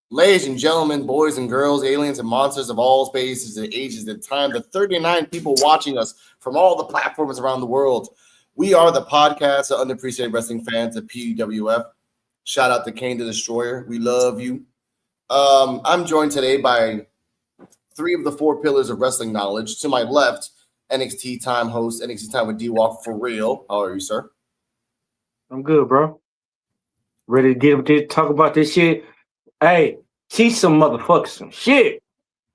Ladies and gentlemen, boys and girls, aliens and monsters of all spaces and ages and time, the 39 people watching us from all the platforms around the world. We are the podcast of Underappreciated Wrestling Fans at PUWF. Shout out to Kane the Destroyer. We love you. I'm joined today by three of the four pillars of wrestling knowledge. To my left, NXT Time host, NXT Time with D-Walk for real. How are you, sir? I'm good, bro. Ready to get up there, talk about this shit. Hey, teach some motherfuckers some shit.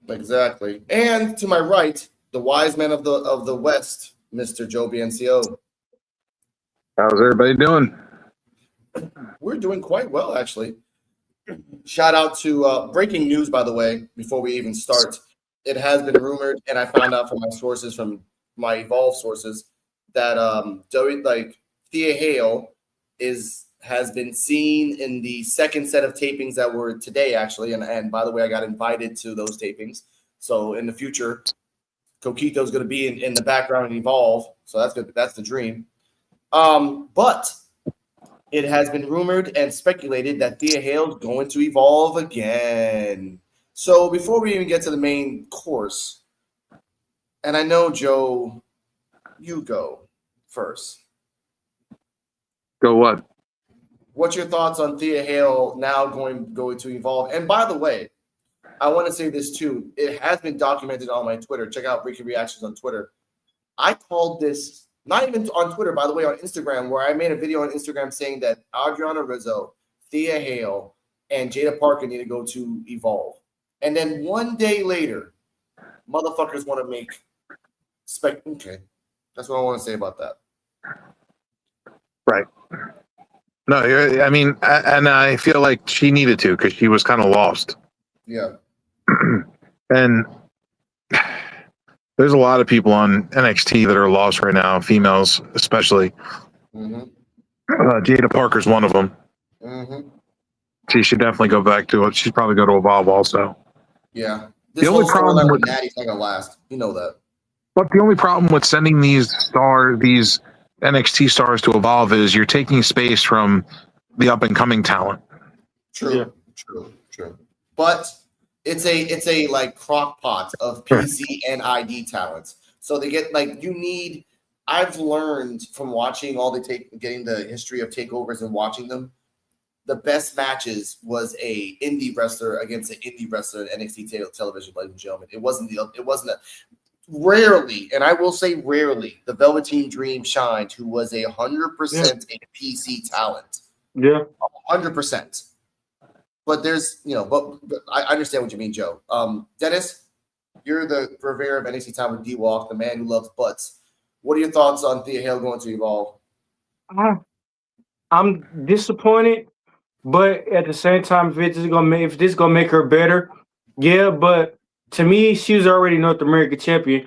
Exactly. And to my right, the wise man of the West, Mr. Joe BNCO. How's everybody doing? We're doing quite well, actually. Shout out to breaking news, by the way, before we even start. It has been rumored, and I found out from my sources, from my Evolve sources, that Thea Hale has been seen in the second set of tapings that were today, actually. And by the way, I got invited to those tapings. So in the future, Coquito is going to be in the background and Evolve. So that's good. That's the dream. But it has been rumored and speculated that Thea Hale is going to Evolve again. So before we even get to the main course, and I know, Joe, you go first. Go what? What's your thoughts on Thea Hale now going to Evolve? And by the way, I want to say this too. It has been documented on my Twitter. Check out Rico Reactions on Twitter. I called this, not even on Twitter, by the way, on Instagram, where I made a video on Instagram saying that Adriana Rizzo, Thea Hale, and Jada Parker need to go to Evolve. And then one day later, motherfuckers want to make okay. That's what I want to say about that. Right. No, I mean, and I feel like she needed to because she was kind of lost. Yeah. And there's a lot of people on NXT that are lost right now, females especially. Mm-hmm. Jada Parker's one of them. Mm-hmm. She should definitely go back to it. She'd probably go to Evolve also. Yeah. The only problem with Natty's not gonna last. You know that. But the only problem with sending these NXT stars to Evolve is you're taking space from the up and coming talent. True, yeah. True. But it's a like crock pot of PC and ID talents. So they get I've learned from watching getting the history of takeovers and watching them. The best matches was a indie wrestler against an indie wrestler in NXT television, ladies and gentlemen. It wasn't rarely, and I will say rarely, the Velveteen Dream shined, who was 100% a PC talent. Yeah. 100%. But there's, but I understand what you mean, Joe. Dennis, you're the purveyor of NXT time with D-Walk, the man who loves butts. What are your thoughts on Thea Hale going to Evolve? I'm disappointed, but at the same time, if this is gonna make her better, yeah. But to me, she was already North American champion.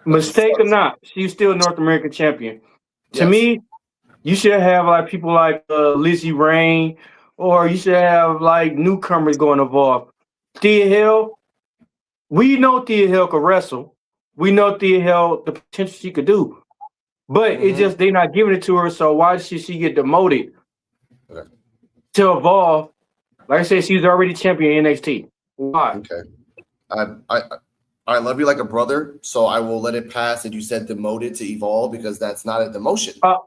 Mistake or not, she's still North American champion. Yes. To me, you should have like people like Lizzie Rain, or you should have like newcomers going to Evolve. Thea Hale, we know Thea Hale could wrestle. We know Thea Hale, the potential she could do. But it's just they're not giving it to her, so why should she get demoted to Evolve? Like I said, she's already champion in NXT. Why? Okay. I love you like a brother, so I will let it pass that you said demoted to Evolve because that's not a demotion. I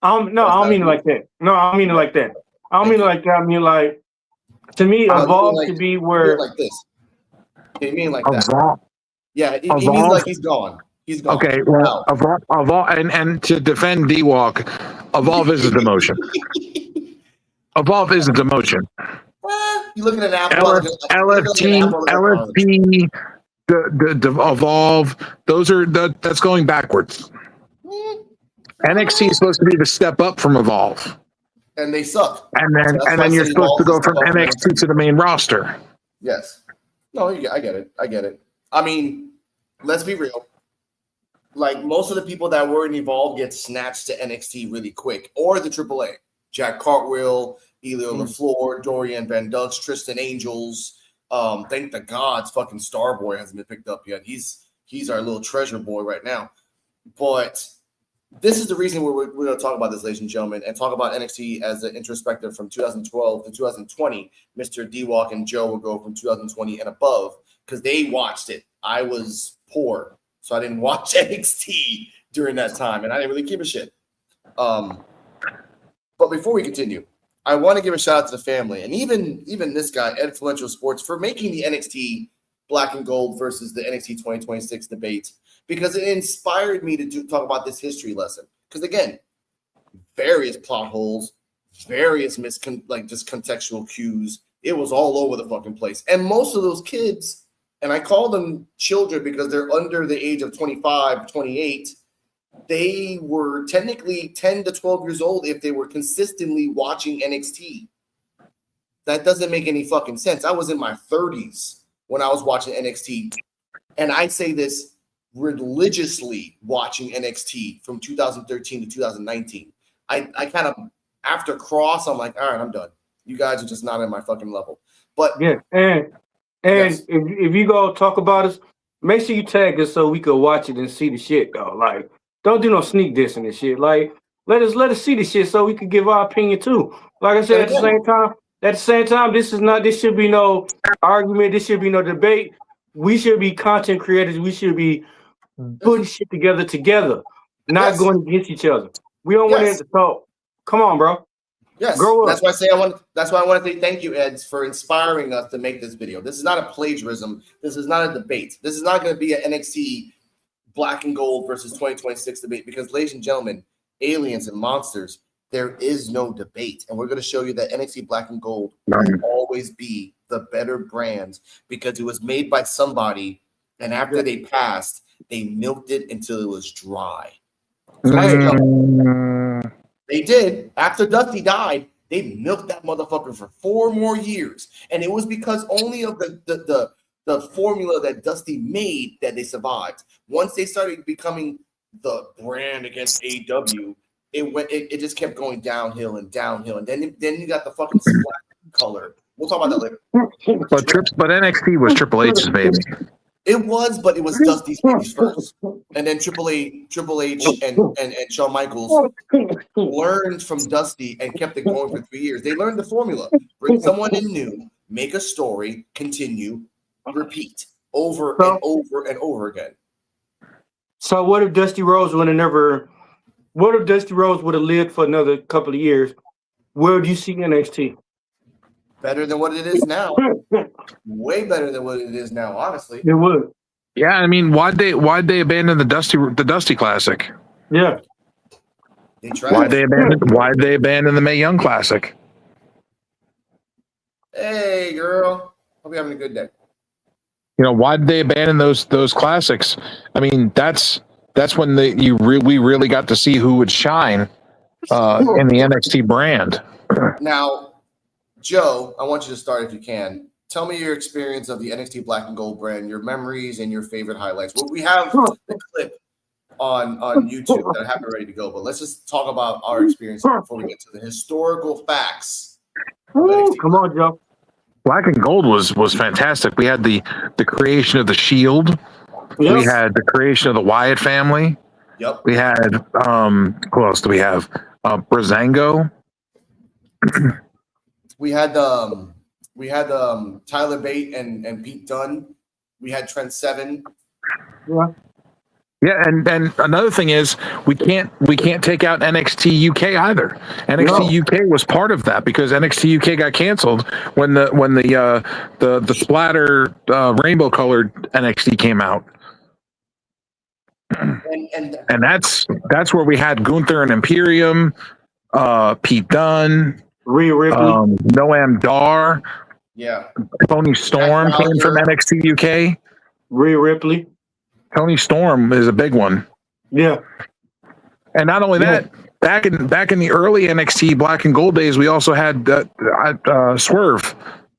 don't mean it like that. No, I don't mean it like that. I don't mean it like that. I mean like, to me, Evolve should be where like this. You mean like that? Yeah, he means like he's gone. He's gone. Okay, well, Evolve, and to defend D-Walk, Evolve is a demotion. Evolve is a demotion. You looking at Apple? LFT, the Evolve. That's going backwards. NXT is supposed to be the step up from Evolve, and they suck. And then you're supposed to go from NXT to the main roster. Yes. No, I get it. I mean, let's be real. Like most of the people that were in Evolve get snatched to NXT really quick, or the AAA. Jack Cartwheel, Elio LaFleur, Dorian Van Dux, Tristan Angels. Thank the gods, fucking Starboy hasn't been picked up yet. He's our little treasure boy right now. But this is the reason we're going to talk about this, ladies and gentlemen, and talk about NXT as an introspective from 2012 to 2020. Mr. D-Walk and Joe will go from 2020 and above because they watched it. I was poor, so I didn't watch NXT during that time, and I didn't really give a shit. But before we continue, I want to give a shout out to the family, and even this guy, Influential Sports, for making the NXT Black and Gold versus the NXT 2026 debate, because it inspired me to talk about this history lesson. Because again, various plot holes, various just contextual cues. It was all over the fucking place, and most of those kids, and I call them children because they're under the age of 25, 28. They were technically 10 to 12 years old if they were consistently watching NXT. That doesn't make any fucking sense. I was in my 30s when I was watching NXT. And I say this religiously watching NXT from 2013 to 2019. I kind of, after Cross, I'm like, all right, I'm done. You guys are just not at my fucking level. But yeah, and yes. if you go talk about us, make sure you tag us so we could watch it and see the shit, though. Like, don't do no sneak dissing and shit. Like, let us see the shit so we can give our opinion too. Like I said, at the same time, this should be no argument. This should be no debate. We should be content creators. We should be putting shit together, not going against each other. We don't want it to talk. Come on, bro. Yes, that's why I want to say thank you, Eds, for inspiring us to make this video. This is not a plagiarism. This is not a debate. This is not going to be an NXT Black and Gold versus 2026 debate because, ladies and gentlemen, aliens and monsters, there is no debate. And we're going to show you that NXT Black and Gold will always be the better brand because it was made by somebody, and after they passed, they milked it until it was dry. They did. After Dusty died, they milked that motherfucker for 4 more years. And it was because only of the formula that Dusty made that they survived. Once they started becoming the brand against AEW, it just kept going downhill and downhill. And then you got the fucking splash color. We'll talk about that later. But NXT was Triple H's baby. It was Dusty's baby first. And then Triple H and Shawn Michaels learned from Dusty and kept it going for 3 years. They learned the formula. Bring someone in new, make a story, continue, repeat over and over and over again. So what if Dusty Rhodes would have lived for another couple of years? Where do you see NXT? Better than what it is now. Way better than what it is now, honestly. It would. Yeah, I mean, why'd they abandon the Dusty Classic? Yeah. They tried. Why'd they abandon the Mae Young Classic? Hey, girl. Hope you're having a good day. You know, why did they abandon those classics? I mean, that's when we really got to see who would shine in the NXT brand. Now, Joe, I want you to start if you can. Tell me your experience of the NXT Black and Gold brand, your memories and your favorite highlights. Well, we have the clip on YouTube that I have it ready to go, but let's just talk about our experience before we get to the historical facts. Come on, Joe. Black and Gold was fantastic. We had the creation of the Shield. Yes. We had the creation of the Wyatt family. Yep. We had who else do we have? Breezango. We had Tyler Bate and Pete Dunne. We had Trent Seven. Yeah. Yeah, and another thing is we can't take out NXT UK either. NXT UK was part of that because NXT UK got canceled when the splatter rainbow colored NXT came out. And that's where we had Gunther and Imperium, Pete Dunne, Rhea Ripley, Noam Dar, Tony Storm came from NXT UK. Rhea Ripley. Tony Storm is a big one. Yeah. And not only that, back in the early NXT Black and Gold days, we also had Swerve.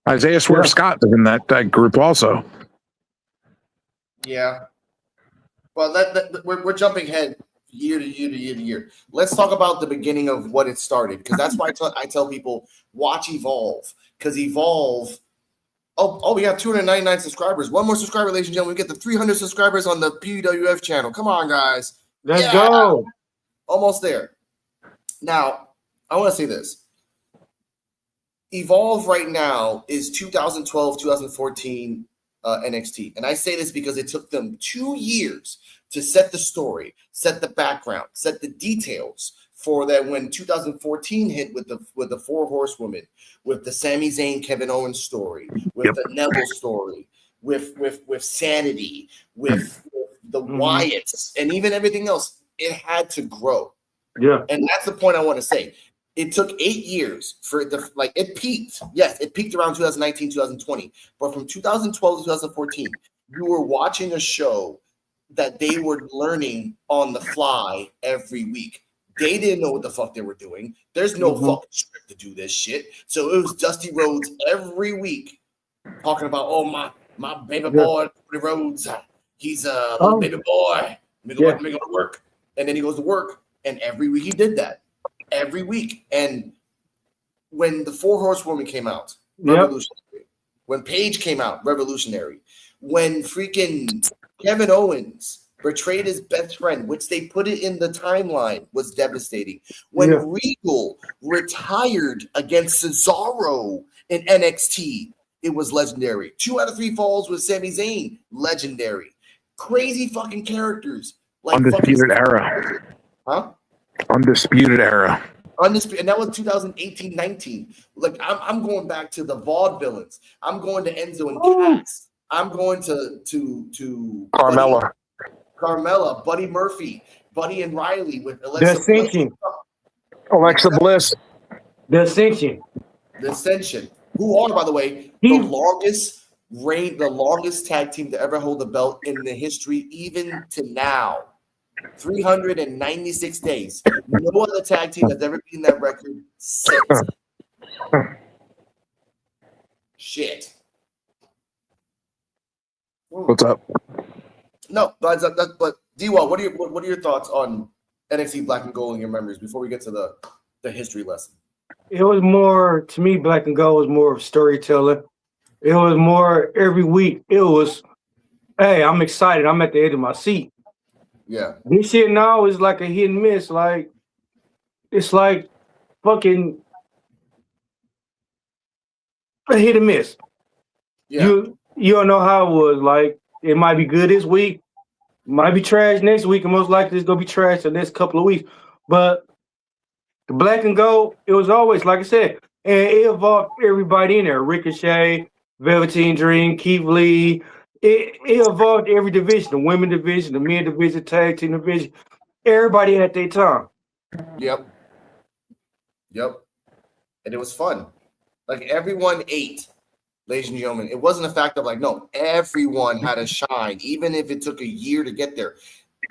Isaiah Swerve Scott was in that group also. Yeah. Well, we're jumping ahead year to year to year to year. Let's talk about the beginning of what it started, because that's why I tell people watch Evolve, because Evolve. Oh, we have 299 subscribers. One more subscriber, ladies and gentlemen. We get the 300 subscribers on the PUWF channel. Come on, guys. Let's go. Almost there. Now, I want to say this. Evolve right now is 2012, 2014 NXT. And I say this because it took them 2 years to set the story, set the background, set the details for that when 2014 hit with the Four Horsewomen, with the Sami Zayn, Kevin Owens story, with the Neville story, with Sanity, with the Wyatts, and even everything else. It had to grow. Yeah. And that's the point I want to say. It took 8 years for it to, like, it peaked. Yes, it peaked around 2019, 2020. But from 2012 to 2014, you were watching a show that they were learning on the fly every week. They didn't know what the fuck they were doing. There's no fucking script to do this shit. So it was Dusty Rhodes every week talking about, oh, my baby boy, Cody Rhodes, he's a little baby boy. Make him work. And then he goes to work. And every week he did that. Every week. And when the Four Horsewomen came out, revolutionary. When Paige came out, revolutionary. When freaking Kevin Owens betrayed his best friend, which they put it in the timeline, was devastating. When Rico retired against Cesaro in NXT, it was legendary. 2 out of 3 falls with Sami Zayn, legendary. Crazy fucking characters. Like Undisputed Era. Huh? Undisputed Era. Undisputed, and that was 2018-19. Like I'm going back to the Vaudevillains. I'm going to Enzo and Cass. I'm going to Carmella. Carmella, Buddy Murphy, Buddy and Riley with The Ascension. Alexa Bliss. The Ascension. The Ascension. Who are, by the way, the longest tag team to ever hold the belt in the history, even to now. 396 days. No other tag team has ever beaten that record since. Shit. What's up? No, but D-Wall, what are your thoughts on NXT Black and Gold in your memories before we get to the history lesson? It was more, to me, Black and Gold was more of storytelling. It was more every week. It was, hey, I'm excited. I'm at the edge of my seat. Yeah. This shit now is like a hit and miss. Like, it's like fucking a hit and miss. Yeah. You don't know how it was. Like, it might be good this week, might be trash next week, and most likely it's gonna be trash the next couple of weeks. But the Black and Gold, it was always, like I said, and it involved everybody in there. Ricochet, Velveteen Dream, Keith Lee. It involved every division, the women division, the men division, tag team division. Everybody had their time. Yep. And it was fun. Like, everyone ate, ladies and gentlemen. It wasn't a fact of like, no, everyone had a shine, even if it took a year to get there.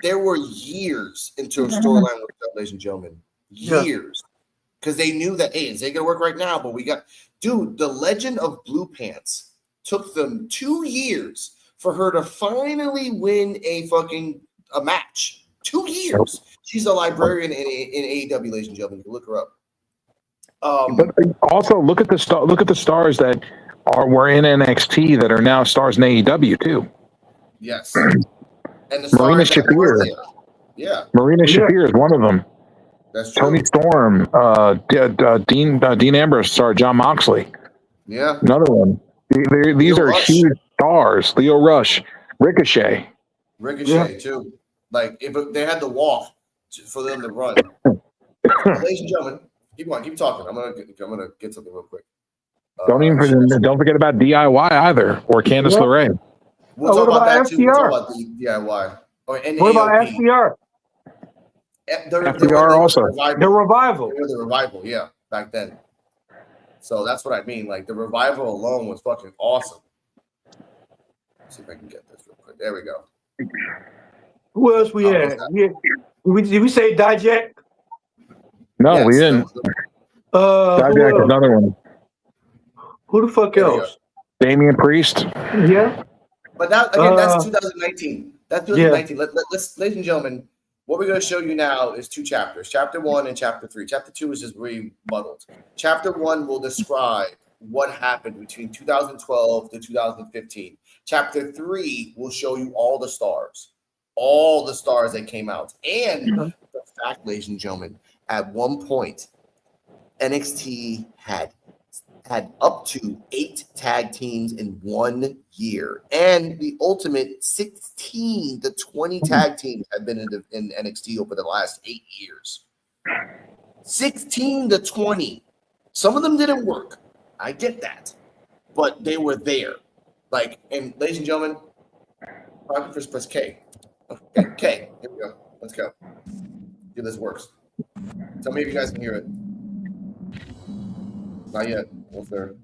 There were years into a storyline with that, ladies and gentlemen. Years. Because they knew that, hey, it's going to work right now, but we got, dude, the Legend of Blue Pants took them 2 years for her to finally win a match. 2 years. She's a librarian in AEW, ladies and gentlemen. You can look her up. But also look at the stars that were in NXT that are now stars in AEW too. Yes. And the Marina Shafir. Yeah. Marina Shafir is one of them. That's true. Tony Storm, Dean Ambrose star John Moxley. Yeah. Another one. These are Rush. huge stars. Leo Rush, Ricochet too. Like, if they had to walk for them to run. Ladies and gentlemen, keep talking. I'm gonna get something real quick. Don't forget about DIY either, or Candice LeRae. We'll talk about that too. We'll talk about the DIY. What about FTR? FTR also. The Revival. They were the Revival, yeah, back then. So that's what I mean. Like, the Revival alone was fucking awesome. Let's see if I can get this real quick. There we go. Who else we had? Did we say Dijak? No, Yes, we didn't. Dijak, another one. Who the fuck else? Damian Priest. Yeah. But that, again, that's 2019. That's 2019. Let's, ladies and gentlemen, what we're going to show you now is 2 chapters, Chapter 1 and Chapter 3. Chapter 2 is just remuddled. Chapter 1 will describe what happened between 2012 to 2015. Chapter 3 will show you all the stars that came out, and the fact, ladies and gentlemen, at one point, NXT had up to 8 tag teams in 1 year, and the ultimate 16 to 20 tag teams have been in NXT over the last 8 years. 16 to 20. Some of them didn't work. I get that, but they were there. Like, and ladies and gentlemen, first press K. Okay, K. Here we go. Let's go. See if this works. Tell me if you guys can hear it. Not yet. What's there?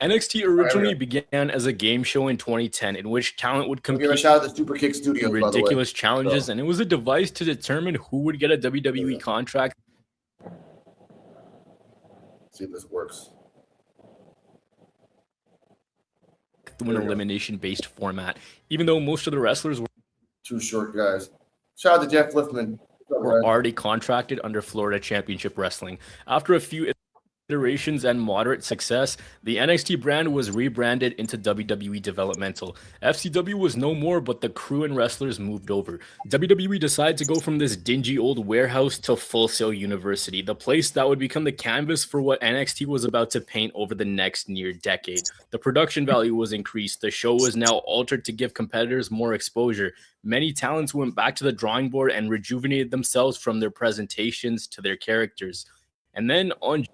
NXT originally began as a game show in 2010 in which talent would compete give a shout out to Super Kick Studios, in ridiculous challenges, and it was a device to determine who would get a WWE contract. See if this works. Through an elimination-based format, even though most of the wrestlers Too short, guys. Shout out to Jeff Liftman. were already contracted under Florida Championship Wrestling. After a few iterations and moderate success, the NXT brand was rebranded into WWE Developmental. FCW was no more, but the crew and wrestlers moved over. WWE decided to go from this dingy old warehouse to Full Sail University, the place that would become the canvas for what NXT was about to paint over the next near decade. The production value was increased. The show was now altered to give competitors more exposure. Many talents went back to the drawing board and rejuvenated themselves from their presentations to their characters. And then on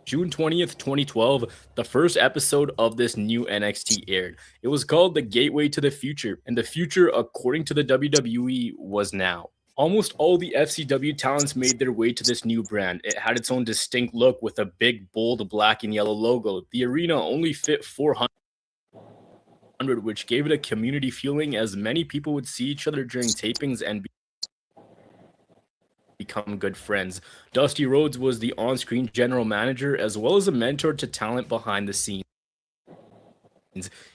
June 20th, 2012, the first episode of this new NXT aired. It was called The Gateway to the Future, and the future, according to the WWE, was now. Almost all the FCW talents made their way to this new brand. It had its own distinct look with a big, bold black and yellow logo. The arena only fit 400, which gave it a community feeling as many people would see each other during tapings and become good friends. Dusty Rhodes was the on-screen general manager as well as a mentor to talent behind the scenes.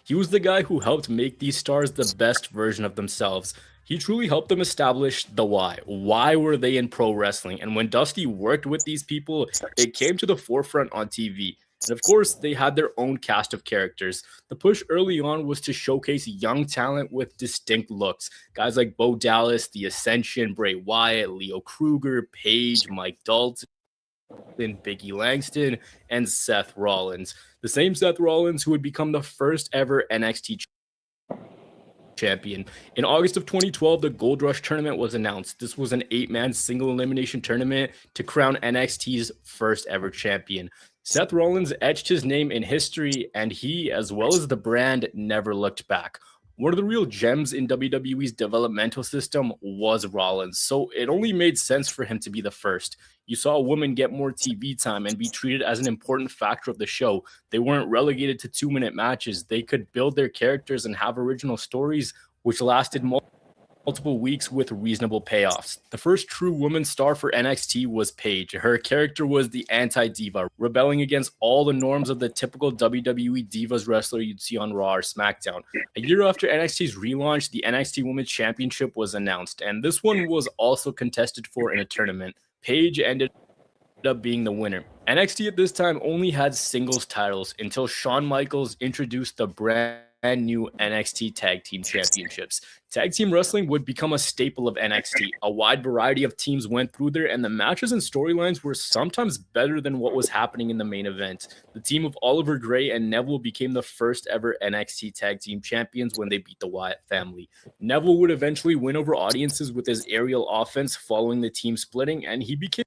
He was the guy who helped make these stars the best version of themselves. He truly helped them establish the why. Why were they in pro wrestling? And when Dusty worked with these people, it came to the forefront on TV. And of course, they had their own cast of characters. The push early on was to showcase young talent with distinct looks. Guys like Bo Dallas, The Ascension, Bray Wyatt, Leo Kruger, Paige, Mike Dalton, Biggie Langston, and Seth Rollins. The same Seth Rollins who would become the first ever NXT champion. In August of 2012, the Gold Rush tournament was announced. This was an 8-man single elimination tournament to crown NXT's first ever champion. Seth Rollins etched his name in history, and he, as well as the brand, never looked back. One of the real gems in WWE's developmental system was Rollins, so it only made sense for him to be the first. You saw a woman get more TV time and be treated as an important factor of the show. They weren't relegated to 2-minute matches. They could build their characters and have original stories, which lasted multiple weeks with reasonable payoffs. The first true woman star for NXT was Paige. Her character was the anti-diva, rebelling against all the norms of the typical WWE Divas wrestler you'd see on Raw or SmackDown. A year after NXT's relaunch, the NXT Women's Championship was announced, and this one was also contested for in a tournament. Paige ended up being the winner. NXT at this time only had singles titles until Shawn Michaels introduced the brand new NXT Tag Team Championships. Tag team wrestling would become a staple of NXT. A wide variety of teams went through there, and the matches and storylines were sometimes better than what was happening in the main event. The team of Oliver Gray and Neville became the first ever NXT Tag Team Champions when they beat the Wyatt family. Neville would eventually win over audiences with his aerial offense following the team splitting, and he became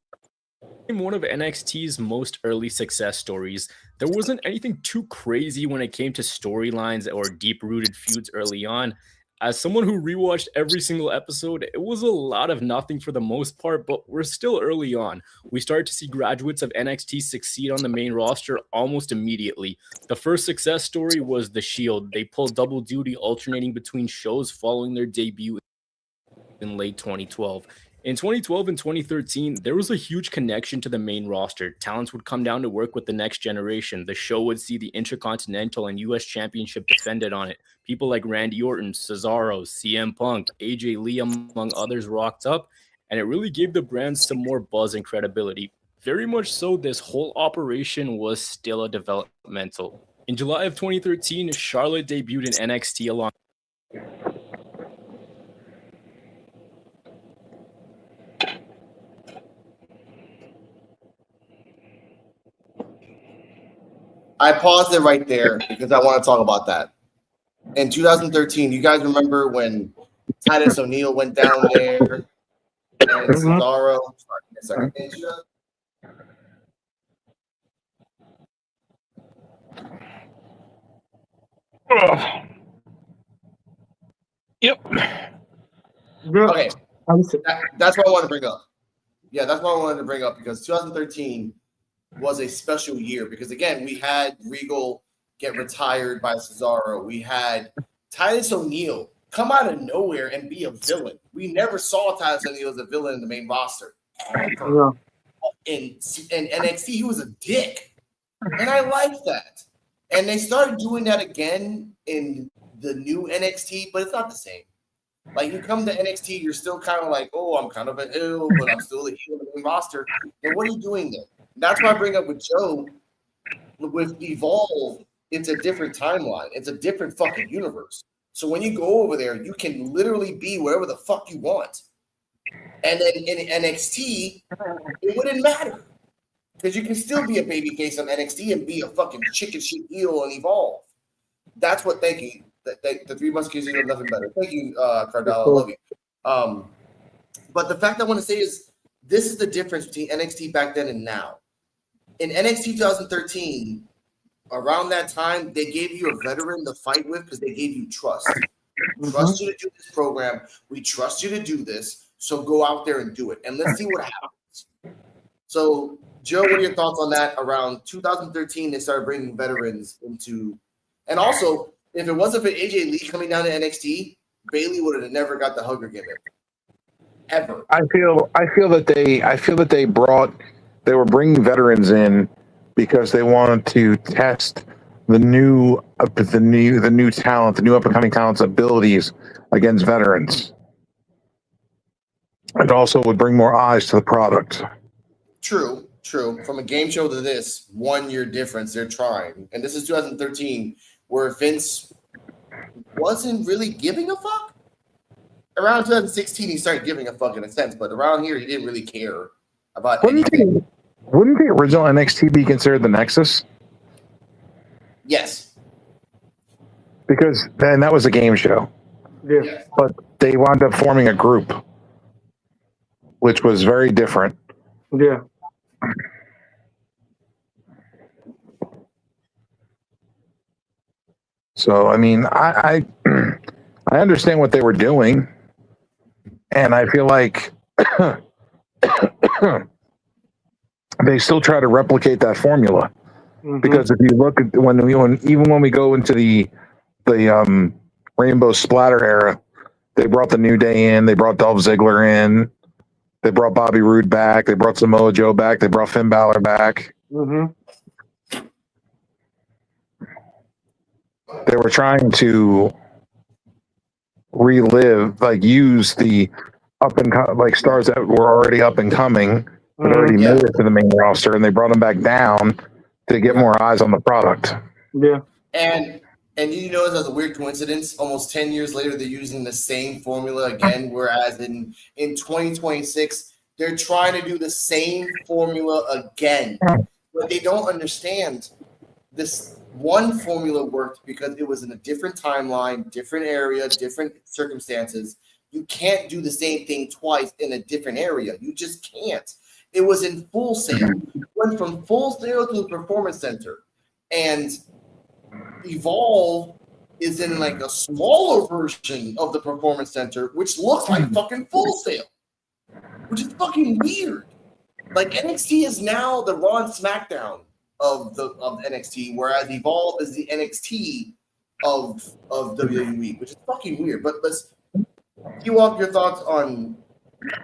one of NXT's most early success stories. There wasn't anything too crazy when it came to storylines or deep-rooted feuds early on. As someone who rewatched every single episode, it was a lot of nothing for the most part, but we're still early on. We started to see graduates of NXT succeed on the main roster almost immediately. The first success story was The Shield. They pulled double duty, alternating between shows following their debut in late 2012. In 2012 and 2013, there was a huge connection to the main roster. Talents would come down to work with the next generation. The show would see the Intercontinental and U.S. Championship defended on it. People like Randy Orton, Cesaro, CM Punk, AJ Lee, among others, rocked up, and it really gave the brand some more buzz and credibility. Very much so, this whole operation was still a developmental. In July of 2013, Charlotte debuted in NXT along I paused it right there because I want to talk about that. In 2013, you guys remember when Titus O'Neil went down there and Cesaro? Sorry, a second. Yep. Okay. That's what I want to bring up. Yeah, that's what I wanted to bring up because 2013 was a special year because, again, we had Regal get retired by Cesaro. We had Titus O'Neil come out of nowhere and be a villain. We never saw Titus O'Neil as a villain in the main roster. Ever. In NXT, he was a dick. And I liked that. And they started doing that again in the new NXT, but it's not the same. Like, you come to NXT, you're still kind of like, oh, I'm kind of an heel, but I'm still a heel in the main roster. And what are you doing there? That's why I bring up with Joe, with Evolve, it's a different timeline. It's a different fucking universe. So when you go over there, you can literally be wherever the fuck you want. And then in NXT, it wouldn't matter. Because you can still be a babyface on NXT and be a fucking chicken shit heel and Evolve. That's what, thank you. The 3 months gives you nothing better. Thank you, Cardell. I love you. But the fact I want to say is this is the difference between NXT back then and now. In NXT 2013, around that time, they gave you a veteran to fight with because they gave you trust. We trust you to do this program. We trust you to do this. So go out there and do it. And let's see what happens. So, Joe, what are your thoughts on that? Around 2013, they started bringing veterans into – and also, if it wasn't for AJ Lee coming down to NXT, Bayley would have never got the hugger gimmick. Ever. I feel that they were bringing veterans in because they wanted to test the new talent, the new up and coming talent's abilities against veterans. It also would bring more eyes to the product. True. From a game show to this, 1 year difference, they're trying. And this is 2013, where Vince wasn't really giving a fuck. Around 2016, he started giving a fuck in a sense, but around here, he didn't really care about anything. Wouldn't the original NXT be considered the Nexus? Yes. Because then that was a game show. Yeah. But they wound up forming a group, which was very different. Yeah. So, I mean, I understand what they were doing, and I feel like they still try to replicate that formula. Because if you look at when we go into the Rainbow Splatter era, they brought the New Day in, they brought Dolph Ziggler in, they brought Bobby Roode back, they brought Samoa Joe back, they brought Finn Balor back. They were trying to relive, use the stars that were already up and coming, but already made it to the main roster, and they brought them back down to get more eyes on the product. Yeah. And you know, it's a weird coincidence. Almost 10 years later, they're using the same formula again, whereas in 2026, they're trying to do the same formula again. But they don't understand this one formula worked because it was in a different timeline, different area, different circumstances. You can't do the same thing twice in a different area. You just can't. It was in Full Sail. It went from Full Sail to the Performance Center. And Evolve is in a smaller version of the Performance Center, which looks like fucking Full Sail, which is fucking weird. NXT is now the Raw and SmackDown of NXT, whereas Evolve is the NXT of WWE, which is fucking weird. But let's you off your thoughts on,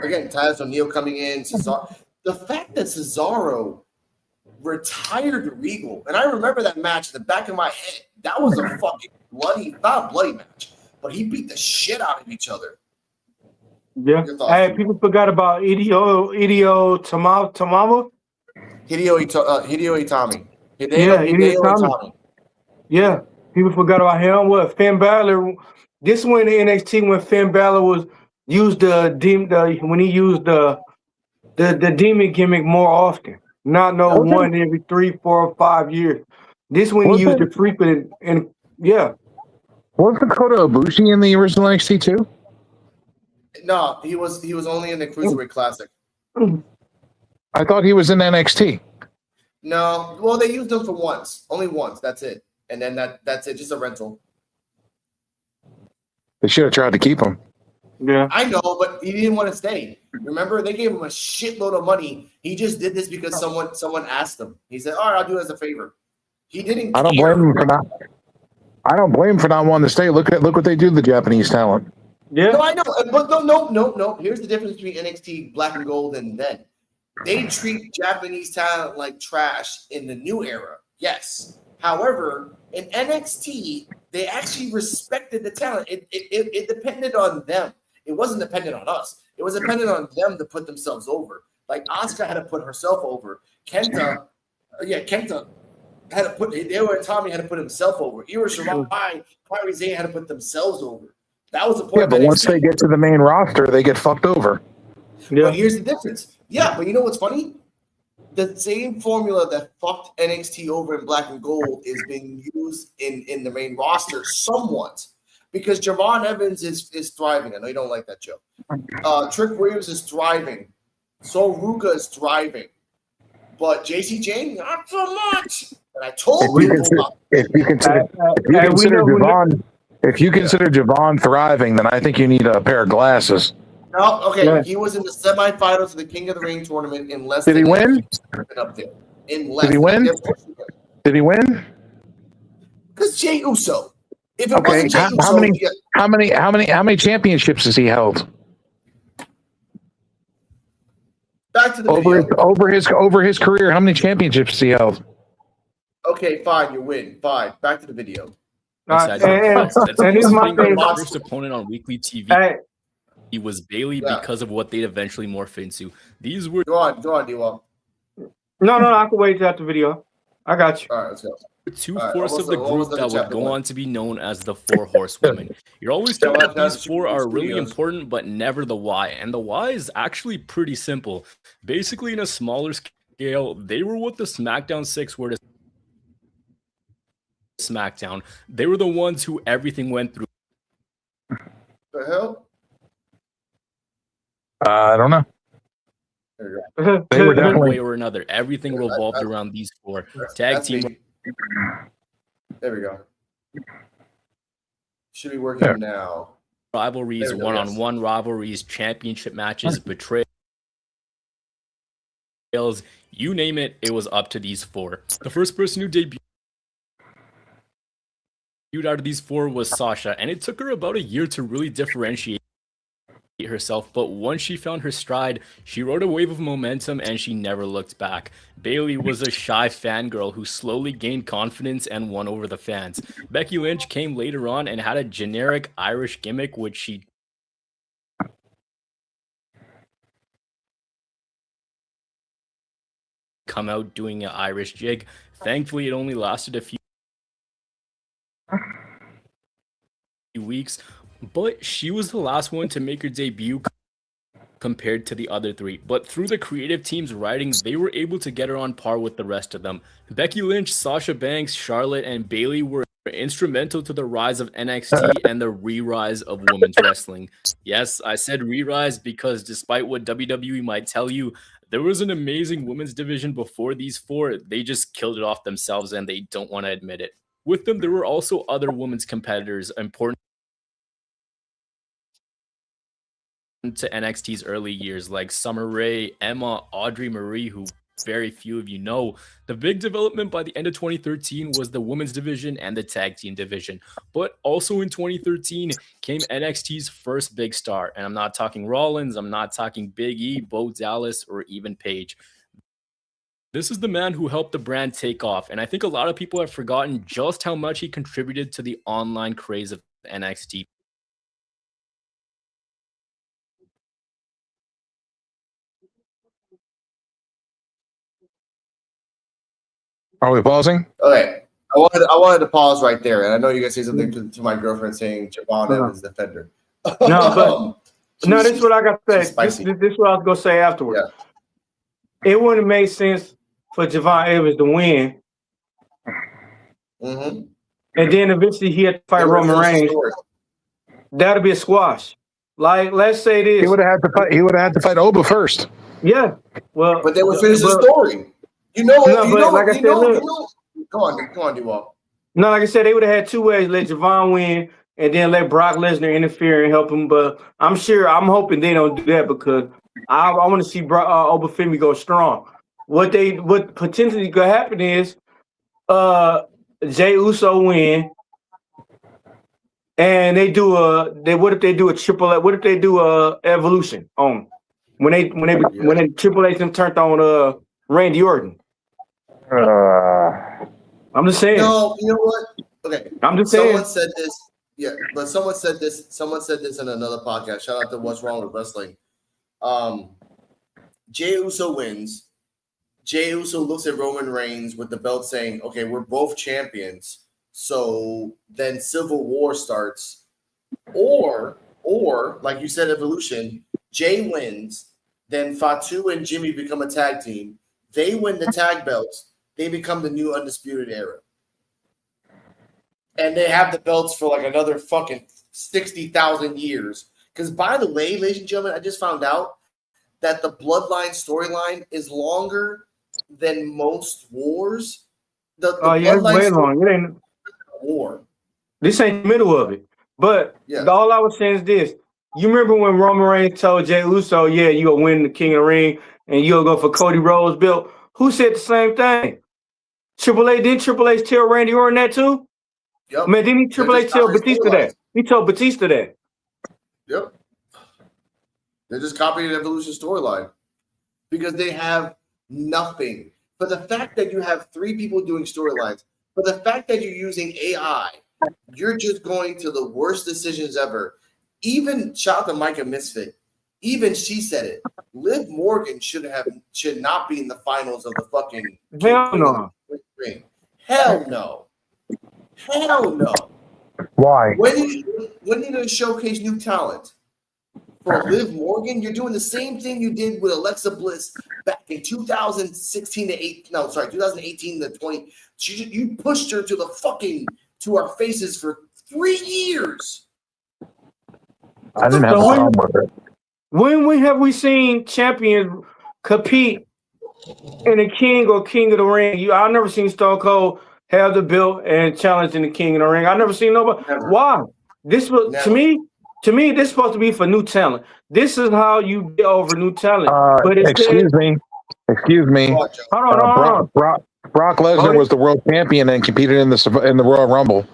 again, Titus O'Neil coming in, Cesaro. The fact that Cesaro retired Regal, and I remember that match in the back of my head. That was a fucking not a bloody match, but he beat the shit out of each other. Yeah. Hey, people forgot about Hideo Tamava. Hideo Itami. Hideo Itami. Yeah, people forgot about him. What, Finn Balor? This one in NXT when Finn Balor when he used the demon gimmick more often. Not one every 3, 4, or 5 years. This one he used it frequent and yeah. Wasn't Kota Ibushi in the original NXT too? No, he was only in the Cruiserweight Classic. I thought he was in NXT. No, well, they used him for only once. That's it, and then that's it, just a rental. They should have tried to keep him. Yeah, I know, but he didn't want to stay. Remember, they gave him a shitload of money. He just did this because someone asked him. He said, "All right, I'll do it as a favor." He didn't. I don't blame him for not. I don't blame him for not wanting to stay. Look what they do to the Japanese talent. yeah. No, I know, but no. Here's the difference between NXT Black and Gold and then. They treat Japanese talent like trash in the new era. Yes. However, in NXT, they actually respected the talent. It depended on them. It wasn't dependent on us. It was dependent on them to put themselves over. Like Asuka had to put herself over. Kenta had to put. Tommy had to put himself over. Io Shirai, Kairi Sane had to put themselves over. That was the point. Yeah, but once they get to the main roster, they get fucked over. Yeah. But here's the difference. Yeah, but you know what's funny? The same formula that fucked NXT over in Black and Gold is being used in the main roster somewhat. Because Javon Evans is thriving. I know you don't like that joke. Trick Williams is thriving. So Ruka is thriving. But JC Jane, not so much. And I told people If you consider Javon thriving, then I think you need a pair of glasses. no, okay. Yeah. He was in the semifinals of the King of the Ring tournament in less Did he win? Up there. Did he win? Did he win? Because Jey Uso. If it Okay. wasn't Jey Uso, How many championships has he held? back to the video. Over his career, how many championships has he held? Okay, fine, you win. Fine. Back to the video. And here's my thing. The first opponent on weekly TV. Hey, He was Bailey because of what they'd eventually morph into. These were Go on, D-Wall. no, I can wait till after the video. I got you. All right, let's go. two All right, fourths of the almost group done that would chapter go one. on to be known as the Four Horsewomen. You're always told Yeah, that well, these four are really studios. important, but never the why. And the why is actually pretty simple. Basically, in a smaller scale, they were what the SmackDown 6 were to SmackDown. They were the ones who everything went through. The hell? I don't know. There you go. They were One definitely. way or another. Everything revolved around these four. Tag That's team me. There we go. Should be working now. rivalries, There we go, one-on-one rivalries, championship matches, betrayals, you name it, it was up to these four. The first person who debuted out of these four was Sasha, and it took her about a year to really differentiate herself, but once she found her stride, she rode a wave of momentum and she never looked back. Bailey was a shy fangirl who slowly gained confidence and won over the fans. Becky Lynch came later on and had a generic Irish gimmick, which she come out doing an Irish jig. Thankfully, it only lasted a few weeks, but she was the last one to make her debut compared to the other three. But through the creative team's writing, they were able to get her on par with the rest of them. Becky Lynch, Sasha Banks, Charlotte, and Bailey were instrumental to the rise of NXT and the re-rise of women's wrestling. Yes, I said re-rise because despite what WWE might tell you, there was an amazing women's division before these four. They just killed it off themselves and they don't want to admit it. With them, there were also other women's competitors important to NXT's early years, like Summer Rae, Emma, Audrey Marie, who very few of you know. The big development by the end of 2013 was the women's division and the tag team division. But also in 2013 came NXT's first big star. And I'm not talking Rollins, I'm not talking Big E, Bo Dallas, or even Paige. This is the man who helped the brand take off. And I think a lot of people have forgotten just how much he contributed to the online craze of NXT. Are we pausing? Okay. I wanted to pause right there. And I know you guys say something to my girlfriend saying Javon Evans defender. No, but no, this is what I got to say. Spicy. This is what I was going to say afterwards. Yeah. It wouldn't have made sense for Javon Evans to win Mm-hmm. and then eventually he had to fight Roman Reigns. That'll be a squash. Like, let's say this. He would have had to fight Oba first. Yeah. Well, but they would finish the story. Go on, Duval. No, like I said, they would have had two ways: let Javon win, and then let Brock Lesnar interfere and help him. But I'm hoping they don't do that because I want to see Obafemi go strong. What potentially could happen is Jey Uso win, and what if they do a triple? What if they do a Evolution on when Triple H them turned on Randy Orton? I'm just saying. No, you know what? Okay. I'm just saying. Someone said this. Yeah, but someone said this. Someone said this in another podcast. Shout out to What's Wrong with Wrestling. Jey Uso wins. Jey Uso looks at Roman Reigns with the belt saying, okay, we're both champions. So then Civil War starts. Or like you said, Evolution, Jey wins. Then Fatu and Jimmy become a tag team. They win the tag belts. They become the new Undisputed Era. And they have the belts for like another fucking 60,000 years. Because by the way, ladies and gentlemen, I just found out that the Bloodline storyline is longer than most wars. The it's way long. It ain't war. This ain't the middle of it. But all I was saying is this. You remember when Roman Reigns told Jey Uso, yeah, you'll win the King of the Ring and you'll go for Cody Rhodes' belt? Who said the same thing? Didn't Triple H tell Randy Orton that too? Yep. Man, didn't Triple H tell Batista that? He told Batista that. Yep. They're just copying the Evolution storyline because they have nothing. But the fact that you have three people doing storylines, but the fact that you're using AI, you're just going to the worst decisions ever. Even shout out to Micah Misfit. Even she said it. Liv Morgan should not be in the finals of the fucking Hell no. Hell no. Hell no. Why? When are you going to showcase new talent? For Liv Morgan, you're doing the same thing you did with Alexa Bliss back in 2018 to 20. You pushed her to our faces for 3 years. I didn't have a problem with it. When have we seen champions compete in a King or King of the Ring? I've never seen Stone Cold have the belt and challenge in the King of the Ring. I've never seen nobody. Never. Why? This was to me, this is supposed to be for new talent. This is how you get over new talent. But excuse me. Hold on. Brock Lesnar was the world champion and competed in the Royal Rumble.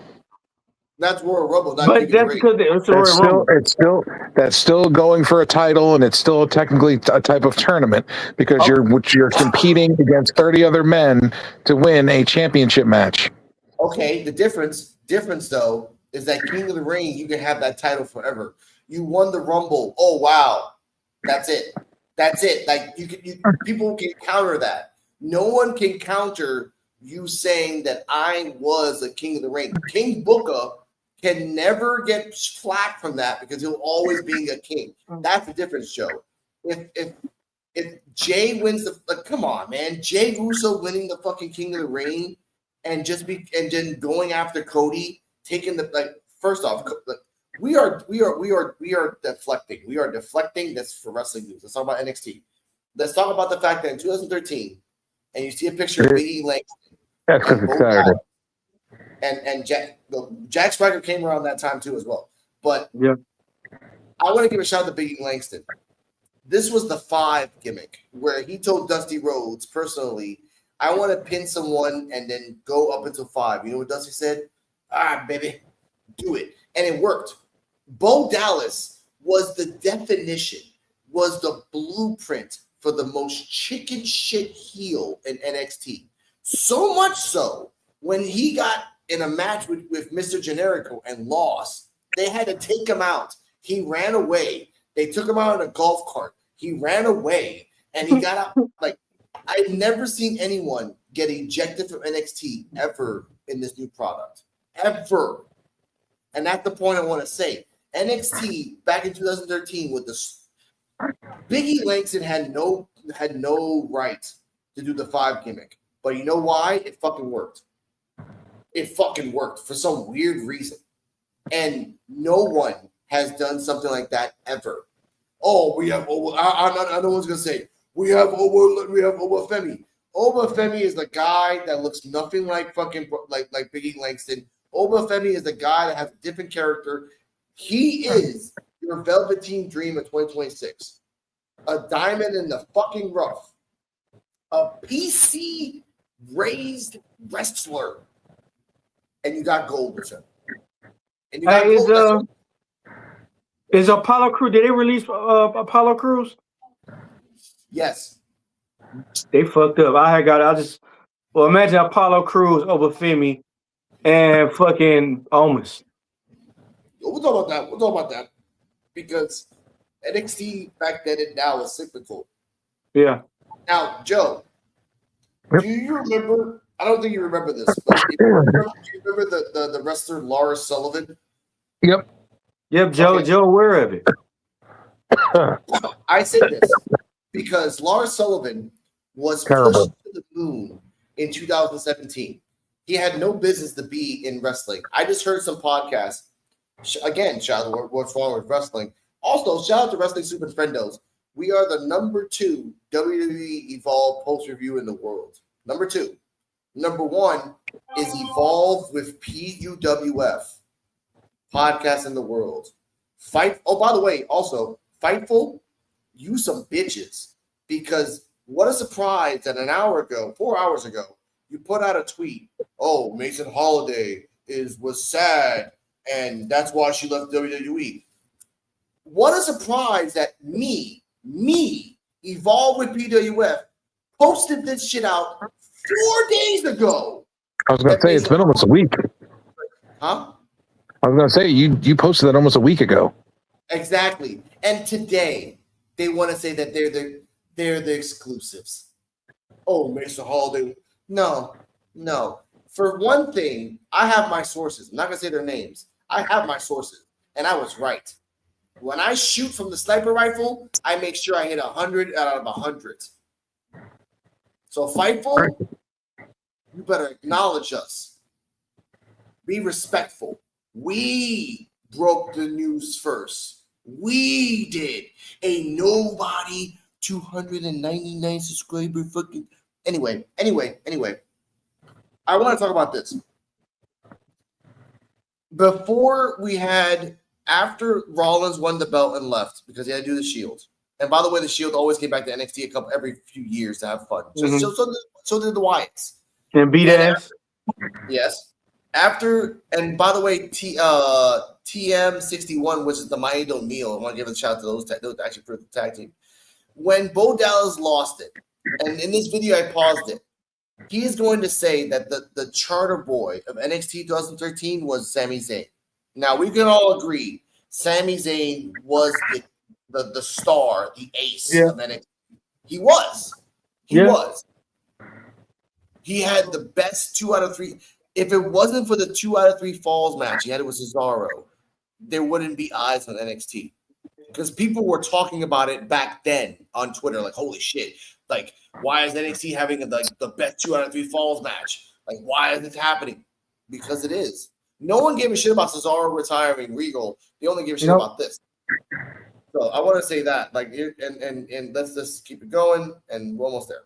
That's Royal Rumble. But that's because it's a Royal Rumble. That's still going for a title, and it's still technically a type of tournament because you're competing against 30 other men to win a championship match. Okay, the difference though is that King of the Ring, you can have that title forever. You won the Rumble. Oh wow, that's it. Like people can counter that. No one can counter you saying that I was a King of the Ring. King Booker can never get flack from that because he'll always be a king. That's the difference, Joe. If Jay wins come on, man, Jey Uso winning the fucking King of the Ring and then going after Cody, taking first off, we are deflecting. We are deflecting. That's for wrestling news. Let's talk about NXT. Let's talk about the fact that in 2013, and you see a picture of Big E Langston. That's because it's Saturday. And Jack Swagger came around that time too as well. But yeah, I want to give a shout out to Big E Langston. This was the 5 gimmick where he told Dusty Rhodes personally, I want to pin someone and then go up until 5. You know what Dusty said? Baby, do it. And it worked. Bo Dallas was the definition, was the blueprint for the most chicken shit heel in NXT. So much so, when he got in a match with Mr. Generico and lost, they had to take him out. He ran away. They took him out in a golf cart. He ran away, and he got out. I've never seen anyone get ejected from NXT ever in this new product. Ever. And that's the point I want to say. NXT back in 2013 with the Big E Langston had no right to do the 5 gimmick. But you know why? It fucking worked. it fucking worked for some weird reason. And no one has done something like that ever. Oh, we have I know one's gonna say we have Obafemi. Obafemi is the guy that looks nothing like fucking like Biggie Langston. Obafemi is the guy that has a different character. He is your Velveteen Dream of 2026. A diamond in the fucking rough. A PC raised wrestler. And you got gold with him. And you got gold. Is Apollo Crews? Did they release Apollo Crews? Yes. They fucked up. Imagine Apollo Crews over Femi and fucking Omos. We'll talk about that. Because NXT back then and now is cyclical. Yeah. Now, Joe, do you remember? I don't think you remember this, but do you remember the wrestler Lars Sullivan? Yep. Yep, Joe. Okay. Joe, aware of it. I say this because Lars Sullivan was Terrible. pushed to the moon in 2017. He had no business to be in wrestling. I just heard some podcasts. Again, shout out to What's Wrong with Wrestling. Also, shout out to Wrestling Super Friendos. We are the number 2 WWE Evolve post review in the world. Number 2. Number 1 is Evolve with PUWF podcast in the world. Oh, by the way, also Fightful, you some bitches, because what a surprise that 4 hours ago, you put out a tweet. Oh, Mason Holiday was sad, and that's why she left WWE. What a surprise that me, Evolve with PWF, posted this shit out 4 days ago. I was going to say, it's been almost a week. Huh? I was going to say, you posted that almost a week ago. Exactly. And today, they want to say that they're the exclusives. Oh, Mason Holiday. No. For one thing, I have my sources. I'm not going to say their names. I have my sources. And I was right. When I shoot from the sniper rifle, I make sure I hit 100 out of 100. So, Fightful, you better acknowledge us. Be respectful. We broke the news first. We did. Ain't nobody 299 subscriber fucking. Anyway. I want to talk about this. After Rollins won the belt and left because he had to do the Shield. And by the way, the Shield always came back to NXT every few years to have fun. So did the Wyatts. And beat ass. Yes. And by the way, TM61, which is the Miami O'Neil, I want to give a shout out to those actually for the tag team. When Bo Dallas lost it, and in this video I paused it, he is going to say that the charter boy of NXT 2013 was Sami Zayn. Now, we can all agree Sami Zayn was the star, the ace of NXT. He was. He was. He had the best 2 out of 3. If it wasn't for the 2 out of 3 falls match he had it with Cesaro, there wouldn't be eyes on NXT. Because people were talking about it back then on Twitter, like, holy shit. Like, why is NXT having the best 2 out of 3 falls match? Like, why is this happening? Because it is. No one gave a shit about Cesaro retiring Regal. They only gave a shit about this. So I want to say that. Like, and let's just keep it going, and we're almost there.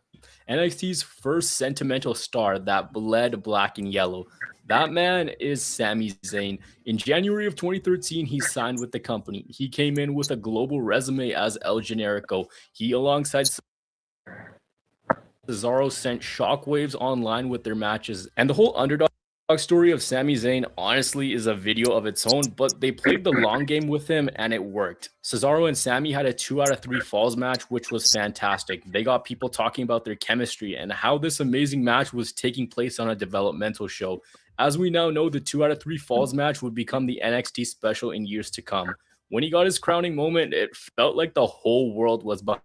NXT's first sentimental star that bled black and yellow. That man is Sami Zayn. In January of 2013, he signed with the company. He came in with a global resume as El Generico. He, alongside Cesaro, sent shockwaves online with their matches. And the whole underdog story of Sami Zayn honestly is a video of its own, but they played the long game with him and it worked. Cesaro and Sami had a 2 out of 3 falls match, which was fantastic. They got people talking about their chemistry and how this amazing match was taking place on a developmental show. As we now know, the 2 out of 3 falls match would become the NXT special in years to come. When he got his crowning moment, it felt like the whole world was behind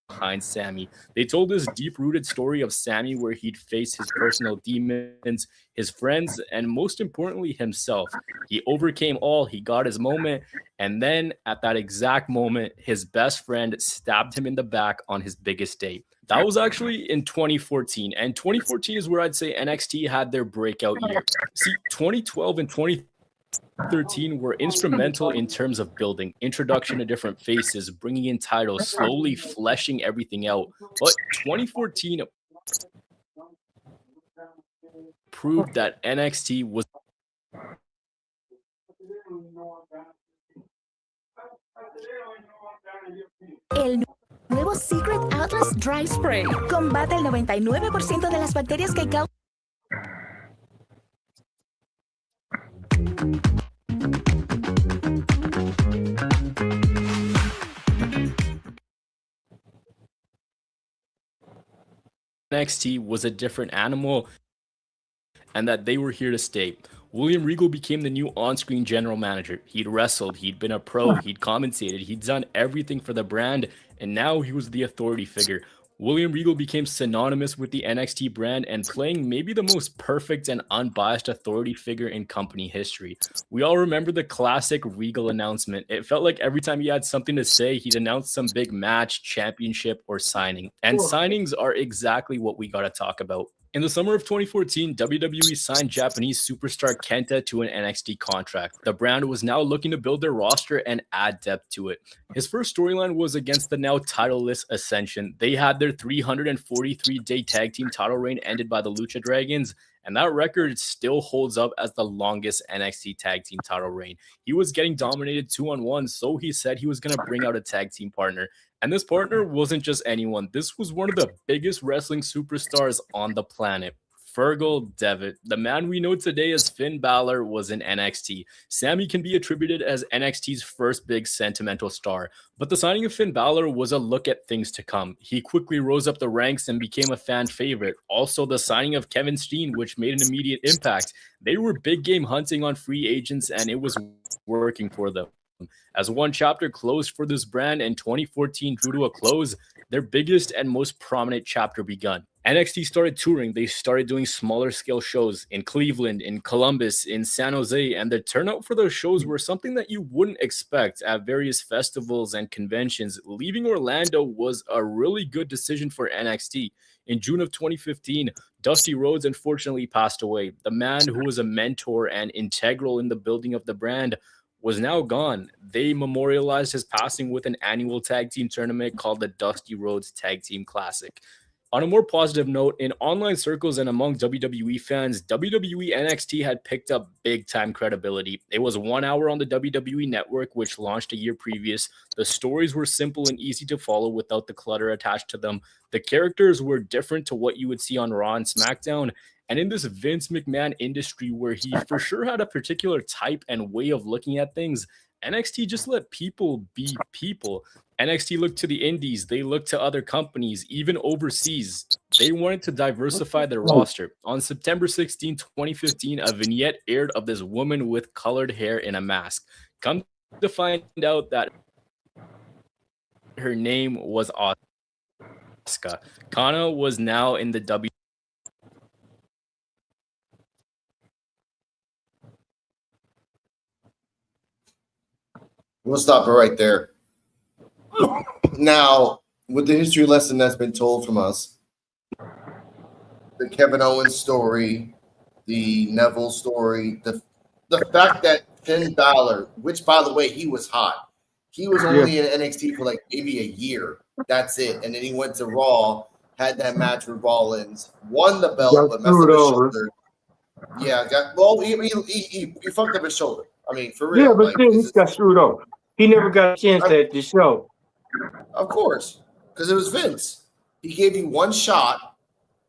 behind Sammy. They told this deep-rooted story of Sammy where he'd face his personal demons, his friends, and most importantly, himself. He overcame all, he got his moment, and then at that exact moment, his best friend stabbed him in the back on his biggest day. That was actually in 2014, and 2014 is where I'd say NXT had their breakout year. See, 2012 and 2013 were instrumental in terms of building, introduction to different faces, bringing in titles, slowly fleshing everything out. But 2014 proved that NXT was El nuevo Secret Atlas Dry Spray combate el 99% de las bacterias que causan. NXT was a different animal and that they were here to stay. William Regal became the new on-screen general manager. He'd wrestled, he'd been a pro, he'd commentated, he'd done everything for the brand, and now he was the authority figure. William Regal became synonymous with the NXT brand and playing maybe the most perfect and unbiased authority figure in company history. We all remember the classic Regal announcement. It felt like every time he had something to say, he'd announce some big match, championship, or signing. And signings are exactly what we got to talk about. In the summer of 2014, WWE signed Japanese superstar Kenta to an NXT contract. The brand was now looking to build their roster and add depth to it. His first storyline was against the now titleless Ascension. They had their 343-day tag team title reign ended by the Lucha Dragons, and that record still holds up as the longest NXT tag team title reign. He was getting dominated 2-on-1, so he said he was going to bring out a tag team partner. And this partner wasn't just anyone. This was one of the biggest wrestling superstars on the planet. Fergal Devitt, the man we know today as Finn Balor, was in NXT. Sammy can be attributed as NXT's first big sentimental star. But the signing of Finn Balor was a look at things to come. He quickly rose up the ranks and became a fan favorite. Also, the signing of Kevin Steen, which made an immediate impact. They were big game hunting on free agents, and it was working for them. As one chapter closed for this brand and 2014 drew to a close, their biggest and most prominent chapter begun. NXT started touring. They started doing smaller scale shows in Cleveland, in Columbus, in San Jose, and the turnout for those shows were something that you wouldn't expect at various festivals and conventions. Leaving Orlando was a really good decision for NXT. In June of 2015, Dusty Rhodes unfortunately passed away. The man who was a mentor and integral in the building of the brand was now gone. They memorialized his passing with an annual tag team tournament called the Dusty Rhodes Tag Team Classic. On a more positive note, in online circles and among WWE fans, WWE NXT had picked up big-time credibility. It was 1 hour on the WWE Network, which launched a year previous. The stories were simple and easy to follow without the clutter attached to them. The characters were different to what you would see on Raw and SmackDown. And in this Vince McMahon industry where he for sure had a particular type and way of looking at things, NXT just let people be people. NXT looked to the indies. They looked to other companies, even overseas. They wanted to diversify their roster. On September 16, 2015, a vignette aired of this woman with colored hair in a mask. Come to find out that her name was Asuka. Kana was now in the WWE. We'll stop it right there. Now, with the history lesson that's been told from us, the Kevin Owens story, the Neville story, the fact that Finn Balor, which by the way, he was hot. He was only in NXT for like maybe a year. That's it. And then he went to Raw, had that match with Rollins, won the belt, but messed up his shoulder. Yeah, he fucked up his shoulder. I mean, for real. Yeah, but then he got screwed over. He never got a chance at the show. Of course, because it was Vince. He gave you one shot,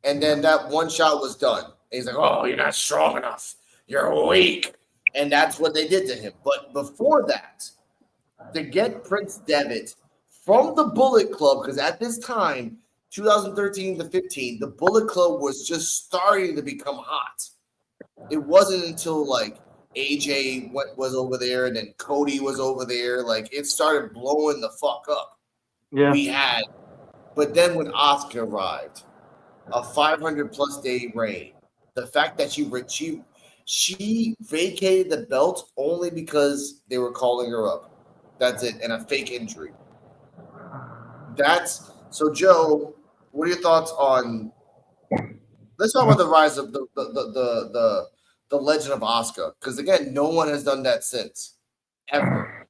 and then that one shot was done. And he's like, "Oh, you're not strong enough. You're weak," and that's what they did to him. But before that, to get Prince Devitt from the Bullet Club, because at this time, 2013 to 15, the Bullet Club was just starting to become hot. It wasn't until like AJ was over there, and then Cody was over there. Like, it started blowing the fuck up. Yeah. We had But then when Asuka arrived, a 500+ day reign, the fact that she vacated the belt only because they were calling her up. That's it, and a fake injury. That's so, Joe. What are your thoughts on? Let's talk about the rise of the legend of Asuka, because again, no one has done that since, ever.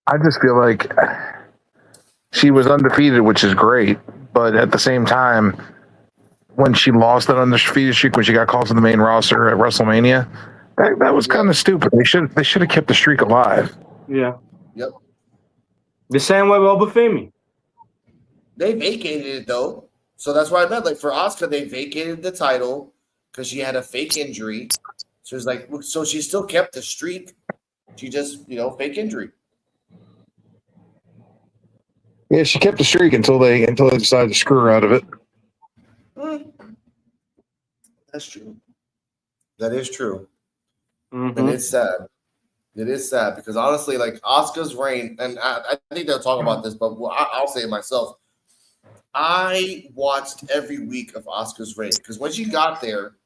I just feel like she was undefeated, which is great, but at the same time, when she lost that undefeated streak, when she got called to the main roster at WrestleMania, that was kind of stupid. They should have kept the streak alive. Yeah. Yep. The same way with Obafemi. They vacated it though, so that's why I meant, like, for Asuka, they vacated the title because she had a fake injury. So it's like, so she still kept the streak. She just, fake injury. Yeah, she kept the streak until they decided to screw her out of it. That's true. That is true. Mm-hmm. And it's sad. It is sad because honestly, like, Asuka's reign, and I think they'll talk about this, but I'll say it myself. I watched every week of Asuka's reign because when she got there,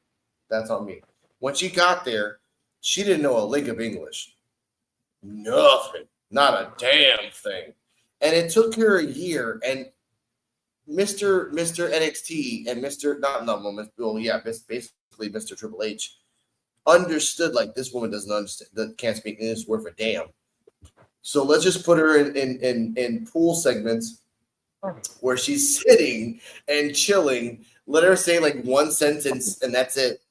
that's on me. When she got there, she didn't know a lick of English. Nothing. Not a damn thing. And it took her a year, and Mr. NXT and basically Mr. Triple H understood, like, this woman doesn't understand, can't speak English worth a damn. So let's just put her in pool segments where she's sitting and chilling. Let her say like one sentence, and that's it.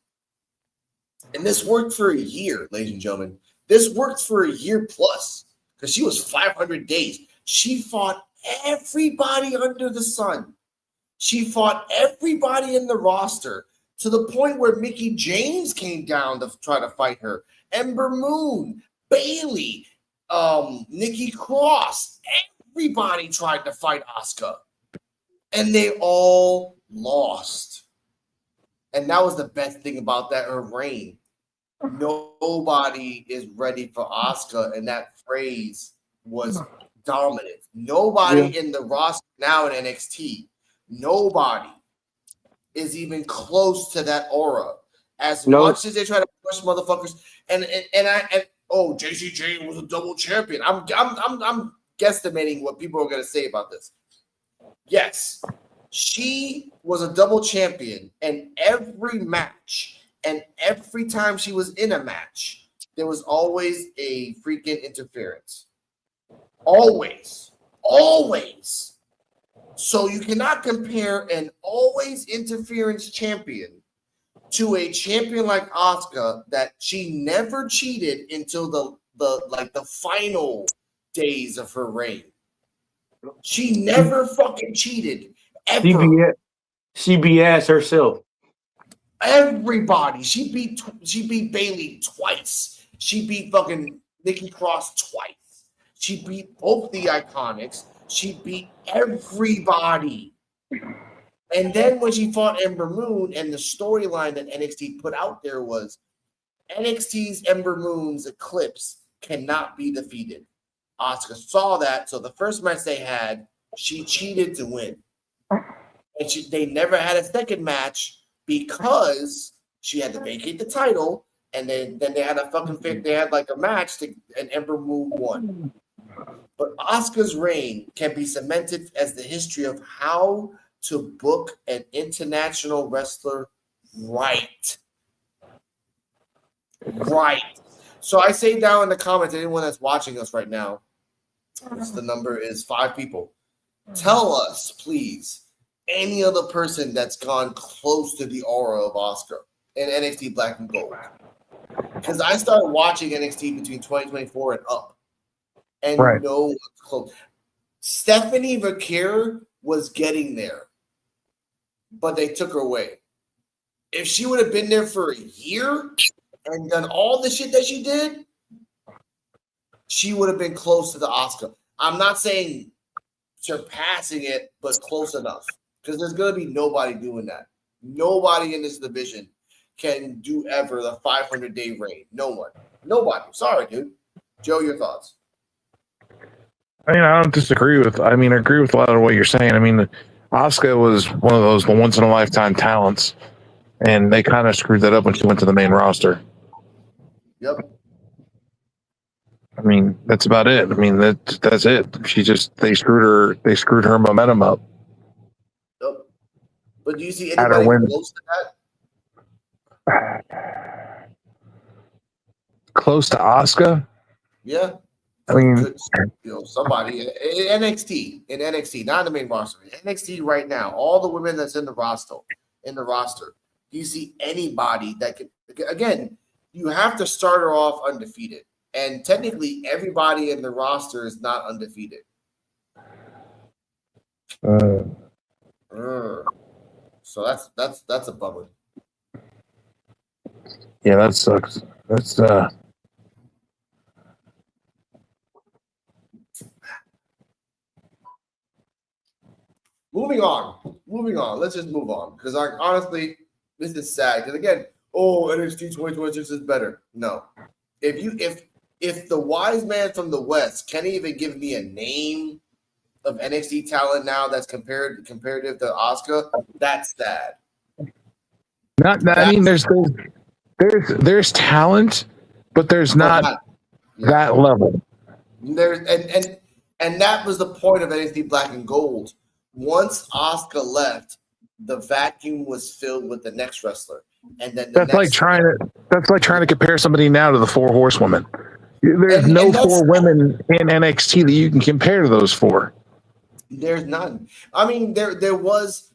And this worked for a year, ladies and gentlemen. This worked for a year plus because she was 500 days. She fought everybody under the sun. She fought everybody in the roster to the point where Mickie James came down to try to fight her. Ember Moon, Bayley, Nikki Cross, everybody tried to fight Asuka. And they all lost. And that was the best thing about her reign. Nobody is ready for Asuka, and that phrase was dominant. Nobody in the roster now in NXT, nobody is even close to that aura. As much as they try to push motherfuckers, and JCJ was a double champion. I'm guesstimating what people are going to say about this. Yes, she was a double champion, and every match and every time she was in a match, there was always a freaking interference. Always. So you cannot compare an always interference champion to a champion like Asuka that she never cheated until the final days of her reign. She never fucking cheated ever. CBS herself. Everybody. She beat Bayley twice. She beat fucking Nikki Cross twice. She beat both the Iconics. She beat everybody. And then when she fought Ember Moon, and the storyline that NXT put out there was NXT's Ember Moon's eclipse cannot be defeated. Asuka saw that, so the first match they had, she cheated to win. And they never had a second match because she had to vacate the title, and then they had a match and Ember Moon won. But Asuka's reign can be cemented as the history of how to book an international wrestler right. Right. So I say down in the comments, anyone that's watching us right now, the number is 5 people. Tell us, please, any other person that's gone close to the aura of Asuka in NXT Black and Gold. Because I started watching NXT between 2024 and up. And no one's close. Stephanie Vaquer was getting there, but they took her away. If she would have been there for a year and done all the shit that she did, she would have been close to the Asuka. I'm not saying surpassing it, but close enough. Because there's going to be nobody doing that. Nobody in this division can do ever the 500-day reign. No one. Nobody. Sorry, dude. Joe, your thoughts? I mean, I don't disagree with. I mean, I agree with a lot of what you're saying. I mean, Asuka was one of those once in a lifetime talents, and they kind of screwed that up when she went to the main roster. Yep. I mean, that's about it. I mean, that's it. They screwed her momentum up. Yep. But do you see Had her anybody win. close to that? Close to Asuka? Yeah. I mean, Good, somebody in NXT, not in the main roster. NXT right now, all the women that's in the roster. Do you see anybody that can? Again, you have to start her off undefeated, and technically, everybody in the roster is not undefeated. So that's a bummer. Yeah, that sucks. That's Moving on. Let's just move on because honestly, this is sad. Because again, NXT 2026 is better. No, if the wise man from the West can't even give me a name of NXT talent now that's comparative to Asuka, that's sad. I mean, there's talent, but there's not that level. There's and that was the point of NXT Black and Gold. Once Asuka left, the vacuum was filled with the next wrestler, and then that's like trying to compare somebody now to the Four Horsewomen. There's no four women in NXT that you can compare to those four. There's none. I mean, there was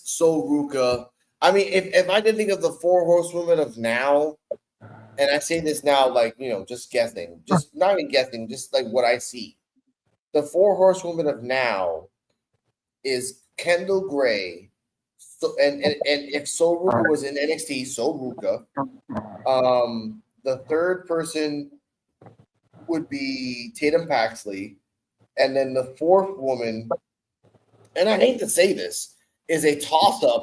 Sol Ruka. I mean, if I did think of the Four Horsewomen of now, and I say this now, like, just guessing, just not even guessing, just like what I see. The Four Horsewomen of now is Kendall Gray, and if Sol Ruka was in NXT, Sol Ruka. The third person would be Tatum Paxley, and then the fourth woman, and I hate to say this, is a toss-up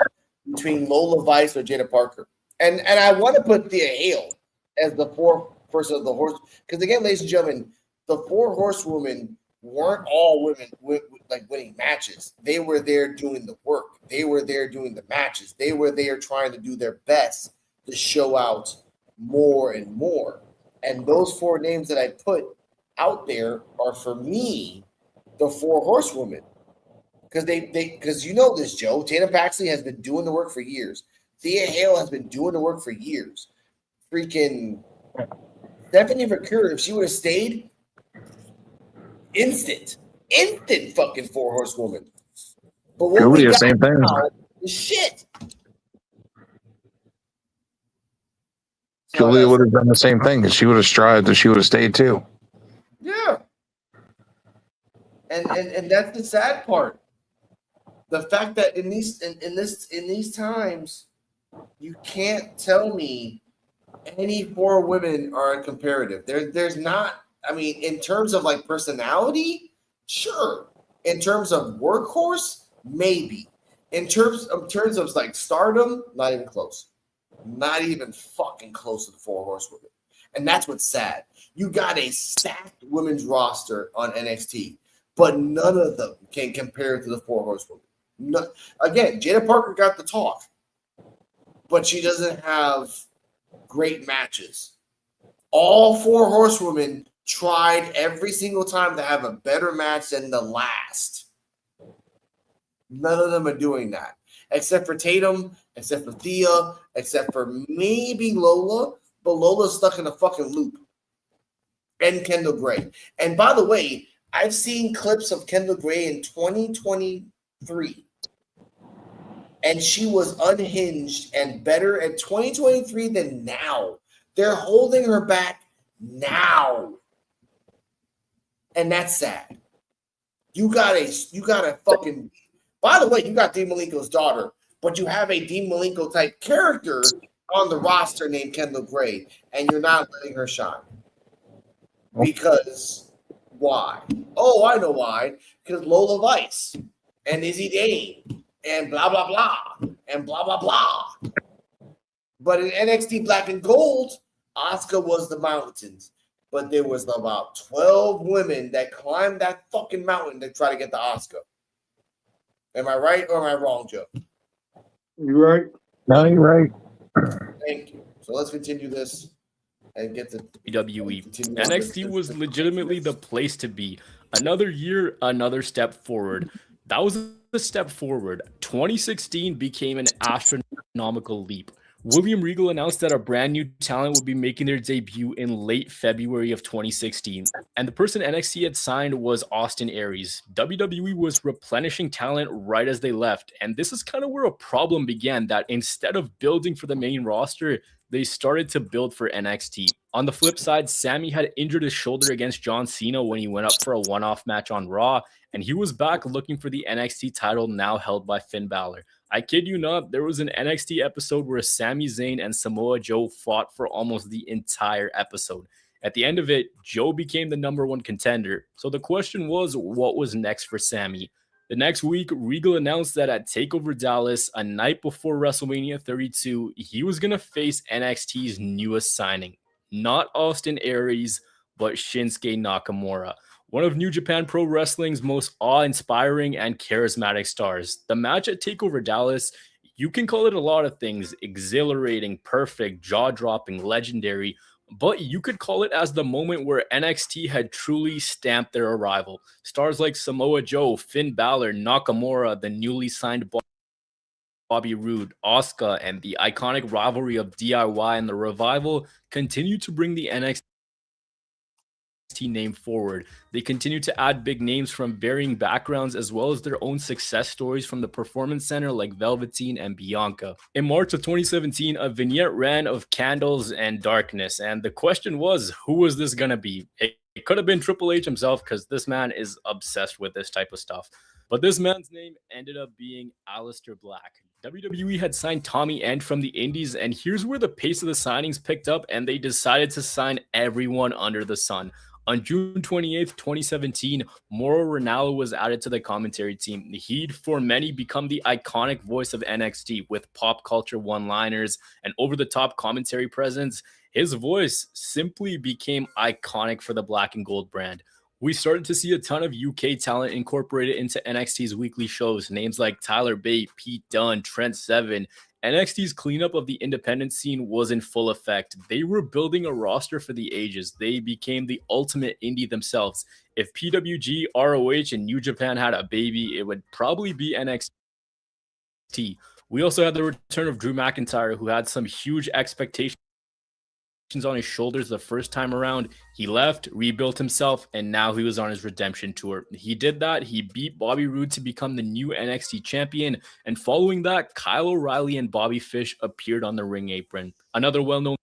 between Lola Vice or Jada Parker, and I want to put Thea Hale as the fourth person of the horse, because again, ladies and gentlemen, the Four Horsewomen weren't all women like winning matches. They were there doing the work. They were there doing the matches. They were there trying to do their best to show out more and more. And those four names that I put out there are, for me, the Four Horsewomen. Because you know this, Joe. Tatum Paxley has been doing the work for years. Thea Hale has been doing the work for years. Freaking Stephanie McCure, if she would have stayed, instant fucking Four Horsewoman. But what we got same thing. Is shit. Julia would have done the same thing, and she would have strived, and she would have stayed too. Yeah. And that's the sad part. The fact that in these times, you can't tell me any four women are comparative. There's not. I mean, in terms of like personality, sure. In terms of workhorse, maybe. In terms of like stardom, not even close. Not even fucking close to the Four Horsewomen. And that's what's sad. You got a stacked women's roster on NXT, but none of them can compare to the Four Horsewomen. No, again, Jada Parker got the talk, but she doesn't have great matches. All Four Horsewomen tried every single time to have a better match than the last. None of them are doing that. Except for Tatum, except for Thea, except for maybe Lola, but Lola's stuck in a fucking loop. And Kendall Gray. And by the way, I've seen clips of Kendall Gray in 2023. And she was unhinged and better at 2023 than now. They're holding her back now. And that's sad. You got a fucking. By the way, you got Dean Malenko's daughter, but you have a Dean Malenko type character on the roster named Kendall Gray, and you're not letting her shine. Because why? Oh, I know why. Because Lola Vice and Izzy Dane and blah blah blah and blah blah blah. But in NXT Black and Gold, Asuka was the Mountains. but there was about 12 women that climbed that fucking mountain to try to get the Oscar. Am I right or am I wrong, Joe? You right? No, you're right. Thank you. So let's continue this and get to WWE. continue on NXT this. was legitimately the place to be. Another year, another step forward. That was a step forward. 2016 became an astronomical leap. William Regal announced that a brand new talent would be making their debut in late February of 2016. And the person NXT had signed was Austin Aries. WWE was replenishing talent right as they left. And this is kind of where a problem began, that instead of building for the main roster, they started to build for NXT. On the flip side, Sammy had injured his shoulder against John Cena when he went up for a one-off match on Raw, and he was back looking for the NXT title now held by Finn Balor. I kid you not, there was an NXT episode where Sami Zayn and Samoa Joe fought for almost the entire episode. At the end of it, Joe became the number one contender. So the question was, what was next for Sammy? The next week, Regal announced that at TakeOver Dallas, a night before WrestleMania 32, he was going to face NXT's newest signing. Not Austin Aries, but Shinsuke Nakamura, one of New Japan Pro Wrestling's most awe-inspiring and charismatic stars. The match at TakeOver Dallas, you can call it a lot of things: exhilarating, perfect, jaw-dropping, legendary, but you could call it as the moment where NXT had truly stamped their arrival. Stars like Samoa Joe, Finn Balor, Nakamura, the newly signed Bobby Roode, Asuka, and the iconic rivalry of DIY and the Revival continue to bring the NXT name forward. They continue to add big names from varying backgrounds, as well as their own success stories from the Performance Center like Velveteen and Bianca. In March of 2017, a vignette ran of candles and darkness, and the question was, who was this gonna be? It could have been Triple H himself, because this man is obsessed with this type of stuff. But this man's name ended up being Aleister Black. WWE had signed Tommy End from the Indies, and here's where the pace of the signings picked up, and they decided to sign everyone under the sun. On June 28th, 2017, Mauro Ranallo was added to the commentary team. He'd, for many, become the iconic voice of NXT with pop culture one-liners and over-the-top commentary presence. His voice simply became iconic for the black and gold brand. We started to see a ton of UK talent incorporated into NXT's weekly shows. Names like Tyler Bate, Pete Dunne, Trent Seven. NXT's cleanup of the independent scene was in full effect. They were building a roster for the ages. They became the ultimate indie themselves. If PWG, ROH, and New Japan had a baby, it would probably be NXT. We also had the return of Drew McIntyre, who had some huge expectations on his shoulders the first time around. He left, rebuilt himself, and now he was on his redemption tour. He did that. He beat Bobby Roode to become the new NXT champion, and following that, Kyle O'Reilly and Bobby Fish appeared on the ring apron. Another well-known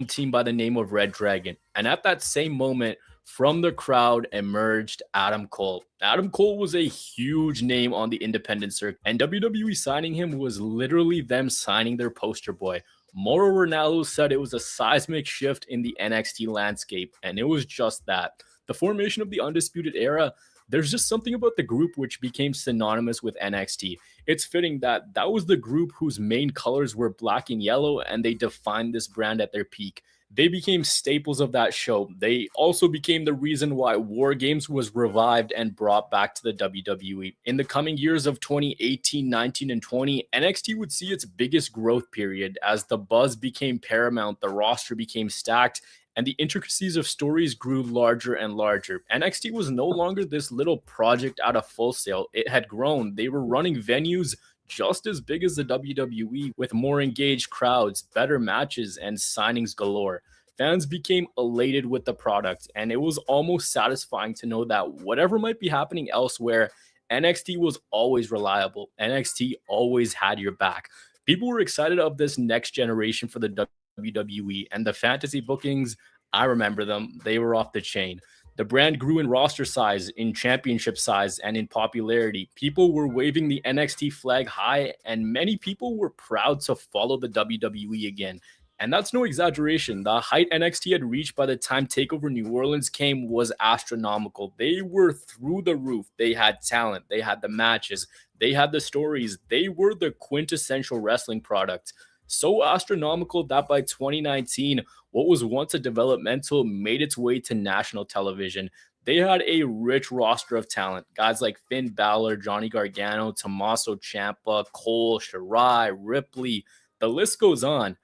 team by the name of Red Dragon. And at that same moment, from the crowd emerged Adam Cole. Adam Cole was a huge name on the independent circuit, and WWE signing him was literally them signing their poster boy. Mauro Ranallo said it was a seismic shift in the NXT landscape, and it was just that. The formation of the Undisputed Era, there's just something about the group which became synonymous with NXT. It's fitting that that was the group whose main colors were black and yellow, and they defined this brand at their peak. They became staples of that show. They also became the reason why War Games was revived and brought back to the WWE. In the coming years of 2018, 19, and 20, NXT would see its biggest growth period as the buzz became paramount, the roster became stacked, and the intricacies of stories grew larger and larger. NXT was no longer this little project out of Full Sail. It had grown. They were running venues just as big as the WWE, with more engaged crowds, better matches, and signings galore. Fans became elated with the product, and it was almost satisfying to know that whatever might be happening elsewhere, NXT was always reliable. NXT always had your back. People were excited of this next generation for the WWE, and the fantasy bookings, I remember them. They were off the chain. The brand grew in roster size, in championship size, and in popularity. People were waving the NXT flag high, and many people were proud to follow the WWE again. And that's no exaggeration. The height NXT had reached by the time TakeOver New Orleans came was astronomical. They were through the roof. They had talent. They had the matches. They had the stories. They were the quintessential wrestling product. so astronomical that by 2019, what was once a developmental made its way to national television. They had a rich roster of talent. Guys like Finn Balor, Johnny Gargano, Tommaso Ciampa, Cole, Shirai, Ripley. The list goes on.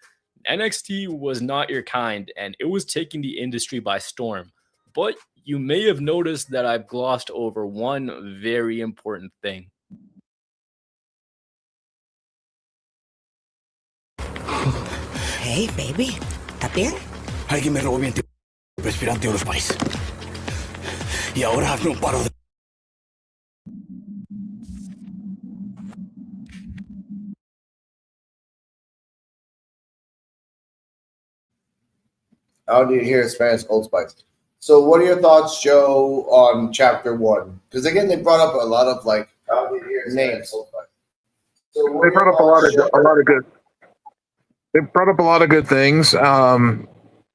NXT was not your kind, and it was taking the industry by storm. But you may have noticed that I've glossed over one very important thing. Hey, baby. ¿Estás bien? Alguien me robó mi antiperspirante de los países. Y ahora hazme un paro de... I don't need to hear Spanish Old Spice. So, what are your thoughts, Joe, on Chapter 1? Because again, they brought up a lot of names. They brought up a lot of good. They brought up a lot of good things.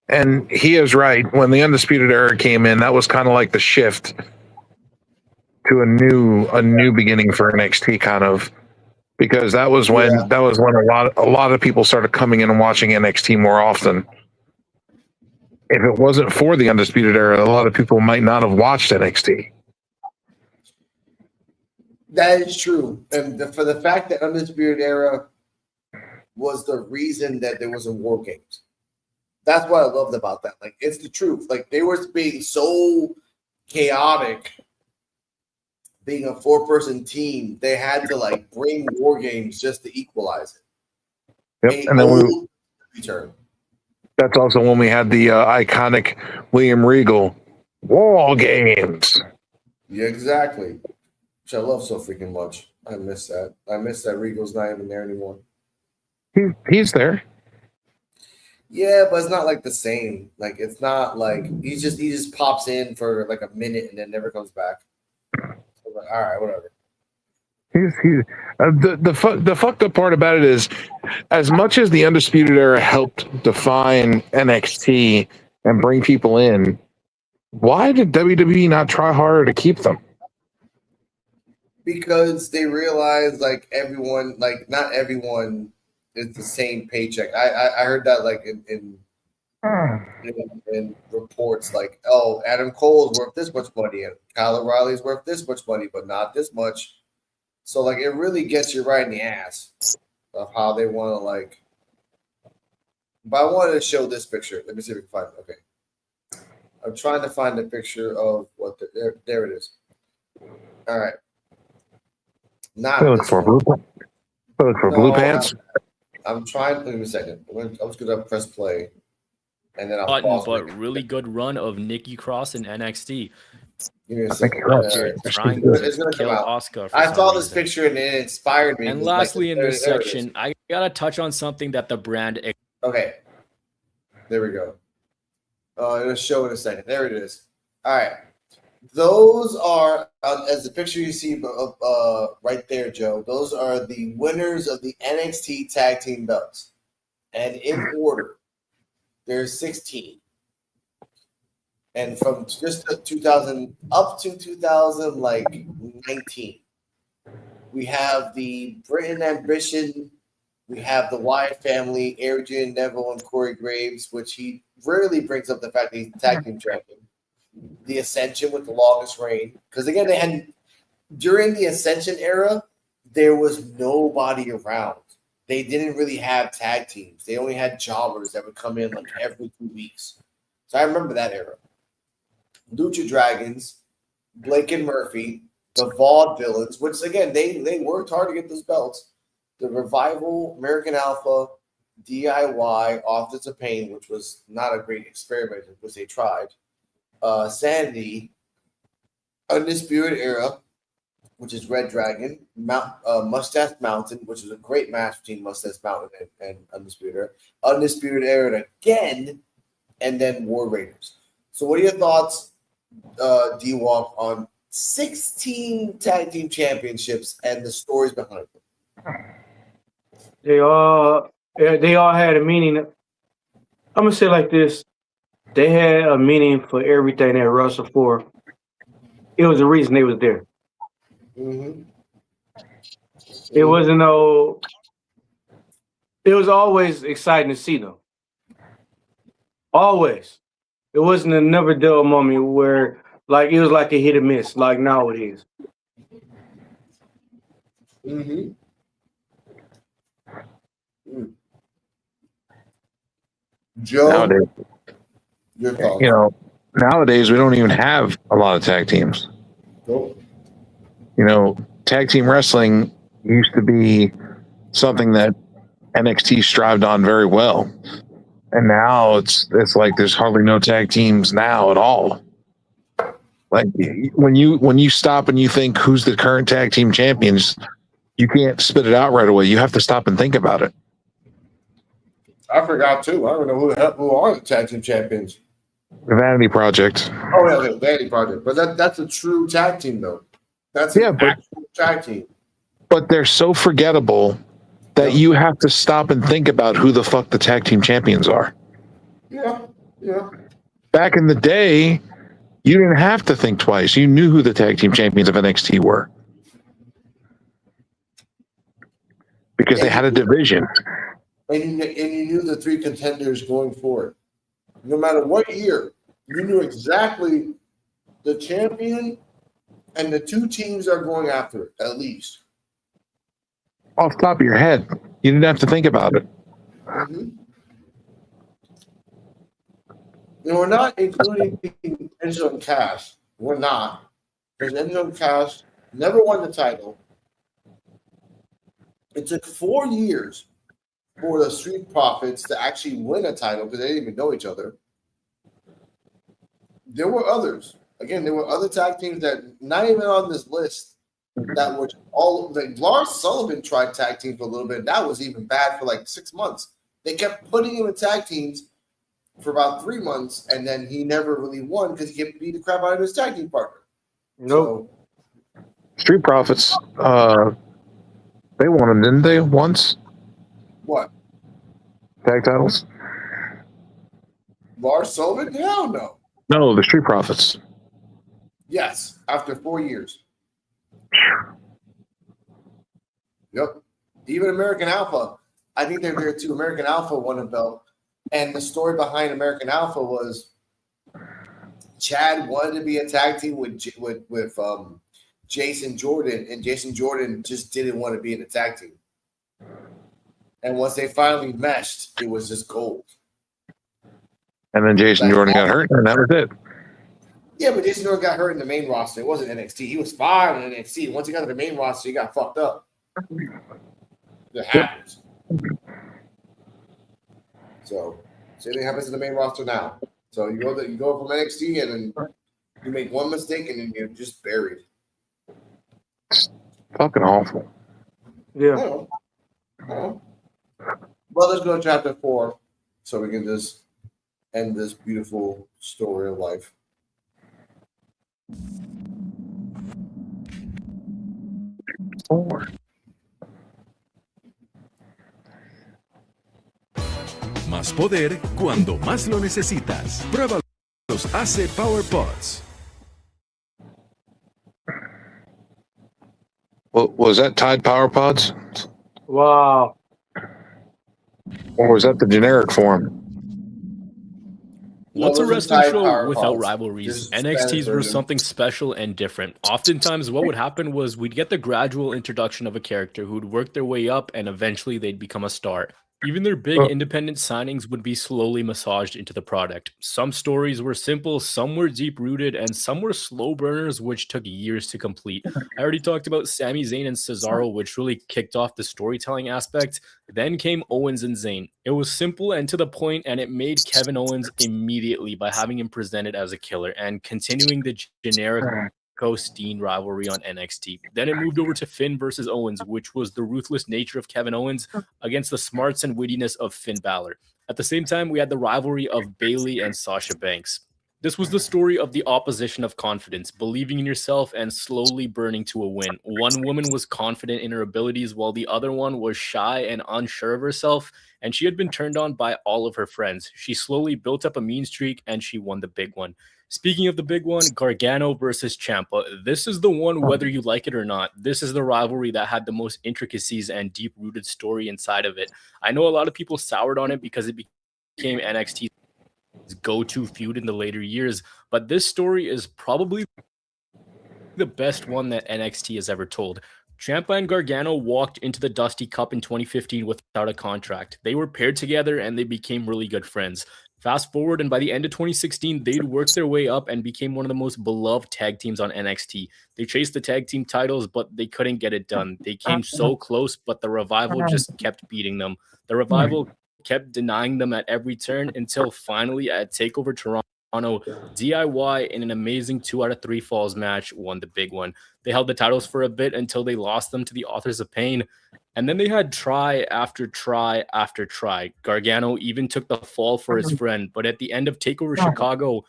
And he is right. When the Undisputed Era came in, that was kind of like the shift to a new beginning for NXT, kind of, because that was when a lot of people started coming in and watching NXT more often. If it wasn't for the Undisputed Era, a lot of people might not have watched NXT. That is true. And for the fact that Undisputed Era was the reason that there was a War Games. That's what I loved about that. Like, it's the truth. Like, they were being so chaotic, being a 4-person team, they had to bring War Games just to equalize it. Yep. And then return. That's also when we had the iconic William Regal War Games. Yeah, exactly. Which I love so freaking much. I miss that. I miss that Regal's not even there anymore. He's there. Yeah, but it's not the same. It's not he just pops in for a minute and then never comes back. So all right, whatever. The fucked up part about it is, as much as the Undisputed Era helped define NXT and bring people in, why did WWE not try harder to keep them? Because they realized everyone, not everyone is the same paycheck. I heard that in reports Adam Cole's worth this much money and Kyle O'Reilly's worth this much money, but not this much. So it really gets you right in the ass of how they want to But I wanted to show this picture. Let me see if we can find it. Okay, I'm trying to find the picture of what there it is. All right, not look for blue pants. I'm trying. Give me a second. I'm just gonna press play, and then I'll Button, pause. but really good run of Nikki Cross in NXT. Give me a I think second. you're right. Here, It's trying It's to gonna kill come out. Oscar. I saw this picture and it inspired me. And It's lastly, in this there it is. section, I gotta touch on something that the brand. Okay, there we go. It'll show in a second. There it is. All right, those are as the picture you see right there, Joe. Those are the winners of the NXT Tag Team belts, and in order, there's 16. And from just 2000 up to 2019, we have the Britain Ambition, we have the Wyatt family, Adrian Neville and Corey Graves, which he rarely brings up the fact that he's tag team champion. The Ascension with the longest reign, because again, they had during the Ascension era, there was nobody around. They didn't really have tag teams. They only had jobbers that would come in every 2 weeks. So I remember that era. Lucha Dragons, Blake and Murphy, the Vaudevillains, which again they worked hard to get those belts. The Revival, American Alpha, DIY, Authors of Pain, which was not a great experiment, which they tried. Sanity, Undisputed Era, which is Red Dragon, Mustache Mountain, which was a great match between Mustache Mountain and Undisputed Era. Undisputed Era again, and then War Raiders. So what are your thoughts, D-Walk, on 16 tag team championships and the stories behind them? They all had a meaning. I'm gonna say it like this: they had a meaning for everything they wrestled for. It was the reason they was there. Mm-hmm. It wasn't no. it was always exciting to see them. Always. It wasn't a never dull moment where like it was like a hit or miss, like now it is. Mm-hmm. Joe, Nowadays, your thoughts? nowadays we don't even have a lot of tag teams. Nope. Tag team wrestling used to be something that NXT strived on very well, and now it's like there's hardly no tag teams now at all. Like when you stop and you think who's the current tag team champions, you can't spit it out right away. You have to stop and think about it. I forgot too. I don't know who are the tag team champions. The Vanity Project. Oh yeah, the Vanity Project. But that's a true tag team though. That's an actual tag team. But they're so forgettable that you have to stop and think about who the fuck the tag team champions are. Yeah. Back in the day, you didn't have to think twice. You knew who the tag team champions of NXT were. Because they had a division. And you knew the 3 contenders going forward. No matter what year, you knew exactly the champion and the 2 teams are going after it, at least. Off the top of your head. You didn't have to think about it. Mm-hmm. We're not including Enzo and Cass. We're not. Because Enzo and Cass never won the title. It took 4 years for the Street Profits to actually win a title because they didn't even know each other. There were others. Again, there were other tag teams that not even on this list that were all like Lars Sullivan tried tag team for a little bit. That was even bad for like 6 months. They kept putting him in tag teams for about 3 months, and then he never really won because he kept beating the crap out of his tag team partner. Nope. So, Street Profits, they won them, didn't they, once? what? Tag titles? Lars Sullivan? Hell no. No, the Street Profits. Yes, after 4 years. Yep. Even American Alpha. I think they're there too. American Alpha won a belt. And the story behind American Alpha was Chad wanted to be a tag team with Jason Jordan, and Jason Jordan just didn't want to be in a tag team. And once they finally meshed, it was just gold. And then Jason Jordan got hurt, and that was it. Yeah, but Jason Jordan got hurt in the main roster. It wasn't NXT. He was fine in NXT. Once he got to the main roster, he got fucked up. It happens. So, same thing happens in the main roster now. So you go from NXT and then you make one mistake and then you're just buried. Fucking awful. Yeah. Well, let's go to chapter 4 so we can just end this beautiful story of life. Más poder cuando más lo necesitas. Prueba los AC Power Pods. Well, was that Tide Power Pods? Wow. Or was that the generic form? What's a those are wrestling Tide show Power without Pods. rivalries? This is NXTs Spanish were version. something special and different. Oftentimes, what would happen was we'd get the gradual introduction of a character who'd work their way up and eventually they'd become a star. Even their big independent signings would be slowly massaged into the product. Some stories were simple, some were deep-rooted, and some were slow burners, which took years to complete. I already talked about Sami Zayn and Cesaro, which really kicked off the storytelling aspect. Then came Owens and Zayn. It was simple and to the point, and it made Kevin Owens immediately by having him presented as a killer and continuing the generic Steen rivalry on NXT. Then it moved over to Finn versus Owens, which was the ruthless nature of Kevin Owens against the smarts and wittiness of Finn Balor. At the same time, we had the rivalry of Bayley and Sasha Banks. This was the story of the opposition of confidence, believing in yourself and slowly burning to a win. One woman was confident in her abilities while the other one was shy and unsure of herself, and she had been turned on by all of her friends. She slowly built up a mean streak and she won the big one. Speaking of the big one, Gargano versus Ciampa. This is the one, whether you like it or not. This is the rivalry that had the most intricacies and deep-rooted story inside of it. I know a lot of people soured on it because it became NXT's go-to feud in the later years, but this story is probably the best one that NXT has ever told. Ciampa and Gargano walked into the Dusty Cup in 2015 without a contract. They were paired together and they became really good friends. Fast forward, and by the end of 2016, they'd worked their way up and became one of the most beloved tag teams on NXT. They chased the tag team titles, but they couldn't get it done. They came so close, but the Revival just kept beating them. The Revival kept denying them at every turn until finally at TakeOver Toronto, DIY in an amazing 2 out of 3 falls match won the big one. They held the titles for a bit until they lost them to the Authors of Pain. And then they had try after try after try. Gargano even took the fall for his friend. But at the end of TakeOver Chicago,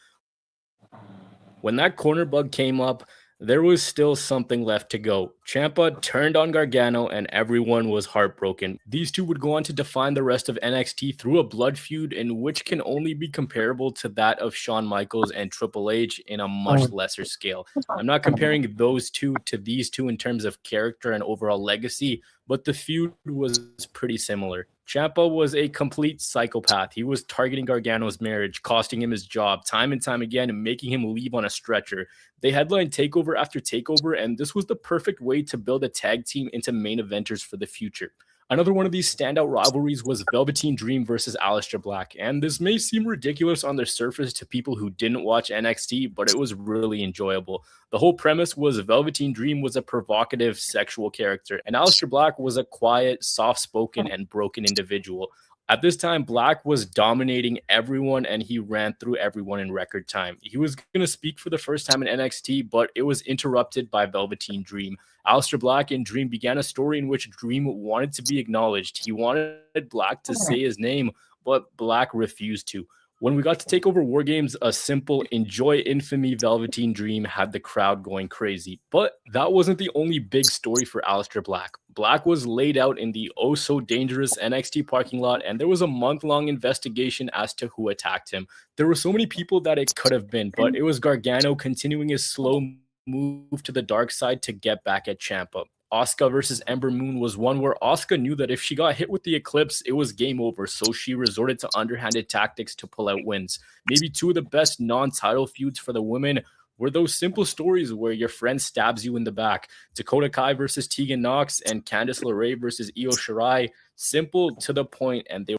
when that corner bug came up, there was still something left to go. Ciampa turned on Gargano and everyone was heartbroken. These two would go on to define the rest of NXT through a blood feud in which can only be comparable to that of Shawn Michaels and Triple H in a much lesser scale. I'm not comparing those two to these two in terms of character and overall legacy, but the feud was pretty similar. Ciampa was a complete psychopath. He was targeting Gargano's marriage, costing him his job time and time again, and making him leave on a stretcher. They headlined TakeOver after TakeOver, and this was the perfect way to build a tag team into main eventers for the future. Another one of these standout rivalries was Velveteen Dream versus Aleister Black, and this may seem ridiculous on the surface to people who didn't watch NXT, but it was really enjoyable. The whole premise was Velveteen Dream was a provocative sexual character, and Aleister Black was a quiet, soft-spoken, and broken individual. At this time, Black was dominating everyone, and he ran through everyone in record time. He was going to speak for the first time in NXT, but it was interrupted by Velveteen Dream. Aleister Black and Dream began a story in which Dream wanted to be acknowledged. He wanted Black to say his name, but Black refused to. When we got to take over War Games, a simple enjoy infamy Velveteen Dream had the crowd going crazy. But that wasn't the only big story for Aleister Black. Black was laid out in the oh-so-dangerous NXT parking lot, and there was a month-long investigation as to who attacked him. There were so many people that it could have been, but it was Gargano continuing his slow move to the dark side to get back at Ciampa. Asuka versus Ember Moon was one where Asuka knew that if she got hit with the Eclipse, it was game over, so she resorted to underhanded tactics to pull out wins. Maybe two of the best non-title feuds for the women were those simple stories where your friend stabs you in the back. Dakota Kai versus Tegan Nox and Candice LeRae versus Io Shirai. Simple, to the point, and they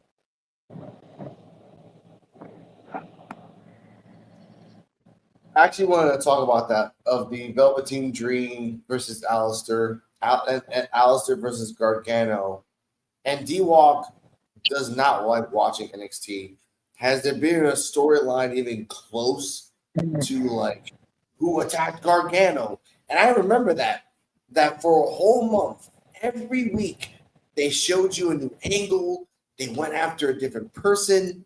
I actually wanted to talk about that, of the Velveteen Dream versus Aleister, and Aleister versus Gargano. And D-Walk does not like watching NXT. Has there been a storyline even close to like who attacked Gargano? And I remember that for a whole month, every week, they showed you a new angle. They went after a different person.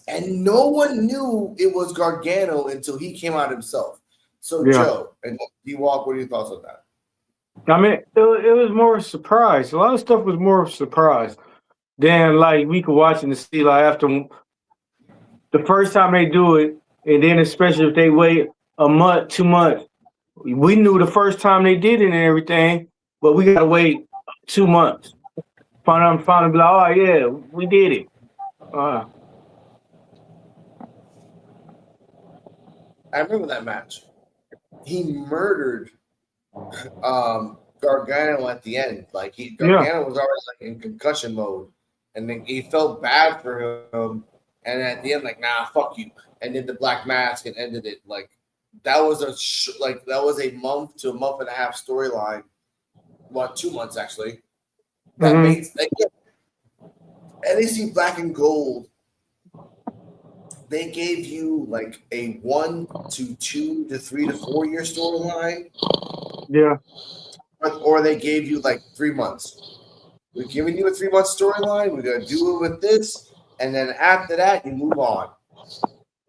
And no one knew it was Gargano until he came out himself. So, yeah. Joe and D-Walk, what are your thoughts on that? I mean, it was more of a surprise. A lot of stuff was more of a surprise than like we could watch and see like after the first time they do it, and then especially if they wait a month, 2 months. We knew the first time they did it and everything, but we gotta wait 2 months. Finally be like, oh yeah, we did it. I remember that match. He murdered Gargano at the end. Like Gargano was already like in concussion mode, and then he felt bad for him. And at the end, like, nah, fuck you, and did the black mask and ended it. Like that was a month to a month and a half storyline. Well, 2 months actually. That made NXT Black and Gold. They gave you like a 1 to 2 to 3 to 4 year storyline. Yeah. Or they gave you like 3 months. We're giving you a 3 month storyline. We're going to do it with this. And then after that, you move on.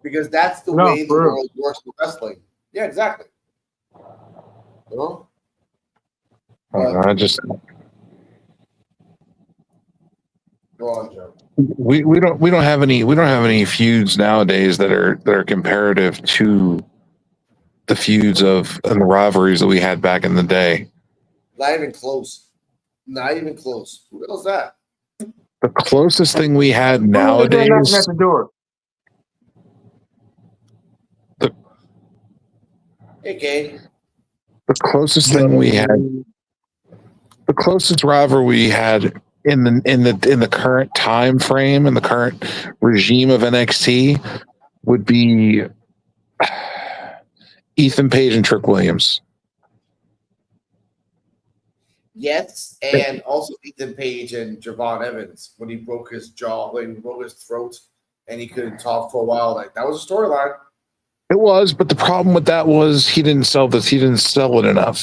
Because that's the way the world works with wrestling. Yeah, exactly. You know? Go on, Joe. We don't have any feuds nowadays that are comparative to the feuds of and the rivalries that we had back in the day. Not even close. Not even close. Who else that? The closest thing we had Who is that knocking nowadays. at the door? Hey, Kane. The closest thing we had. The closest rivalry we had in the current time frame and the current regime of NXT would be Ethan Page and Trick Williams. Yes, and also Ethan Page and Javon Evans when he broke his jaw, when he broke his throat, and he couldn't talk for a while. Like that was a storyline. It was, but the problem with that was he didn't sell this. He didn't sell it enough.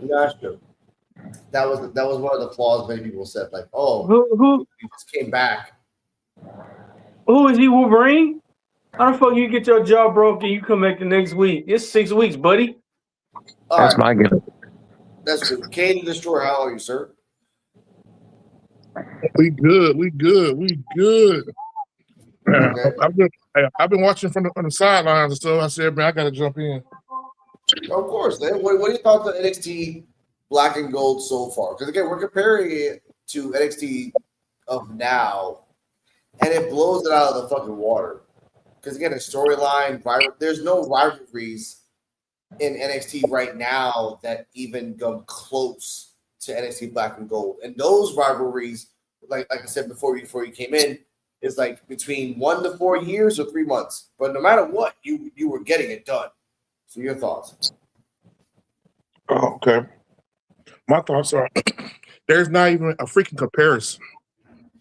That's true. That was one of the flaws many people said. Like, oh, Who he just came back. who is he? Wolverine? How the fuck you get your jaw broken? You come back the next week. It's 6 weeks, buddy. All That's right, my game. that's good. Kane the Destroyer, how are you, sir? We good. Okay. I've been watching from the sidelines and stuff. I said, man, I got to jump in. Of course, man. What are your thoughts on NXT Black and Gold so far? Because again, we're comparing it to NXT of now, and it blows it out of the fucking water. Because again, a storyline, there's no rivalries in NXT right now that even come close to NXT Black and Gold. And those rivalries, like I said before you came in, is like between 1 to 4 years or 3 months. But no matter what, you were getting it done. So your thoughts? Oh, okay. My thoughts are there's not even a freaking comparison.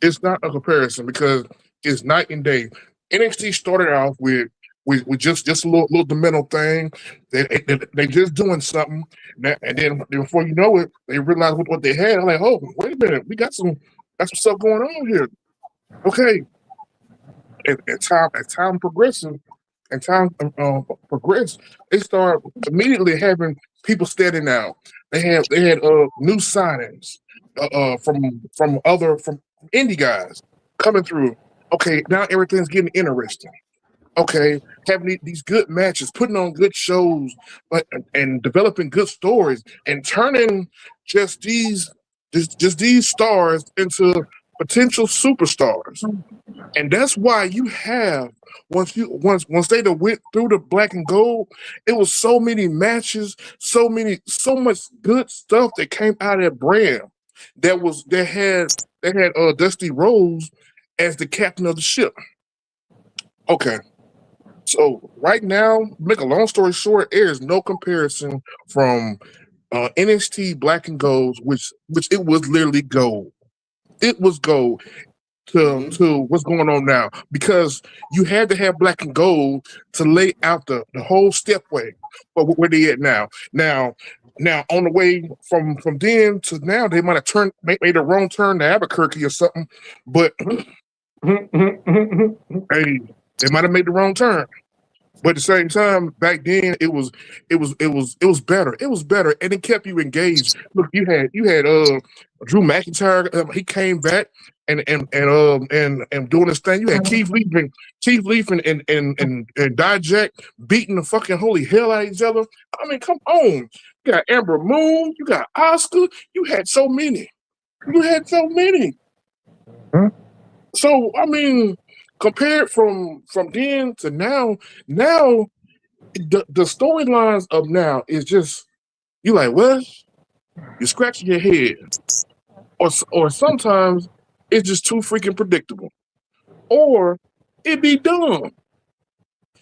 It's not a comparison because it's night and day. NXT started off with just a little demental thing. They just doing something, and then before you know it, they realize what they had. I'm like, oh, wait a minute, we got some stuff going on here. Okay, as time progresses, they start immediately having people standing out. They had new signings from indie guys coming through. Okay, now everything's getting interesting. Okay, having these good matches, putting on good shows, and developing good stories, and turning just these stars into potential superstars. And that's why you have once they went through the Black and Gold, it was so many matches, so much good stuff that came out of that brand. They had Dusty Rhodes as the captain of the ship. Okay. So right now, make a long story short, there is no comparison from NXT Black and Gold, which it was literally gold. It was gold to what's going on now, because you had to have Black and Gold to lay out the whole stepway of where they at now. Now on the way from then to now, they might have made a wrong turn to Albuquerque or something, but hey, they might have made the wrong turn. But at the same time, back then it was better. It was better, and it kept you engaged. Look, you had Drew McIntyre. He came back and doing this thing. You had Keith Lee and Dijak beating the fucking holy hell out of each other. I mean, come on. You got Amber Moon. You got Oscar. You had so many. Huh? So I mean, compared from then to now the storylines of now is just, you like, what? You're scratching your head. Or sometimes it's just too freaking predictable. Or it be dumb.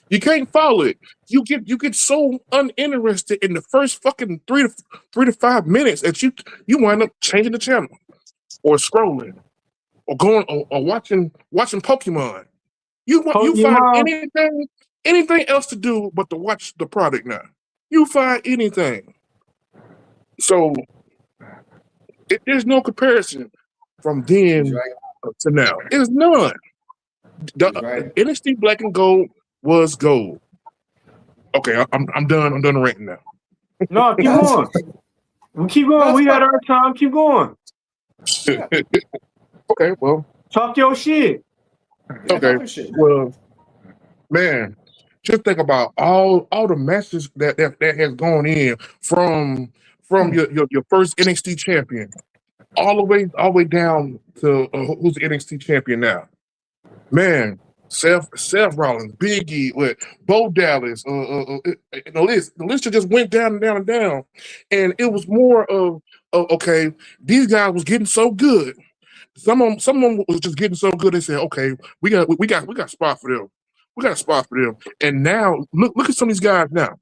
You can't follow it. You get so uninterested in the first fucking 3 to 5 minutes that you wind up changing the channel or scrolling or going or watching Pokemon. You find anything else to do but to watch the product now. You find anything. So there's no comparison from then to now. There's none. NXT Black and Gold was gold. Okay, I'm done. I'm done ranting now. No, keep going. Keep going. We had our time. Keep going. Okay, well, Talk your shit. Yeah, Okay. talk your shit. Well, man, just think about all the matches that has gone in from your first NXT champion all the way down to who's the NXT champion now. Man, Seth Rollins, Big E, with Bo Dallas, the list just went down and down and down, and it was more of okay, these guys was getting so good. Some of them was just getting so good. They said, okay, we got a spot for them. We got a spot for them. And now look at some of these guys now.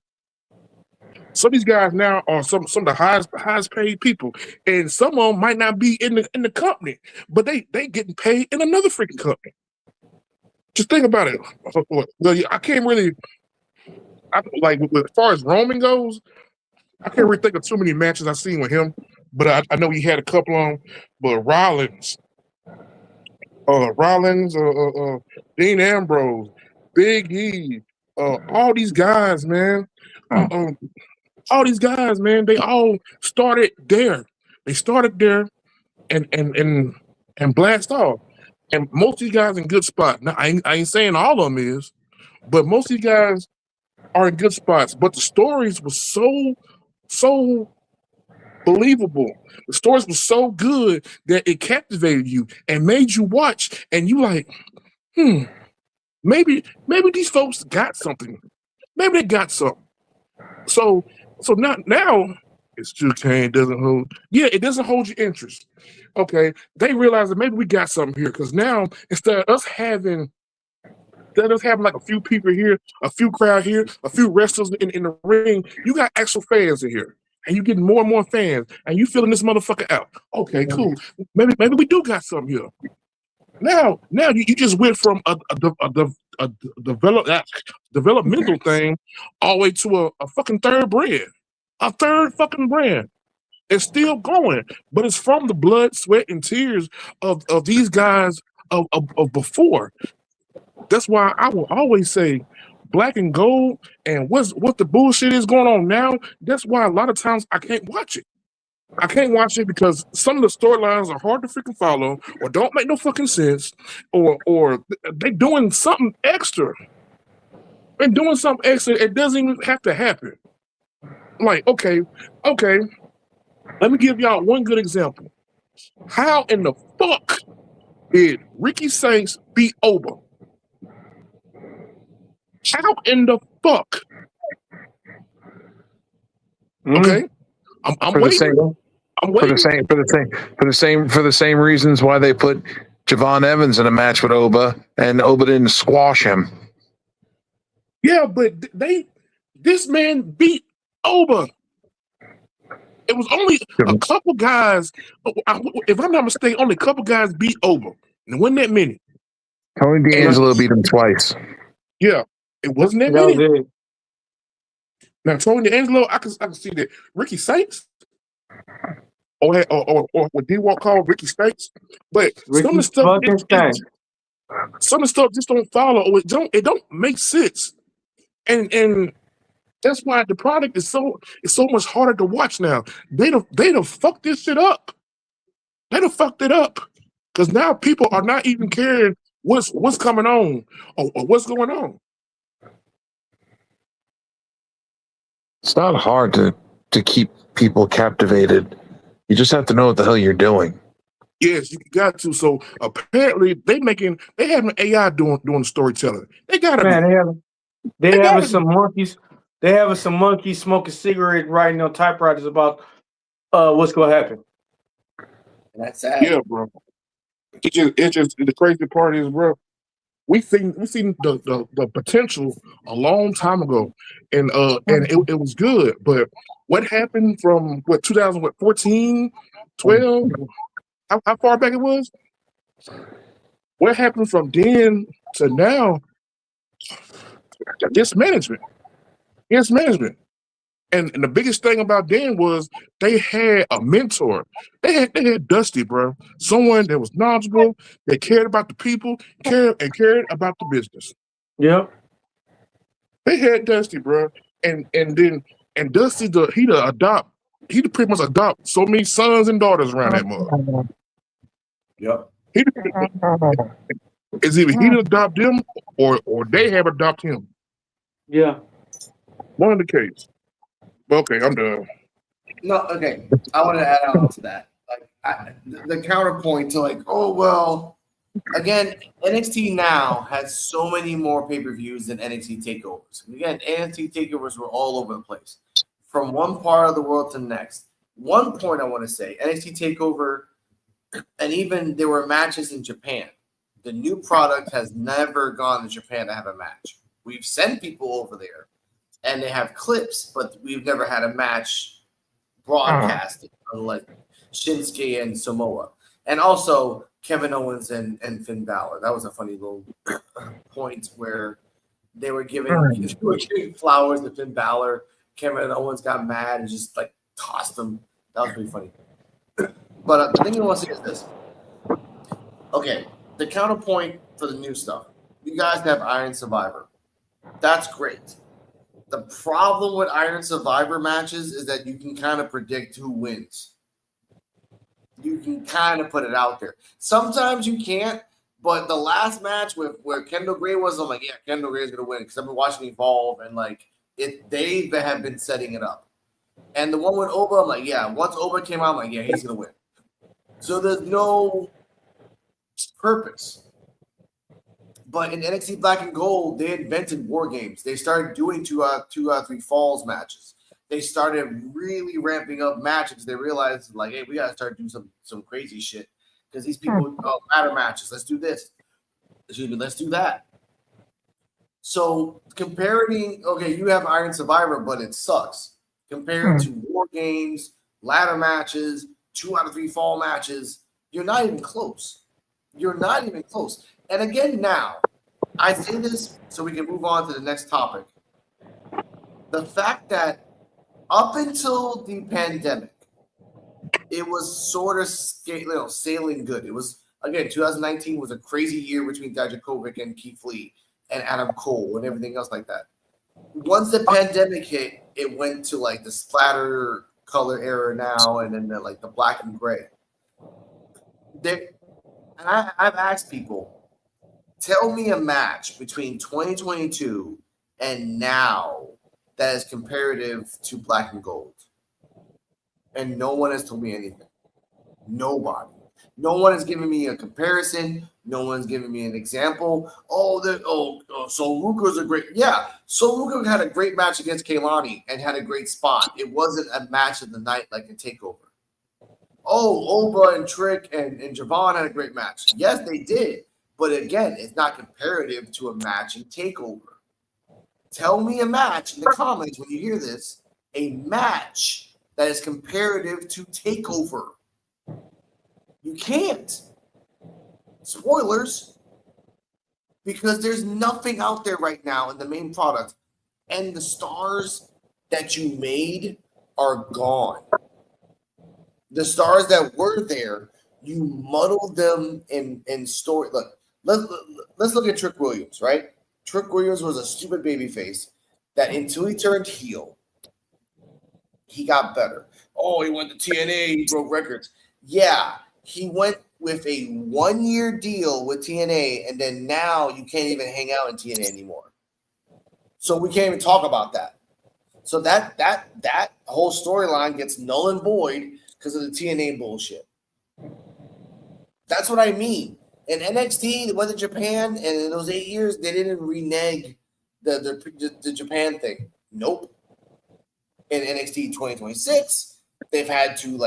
Some of these guys now are some of the highest paid people, and some of them might not be in the company, but they getting paid in another freaking company. Just think about it. I can't really, as far as Roman goes, I can't really think of too many matches I've seen with him, but I know he had a couple on. But Rollins, Dean Ambrose, Big E, all these guys, man. All these guys, man, they all started there. They started there and blast off. And most of these guys in good spots. Now, I ain't saying all of them is, but most of these guys are in good spots. But the stories were so believable. The stories were so good that it captivated you and made you watch. And you like, maybe these folks got something. Maybe they got something. So now it's true. It doesn't hold. Yeah, it doesn't hold your interest. Okay, they realize that maybe we got something here because now instead of us having like a few people here, a few crowd here, a few wrestlers in the ring, you got actual fans in here, and you getting more and more fans, and you filling this motherfucker out. Okay, cool. Maybe we do got something here. Now you just went from a developmental thing all the way to a fucking third fucking brand. It's still going, but it's from the blood, sweat, and tears of these guys of before. That's why I will always say black and gold and what the bullshit is going on now. That's why a lot of times I can't watch it. I can't watch it because some of the storylines are hard to freaking follow or don't make no fucking sense or they doing something extra. They're doing something extra. It doesn't even have to happen. Like, okay. Let me give y'all one good example. How in the fuck did Ricky Saints beat Oba? How in the fuck? Okay, I'm waiting. I'm waiting For the same reasons why they put Javon Evans in a match with Oba and Oba didn't squash him. Yeah, but this man beat Oba. It was only a couple guys. If I'm not mistaken, only a couple guys beat Oba. And it wasn't that many. Tony D'Angelo beat him twice. Yeah, it wasn't that many. Now, Tony D'Angelo, I can see that. Ricky Saints, or what D-Walk called Ricky Saints, but some of the stuff just don't follow, or it don't make sense, and that's why the product is so much harder to watch now. They done fucked this shit up. They done fucked it up because now people are not even caring what's coming on or what's going on. It's not hard to keep people captivated. You just have to know what the hell you're doing. Yes, you got to. So apparently they having AI doing the storytelling. They got to. They having some monkeys. They having some monkeys smoking cigarettes, writing on typewriters about what's gonna happen. That's sad. Yeah, bro. It's just the crazy part is, bro. We seen the potential a long time ago, and it was good. But what happened from 2014, 12? How far back it was? What happened from then to now? It's management. And the biggest thing about then was they had a mentor. They had Dusty, bro. Someone that was knowledgeable, that cared about the people, cared about the business. Yeah. They had Dusty, bro. And Dusty he pretty much adopt so many sons and daughters around that mother. Yep. He is either he to adopt them or they have adopted him. Yeah. One of the case. Okay, I'm done. No, okay. I want to add on to that. Like the counterpoint to like, oh well, again, NXT now has so many more pay-per-views than NXT takeovers. Again, NXT takeovers were all over the place, from one part of the world to the next. One point I want to say, NXT takeover, and even there were matches in Japan. The new product has never gone to Japan to have a match. We've sent people over there, and they have clips, but we've never had a match broadcasted, unlike Shinsuke and Samoa. And also Kevin Owens and Finn Balor. That was a funny little point where they were giving flowers to Finn Balor. Kevin Owens got mad and just like tossed him. That was pretty funny. But the thing I want to say is this. Okay, the counterpoint for the new stuff. You guys have Iron Survivor. That's great. The problem with Iron Survivor matches is that you can kind of predict who wins. You can kind of put it out there. Sometimes you can't, but the last match where Kendall Gray was, I'm like, yeah, Kendall Gray is going to win because I've been watching Evolve and like they have been setting it up. And the one with Oba, I'm like, yeah, once Oba came out, I'm like, yeah, he's going to win. So there's no purpose. But in NXT Black and Gold, they invented war games. They started doing 2 out of 3 falls matches. They started really ramping up matches. They realized, like, hey, we got to start doing some crazy shit because these people ladder matches. Let's do this. Excuse me, let's do that. So comparing, okay, you have Iron Survivor, but it sucks. Compared to war games, ladder matches, 2 out of 3 fall matches, you're not even close. You're not even close. And again, now, I say this so we can move on to the next topic. The fact that up until the pandemic, it was sort of sailing good. It was, again, 2019 was a crazy year between Dijakovic and Keith Lee and Adam Cole and everything else like that. Once the pandemic hit, it went to like the splatter color era now and then the black and gray. I've asked people, tell me a match between 2022 and now that is comparative to black and gold. And no one has told me anything. Nobody. No one has given me a comparison. No one's given me an example. So Luca's a great. Yeah, so Luca had a great match against Kaylani and had a great spot. It wasn't a match of the night like a takeover. Oh, Oba and Trick and Javon had a great match. Yes, they did. But again, it's not comparative to a match in takeover. Tell me a match in the comments when you hear this, a match that is comparative to takeover. You can't. Spoilers. Because there's nothing out there right now in the main product. And the stars that you made are gone. The stars that were there, you muddled them in story. Look, let's look at Trick Williams, right? Trick Williams was a stupid babyface that until he turned heel, he got better. Oh, he went to TNA, he broke records. Yeah, he went with a 1-year deal with TNA, and then now you can't even hang out in TNA anymore. So we can't even talk about that. So that whole storyline gets null and void because of the TNA bullshit. That's what I mean. In NXT, they went to Japan, and in those 8 years, they didn't renege the Japan thing. Nope. In NXT 2026, they've had to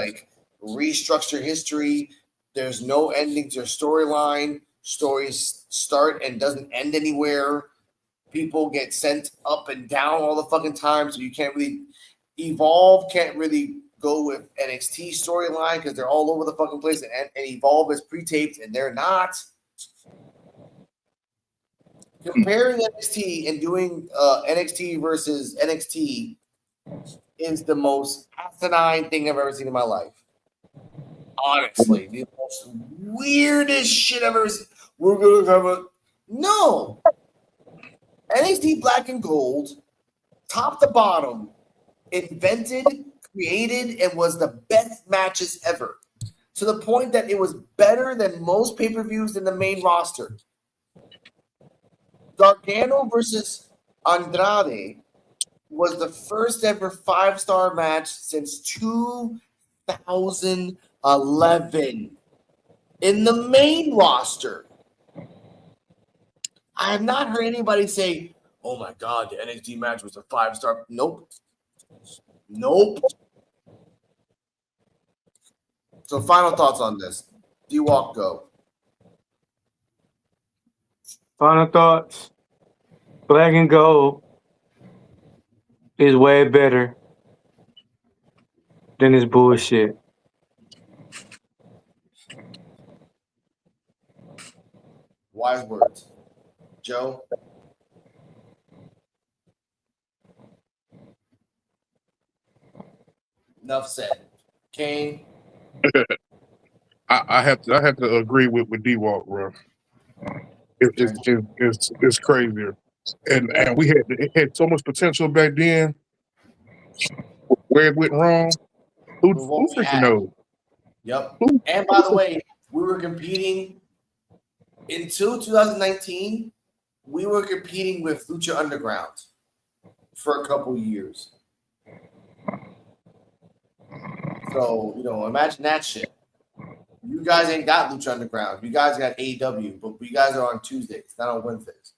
restructure history. There's no ending to their storyline. Stories start and doesn't end anywhere. People get sent up and down all the fucking time, so you can't really Evolve. Can't really go with NXT storyline because they're all over the fucking place, and Evolve is pre-taped and they're not. Comparing NXT and doing NXT versus NXT is the most asinine thing I've ever seen in my life. Honestly, the most weirdest shit I've ever seen. We're gonna have no NXT Black and Gold, top to bottom, invented, created, and was the best matches ever. to the point that it was better than most pay-per-views in the main roster. Gargano versus Andrade was the first ever 5-star match since 2011 in the main roster. I have not heard anybody say, "Oh my God, the NXT match was a 5-star." Nope. So, final thoughts on this. D-Walk, go. Final thoughts. Black and gold is way better than this bullshit. Wise words. Joe? Enough said. Kane? I have to agree with D-Walk, bro. It's crazier, and it had so much potential back then. Where it went wrong, who freaking knows? Yep. And by the way, we were competing until 2019. We were competing with Lucha Underground for a couple years. So, imagine that shit. You guys ain't got Lucha Underground. You guys got AEW, but you guys are on Tuesdays, not on Wednesdays.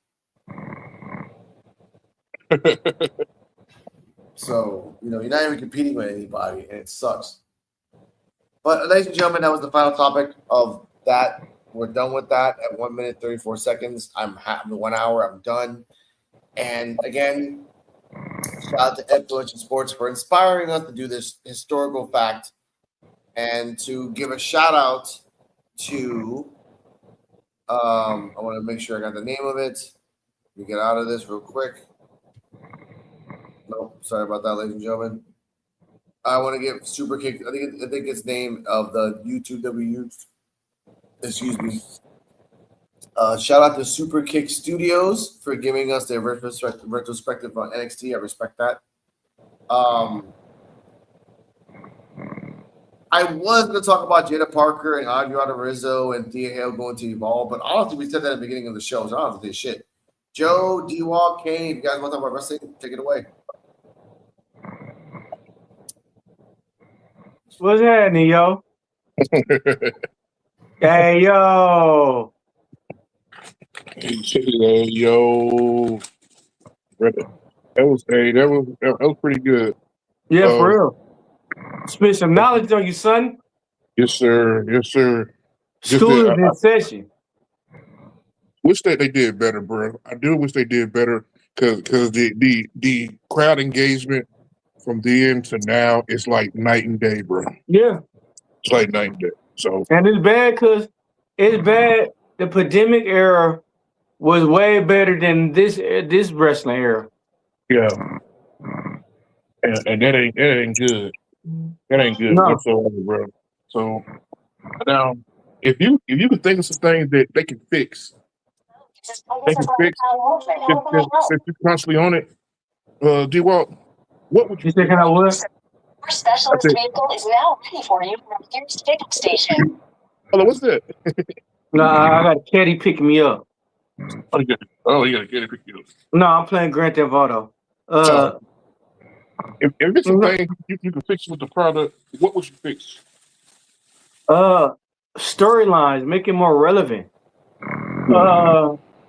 So, you're not even competing with anybody, and it sucks. But, ladies and gentlemen, that was the final topic of that. We're done with that at 1 minute, 34 seconds. I'm 1 hour. I'm done. And, again, shout out to Influential Sports for inspiring us to do this historical fact and to give a shout out to I want to make sure I got the name of it. Let me get out of this real quick. Nope, sorry about that, ladies and gentlemen. I want to give Super Kick. I think it's name of the YouTube that we used. Excuse me. Shout out to Super Kick Studios for giving us their retrospective on NXT. I respect that. I was going to talk about Jada Parker and Adriana Rizzo and Thea Hale going to Evolve, but honestly, we said that at the beginning of the show, so I don't have to say shit. Joe, D-Walk, Kane, if you guys want to talk about wrestling, take it away. What's happening, yo? Hey, yo. Hey, yo. That was pretty good. Yeah, for real. Spit some knowledge on you, son. Yes, sir. School is in session. Wish that they did better, bro. I do wish they did better because the crowd engagement from then to now is like night and day, bro. Yeah. It's like night and day. So, and it's bad because the pandemic era was way better than this wrestling era. Yeah. And that ain't good. That ain't good whatsoever, bro. So now, if you could think of some things that they can fix, since you're constantly on it, D-Walk, what would you think? I would. Our specialist vehicle is now ready for you from Pierce Pickup Station. Hello, what's that? Nah, I got a caddy picking me up. Oh, you got a caddy picking you up. No, I'm playing Grand Theft Auto. If it's a thing you can fix with the product, what would you fix? Storylines, make it more relevant.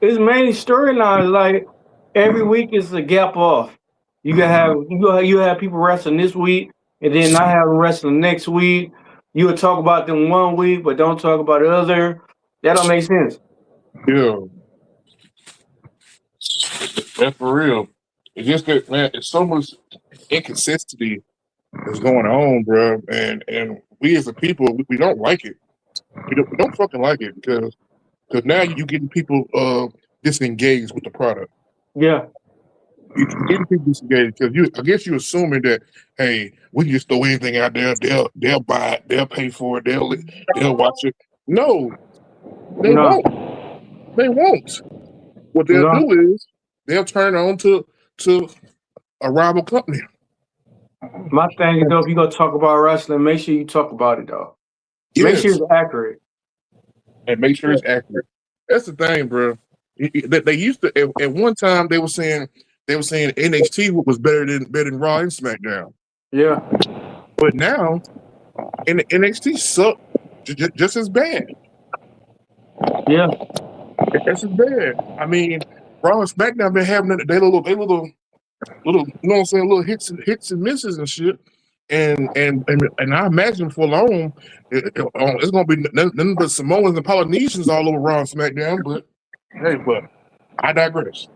It's mainly storylines. Like every week is a gap off. You have people wrestling this week, and then not have them wrestling next week. You would talk about them one week, but don't talk about the other. That don't make sense. Yeah, that's for real. It's just that, man, it's so much inconsistency that's going on, bro. And we as a people, we don't like it. We don't fucking like it because now you're getting people disengaged with the product. Yeah. You're getting people disengaged because I guess you're assuming that, hey, we can just throw anything out there. They'll buy it. They'll pay for it. They'll watch it. No, they won't. They won't. What they'll do is they'll turn on to a rival company. My thing is, though, if you're going to talk about wrestling, make sure you talk about it, though. Make sure Yes. it's accurate. And make sure it's accurate. That's the thing, bro. They used to at one time they were saying NXT was better than Raw and SmackDown. Yeah. But now NXT suck just as bad. Yeah. Just as bad. I mean, Raw and SmackDown been having they little you know what I'm saying, little hits and misses and shit. And I imagine for long it's gonna be nothing but Samoans and Polynesians all over Raw and SmackDown. But hey, but I digress.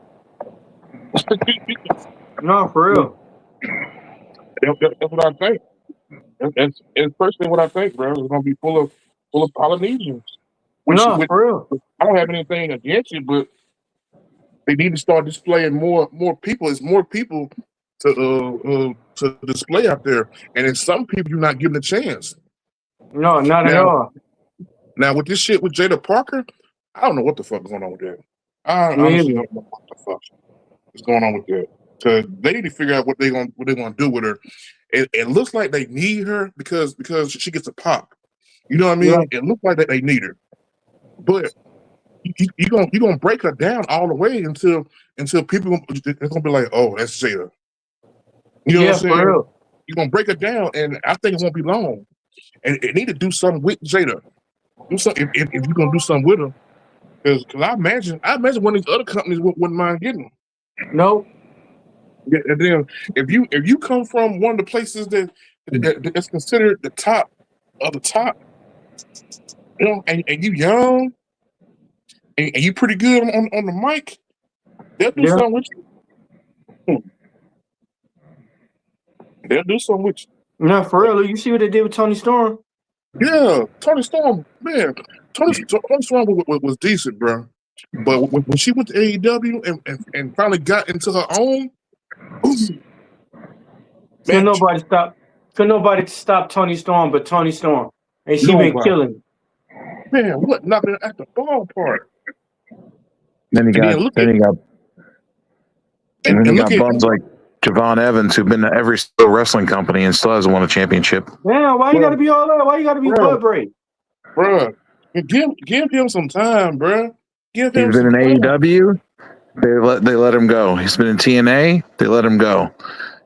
No, for real. That's what I think. That's personally what I think, bro. It's gonna be full of Polynesians. Which For real. I don't have anything against it, but they need to start displaying more people. It's more people to display out there, and in some people you're not giving a chance. No, not at all. Now with this shit with Jada Parker, I don't know what the fuck is going on with that. I Me honestly either. don't know what the fuck is going on with that. Because they need to figure out what they're gonna do with her. It looks like they need her because she gets a pop. You know what I mean? Yeah. It looks like that they need her, but you're gonna break her down all the way until people are gonna be like, oh, that's Jada. You know what I'm saying? For real. You're gonna break her down, and I think it won't be long. And it need to do something with Jada. Do something if you're gonna do something with her, because I imagine one of these other companies wouldn't mind getting them. Nope. Yeah, and then if you come from one of the places that's considered the top of the top, you know, and you young and you pretty good on the mic, they'll do something with you. They'll do something with you. No, for real. You see what they did with Tony Storm? Yeah, Tony Storm, man. Tony Storm was decent, bro. But when she went to AEW and finally got into her own, Could nobody stop Tony Storm but Tony Storm, and she been killing. Man, what knocking at the ballpark? Then he got bums like Javon Evans, who've been to every single wrestling company and still hasn't won a championship. Yeah, why you gotta be all that? Why you gotta be butt break? Bro, give him some time, bro. He's been in AEW. They let him go. He's been in TNA. They let him go.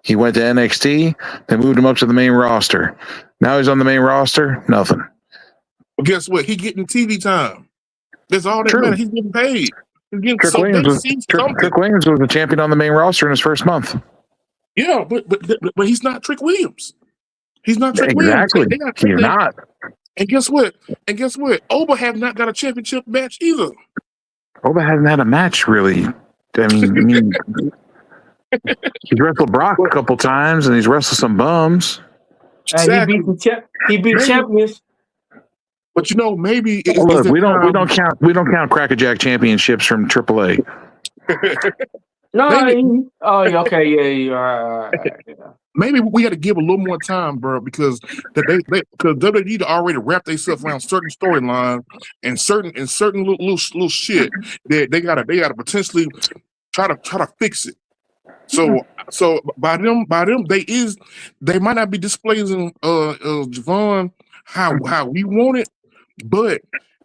He went to NXT. They moved him up to the main roster. Now he's on the main roster. Nothing. Well, guess what? He getting TV time. That's all that matters. He's getting paid. He's getting Trick Williams was the champion on the main roster in his first month. Yeah, but he's not Trick Williams. He's not Trick Exactly. Williams. He's not. And guess what? Oba have not got a championship match either. Oba hasn't had a match really. I mean, he's wrestled Brock a couple times, and he's wrestled some bums. Exactly. He beat champions. But you know, maybe look, we don't count Crackerjack championships from AAA. No, okay, yeah, all right. Maybe we got to give a little more time, bro, because because WWE already wrapped themselves around certain storylines and certain little shit that they gotta potentially try to fix it. So by them they might not be displaying Javon how we want it, but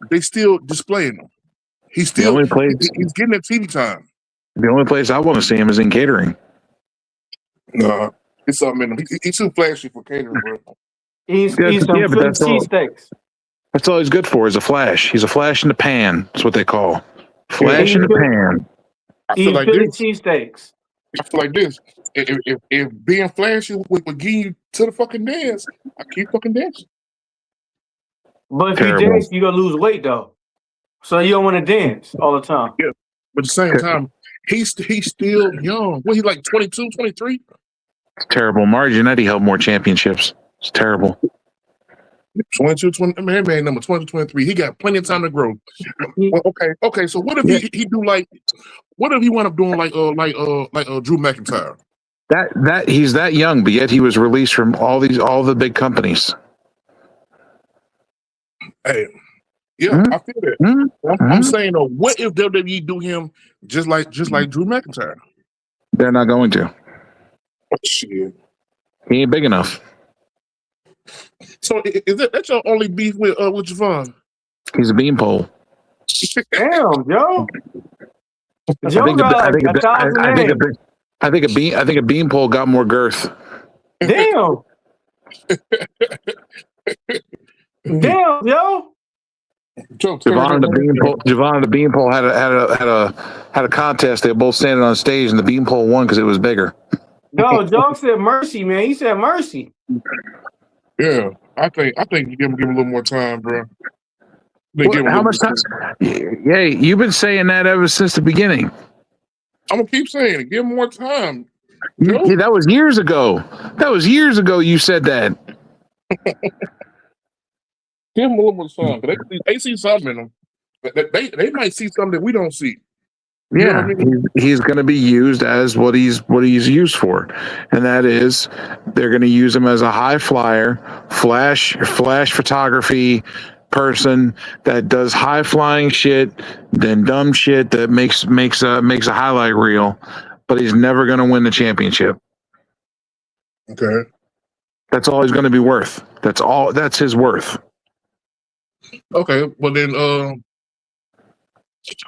they still displaying them. He's getting that TV time. The only place I want to see him is in catering. No. It's something in him. He's too flashy for catering, bro. He's some cheesesteaks. That's all he's good for is a flash. He's a flash in the pan. That's what they call flash in the pan. He's Philly cheesesteaks. I feel like this. If being flashy would get you to the fucking dance, I keep fucking dancing. But if you dance, you're gonna lose weight though. So you don't want to dance all the time. Yeah. But at the same time, he's still young. What, he like 22, 23? It's terrible. Marginetti held more championships. It's terrible. 22, 20. Man, number 20, 23. He got plenty of time to grow. Well, okay. So what if he do like? What if he wound up doing like Drew McIntyre? That he's that young, but yet he was released from all the big companies. Hey, yeah, I feel that. I'm saying, what if WWE do him just like Drew McIntyre? They're not going to. Shit. He ain't big enough. So is that's your only beef with Javon? He's a beanpole. Damn, Joe. I Joe think got like 1,000 names. I think a beanpole got more girth. Damn. Damn, yo. Javon and the beanpole had a contest. They were both standing on stage, and the beanpole won because it was bigger. No, Joe said mercy, man. He said mercy. Yeah, I think you give him a little more time, bro. How much time? Yeah, you've been saying that ever since the beginning. I'm gonna keep saying it. Give him more time. Yeah, that was years ago. You said that. Give him a little more time. They see something in him. They might see something that we don't see. You know Yeah, what I mean? he's going to be used as what he's used for, and that is they're going to use him as a high flyer, flash photography person that does high flying shit, then dumb shit that makes a highlight reel, but he's never going to win the championship. Okay, that's all he's going to be worth. That's his worth. Okay, well then,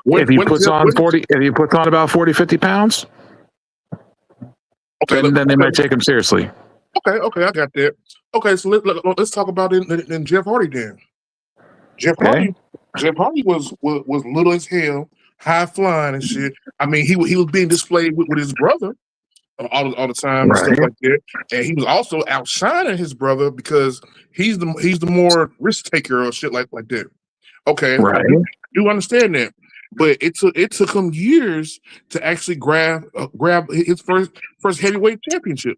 if he puts on about 40, 50 pounds, okay, then they might take him seriously. Okay, I got that. Okay, so let's talk about it in Jeff Hardy then. Jeff Hardy was little as hell, high flying and shit. I mean, he was being displayed with his brother all the time and stuff like that, and he was also outshining his brother because he's the more risk taker or shit like that. Okay, right. You understand that, but it took him years to actually grab his first heavyweight championship.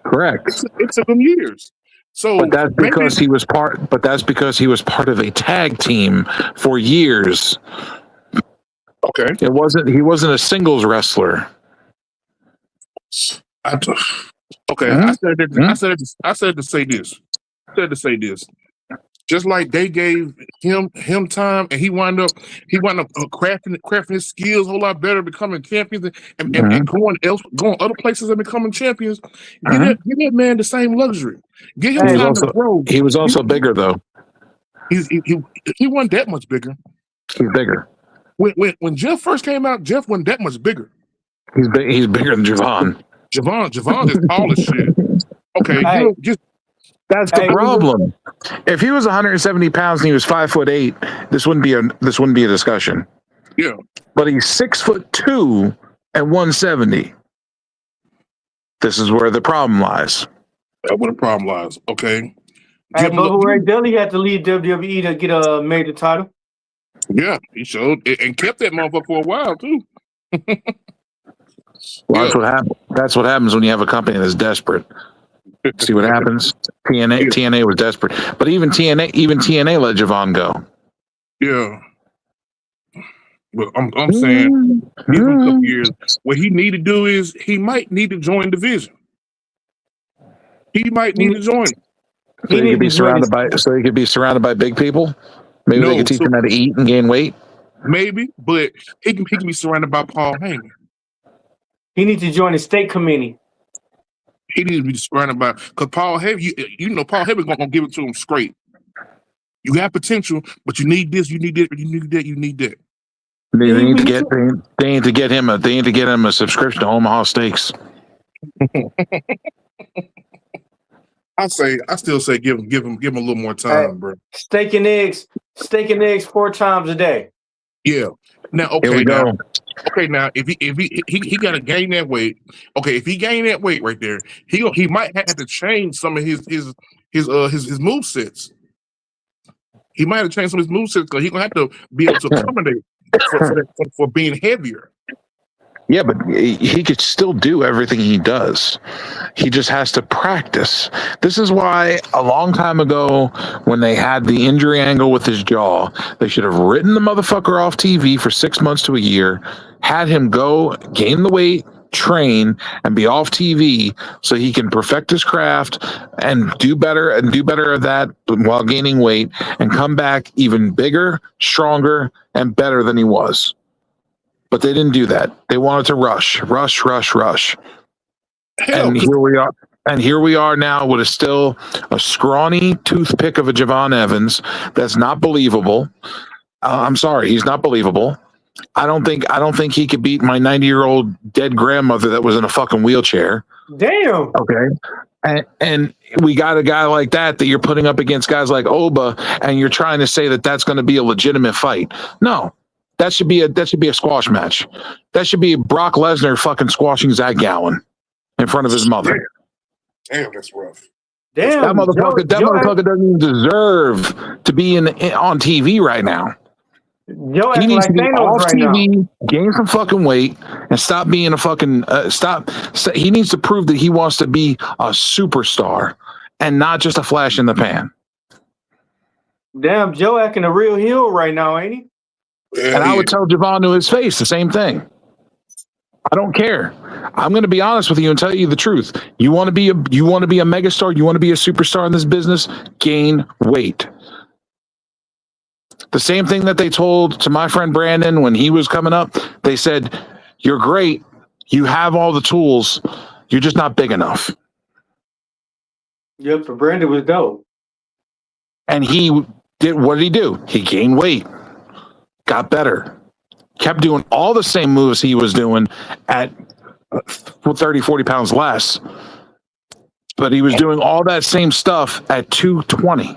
Correct. It took him years. So, but that's because he was part. But that's because he was part of a tag team for years. Okay. He wasn't a singles wrestler. I said to say this. Just like they gave him time, and he wound up crafting his skills a whole lot better, becoming champions, and going other places and becoming champions. Give that man the same luxury. Give him time to grow. He was also bigger though. He wasn't that much bigger. He's bigger. When Jeff first came out, Jeff wasn't that much bigger. He's bigger than Javon. Javon is tall as shit. Okay, that's the problem. If he was 170 pounds and he was 5'8", this wouldn't be a discussion. Yeah, but he's 6'2" and 170. This is where the problem lies. That's where the problem lies. Okay. Bubba Ray Dudley had to leave WWE to get a major title. Yeah, he showed and kept that motherfucker for a while too. Well, that's what happens when you have a company that's desperate. See what happens? TNA was desperate, but even TNA let Javon go. Yeah, but I'm saying give him a couple years. What he need to do is he might need to join division. He might need to join. So he could be surrounded by big people. Maybe they could teach him how to eat and gain weight. Maybe, but he can be surrounded by Paul Heyman. He needs to join the state committee. He needs to be surrounded by because Paul Heyman, you know, Paul Heyman's gonna give it to him straight. You have potential, but you need this, you need that, you need that, you need that. They need to get him a subscription to Omaha Steaks. I still say give him a little more time, bro. Steak and eggs 4 times a day. Yeah. Now, okay, here we go. Now if he got to gain that weight. Okay, if he gain that weight right there, he might have to change some of his move sets. He might have to change some of his move sets because he's gonna have to be able to accommodate for being heavier. Yeah, but he could still do everything he does. He just has to practice. This is why a long time ago, when they had the injury angle with his jaw, they should have written the motherfucker off TV for 6 months to a year, had him go gain the weight, train, and be off TV so he can perfect his craft and do better at that while gaining weight and come back even bigger, stronger, and better than he was. But they didn't do that. They wanted to rush. Hell, and here we are. And here we are now with still a scrawny toothpick of a Javon Evans that's not believable. I'm sorry, he's not believable. I don't think he could beat my 90-year-old dead grandmother that was in a fucking wheelchair. Damn. Okay. And we got a guy like that you're putting up against guys like Oba, and you're trying to say that that's going to be a legitimate fight. No, that should be a squash match. That should be Brock Lesnar fucking squashing Zach Gowen in front of his mother. Damn, that's rough. Damn. That motherfucker doesn't even deserve to be on TV right now. Yo, He needs like to be Thanos off right TV, now. gain some fucking weight, and stop being a fucking he needs to prove that he wants to be a superstar and not just a flash in the pan. Damn, Joe acting a real heel right now, ain't he? Yeah, And I would tell Javon to his face the same thing. I don't care. I'm going to be honest with you and tell you the truth. You want to be a megastar, you want to be a superstar in this business, gain weight. The same thing that they told to my friend Brandon when he was coming up. They said, "You're great. You have all the tools. You're just not big enough." Yep, but Brandon was dope. And he did, what did he do? He gained weight, got better, kept doing all the same moves he was doing at 30, 40 pounds less. But he was doing all that same stuff at 220.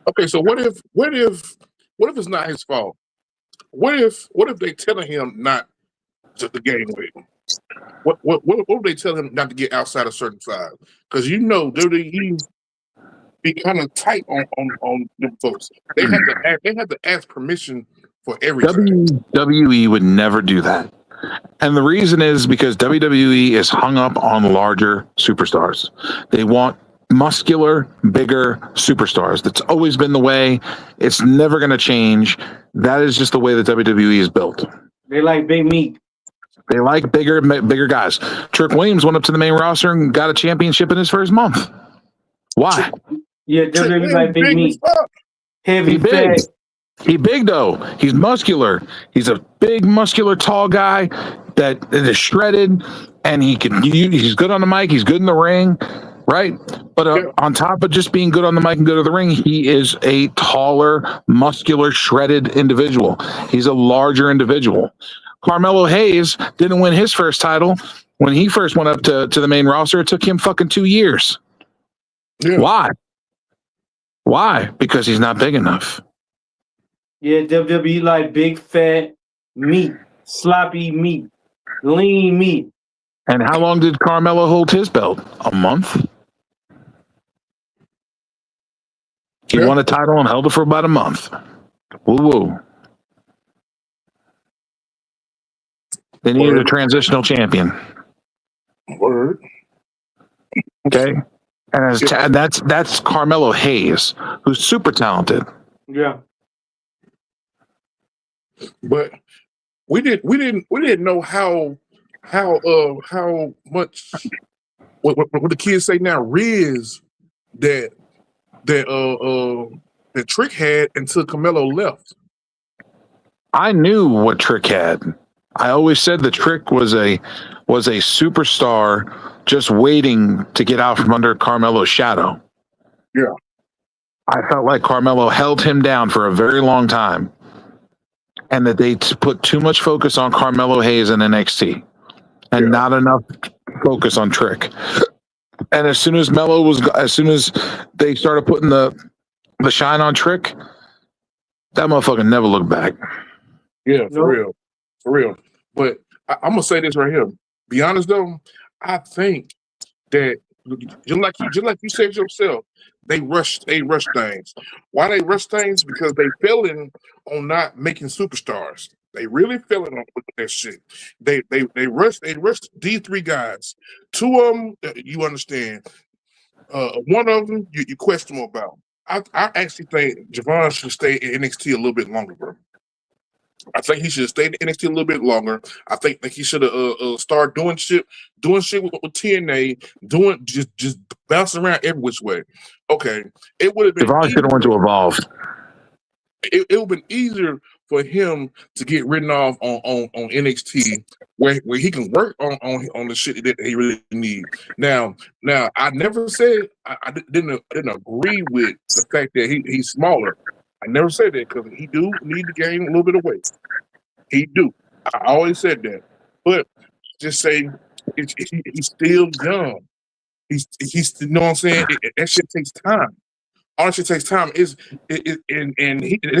Okay, so what if it's not his fault? What if they telling him not to gain weight? What if they tell him not to get outside a certain size? Because WWE be kind of tight on them folks. They have to ask permission for everything. WWE would never do that. And the reason is because WWE is hung up on larger superstars. They want muscular, bigger superstars. That's always been the way. It's never going to change. That is just the way that WWE is built. They like big meat. They like bigger guys. Trick Williams went up to the main roster and got a championship in his first month. Why? Yeah, WWE like big meat. Heavy, fat. He big though. He's muscular. He's a big, muscular, tall guy that is shredded, and he's good on the mic. He's good in the ring, right? But on top of just being good on the mic and good at the ring, he is a taller, muscular, shredded individual. He's a larger individual. Carmelo Hayes didn't win his first title when he first went up to the main roster. It took him fucking 2 years. Yeah. Why? Because he's not big enough. Yeah, WWE like big fat meat, sloppy meat, lean meat. And how long did Carmelo hold his belt? A month? He won a title and held it for about a month. Woo-woo. They needed a transitional champion. Word. Okay. And that's Carmelo Hayes, who's super talented. Yeah. But we didn't know how much what the kids say now Riz that Trick had until Carmelo left. I knew what Trick had. I always said the Trick was a superstar just waiting to get out from under Carmelo's shadow. Yeah. I felt like Carmelo held him down for a very long time, and that they put too much focus on Carmelo Hayes in NXT and not enough focus on Trick. And as soon as they started putting the shine on Trick, that motherfucker never looked back. Yeah, for real. But I'm gonna say this right here. Be honest though, I think that just like you said yourself, they rush things. Why they rush things? Because they failing on not making superstars. They really failing on that shit. They rushed these three guys. Two of them, you understand. One of them, you question about. I actually think Javon should stay in NXT a little bit longer, bro. I think he should have stayed in NXT a little bit longer. I think he should have started doing shit with TNA, doing just bouncing around every which way. Okay, it would have been. Javon should have went to Evolve. It would have been easier for him to get written off on NXT, where he can work on the shit that he really needs. Now I never said I didn't agree with the fact that he's smaller. I never said that because he do need to gain a little bit of weight. He do. I always said that, but just say he's still young. He's you know what I'm saying. That shit takes time. All that shit takes time.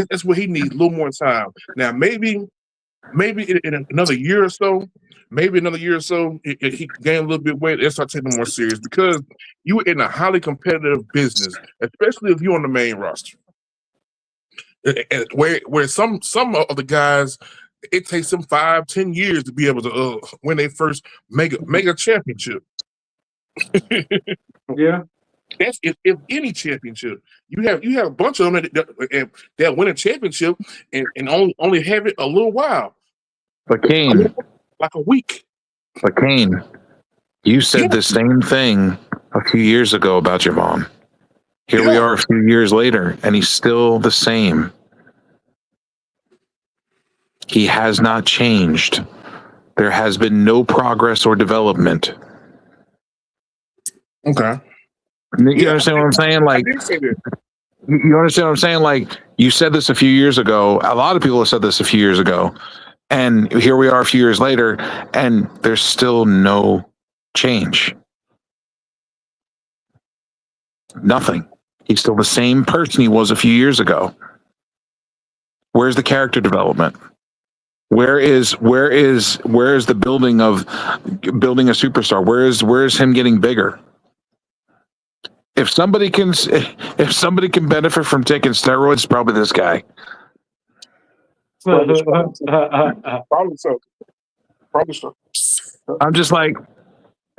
That's what he needs, a little more time. Now maybe in another year or so, he can gain a little bit of weight and start taking it more serious because you're in a highly competitive business, especially if you're on the main roster. Where some of the guys, it takes them 5-10 years to be able to win their first mega championship. Yeah. That's if any championship. You have a bunch of them that win a championship and only have it a little while. But Kane, like a week. But Kane, you said the same thing a few years ago about your mom. Here we are a few years later, and he's still the same. He has not changed. There has been no progress or development. Okay. You understand what I'm saying? Like, you understand what I'm saying? Like, you said this a few years ago. A lot of people have said this a few years ago. And here we are a few years later, and there's still no change. Nothing. He's still the same person he was a few years ago. Where's the character development? Where is the building a superstar? Where is him getting bigger? If somebody can benefit from taking steroids, it's probably this guy. Probably so. I'm just like,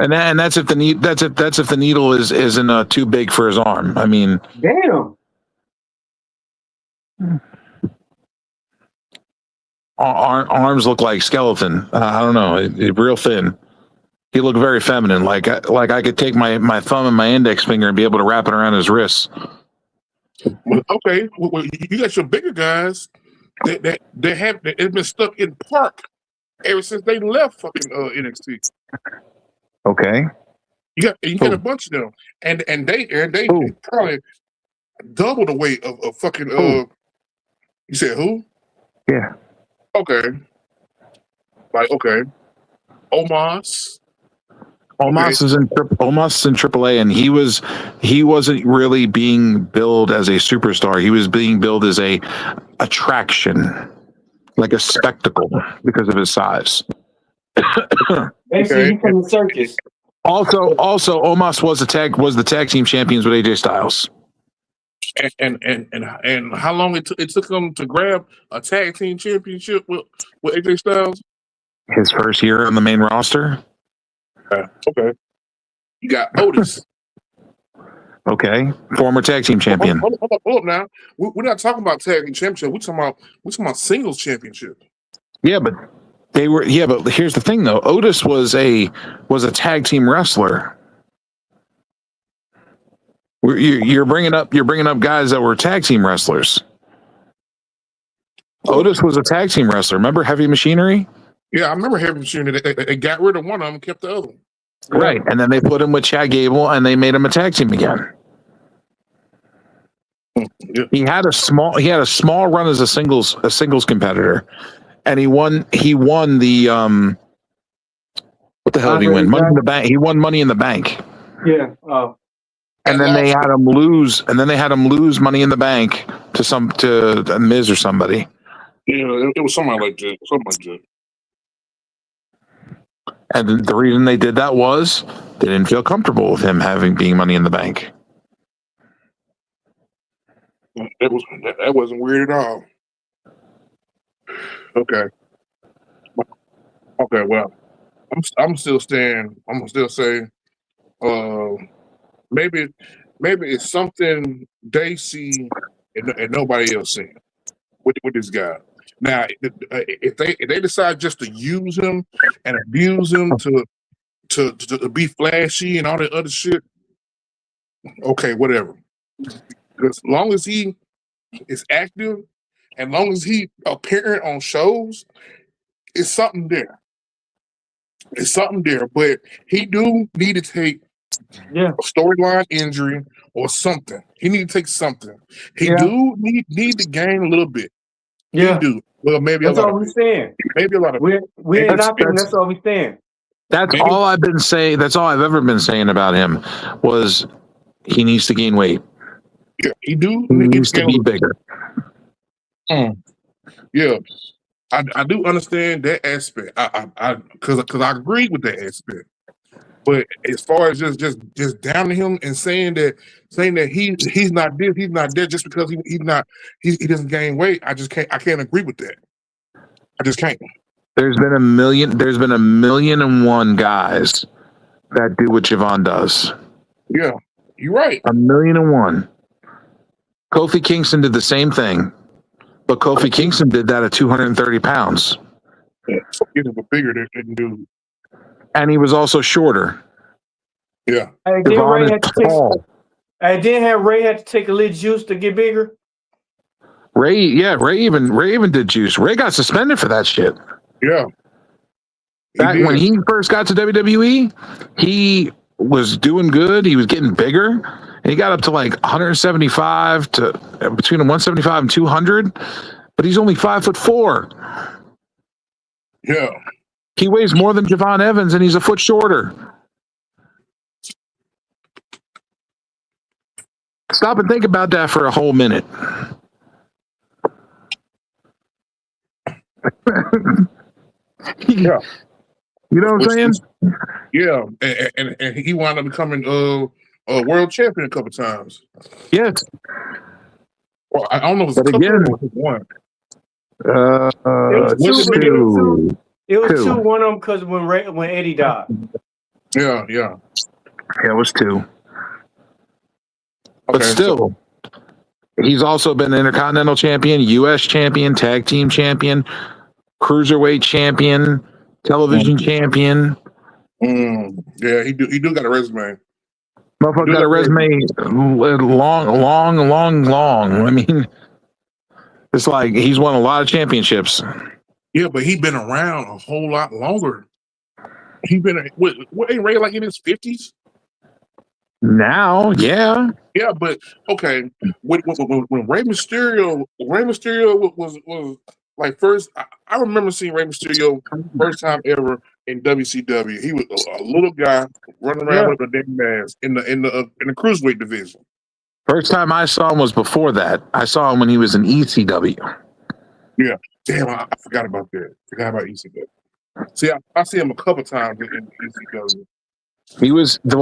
and that's if the needle isn't too big for his arm. I mean, damn. Arms look like skeleton. I don't know, real thin. He looked very feminine, like I could take my thumb and my index finger and be able to wrap it around his wrists. Okay, well, you got your bigger guys that have been stuck in park ever since they left fucking NXT. Okay, you got a bunch of them, and they probably double the weight of fucking. You said who? Yeah. Okay. Like okay, Omos. Omos is in AAA, and he wasn't really being billed as a superstar. He was being billed as a attraction, like a spectacle, because of his size. Basically, from the circus. Also, Omos was the tag team champions with AJ Styles. And how long it took him to grab a tag team championship with AJ Styles? His first year on the main roster. Okay. You got Otis. Okay. Former tag team champion. Hold up now. We're not talking about tag team championship. We're talking about singles championship. Yeah, but but here's the thing though. Otis was a tag team wrestler. You're bringing up guys that were tag team wrestlers. Otis was a tag team wrestler. Remember Heavy Machinery? Yeah, I remember Heavy Machinery. They got rid of one of them, kept the other one. Right, and then they put him with Chad Gable, and they made him a tag team again. Yeah. He had a small run as a singles competitor, and he won the what the hell did he win? Money in the Bank. He won Money in the Bank. Yeah. And then they had him lose. Money in the Bank to Miz or somebody. Yeah, it was something like that. And the reason they did that was they didn't feel comfortable with him being Money in the Bank. That wasn't weird at all. Okay. Well, I'm still staying. I'm gonna still say, maybe it's something they see and nobody else see with this guy. Now, if they decide just to use him and abuse him to be flashy and all that other shit, okay, whatever. As long as he is active as long as he appearing on shows, it's something there. It's something there, but he do need to take a storyline injury or something. He need to take something. He do need to gain a little bit. Yeah. He do. Well, maybe That's a lot all of we're it. saying. Maybe a lot of it. We ain't knocking. That's all we're saying. That's all I've been saying. That's all I've ever been saying about him was he needs to gain weight. Yeah, he do. He needs to be bigger. Yeah, I do understand that aspect. Because I agree with that aspect. But as far as just downing him and saying that he's not this, he's not that, just because he doesn't gain weight, I can't agree with that. I just can't. There's been a million and one guys that do what Javon does. Yeah, you're right. 1,000,001. Kofi Kingston did the same thing, but Kofi Kingston did that at 230 pounds. Yeah, so he was bigger than dude. And he was also shorter. Yeah. And then Ray had to take a little juice to get bigger. Ray even did juice. Ray got suspended for that shit. Yeah. When he first got to WWE, he was doing good. He was getting bigger. And he got up to like 175 to between 175 and 200, but he's only 5'4". Yeah. He weighs more than Javon Evans, and he's a foot shorter. Stop and think about that for a whole minute. Yeah. You know what I'm saying? Yeah, and he wound up becoming a world champion a couple times. Yes. Well, I don't know if it's But a couple again, or just one. It was two. One of them because when Eddie died. Yeah. It was two. But Okay, still, he's also been Intercontinental Champion, U.S. Champion, Tag Team Champion, Cruiserweight Champion, Television Champion. Yeah, he do got a resume. Motherfucker got a resume long. I mean, it's like he's won a lot of championships. Yeah, but he been around a whole lot longer. He been what ain't Ray like in his 50s? Now, yeah. Yeah, but okay. When Rey Mysterio was like first, I remember seeing Rey Mysterio first time ever in WCW. He was a little guy running around with a damn mask in the cruiserweight division. First time I saw him was before that. I saw him when he was in ECW. Yeah, damn, I forgot about that. Forgot about ECW. See, I see him a couple times in ECW.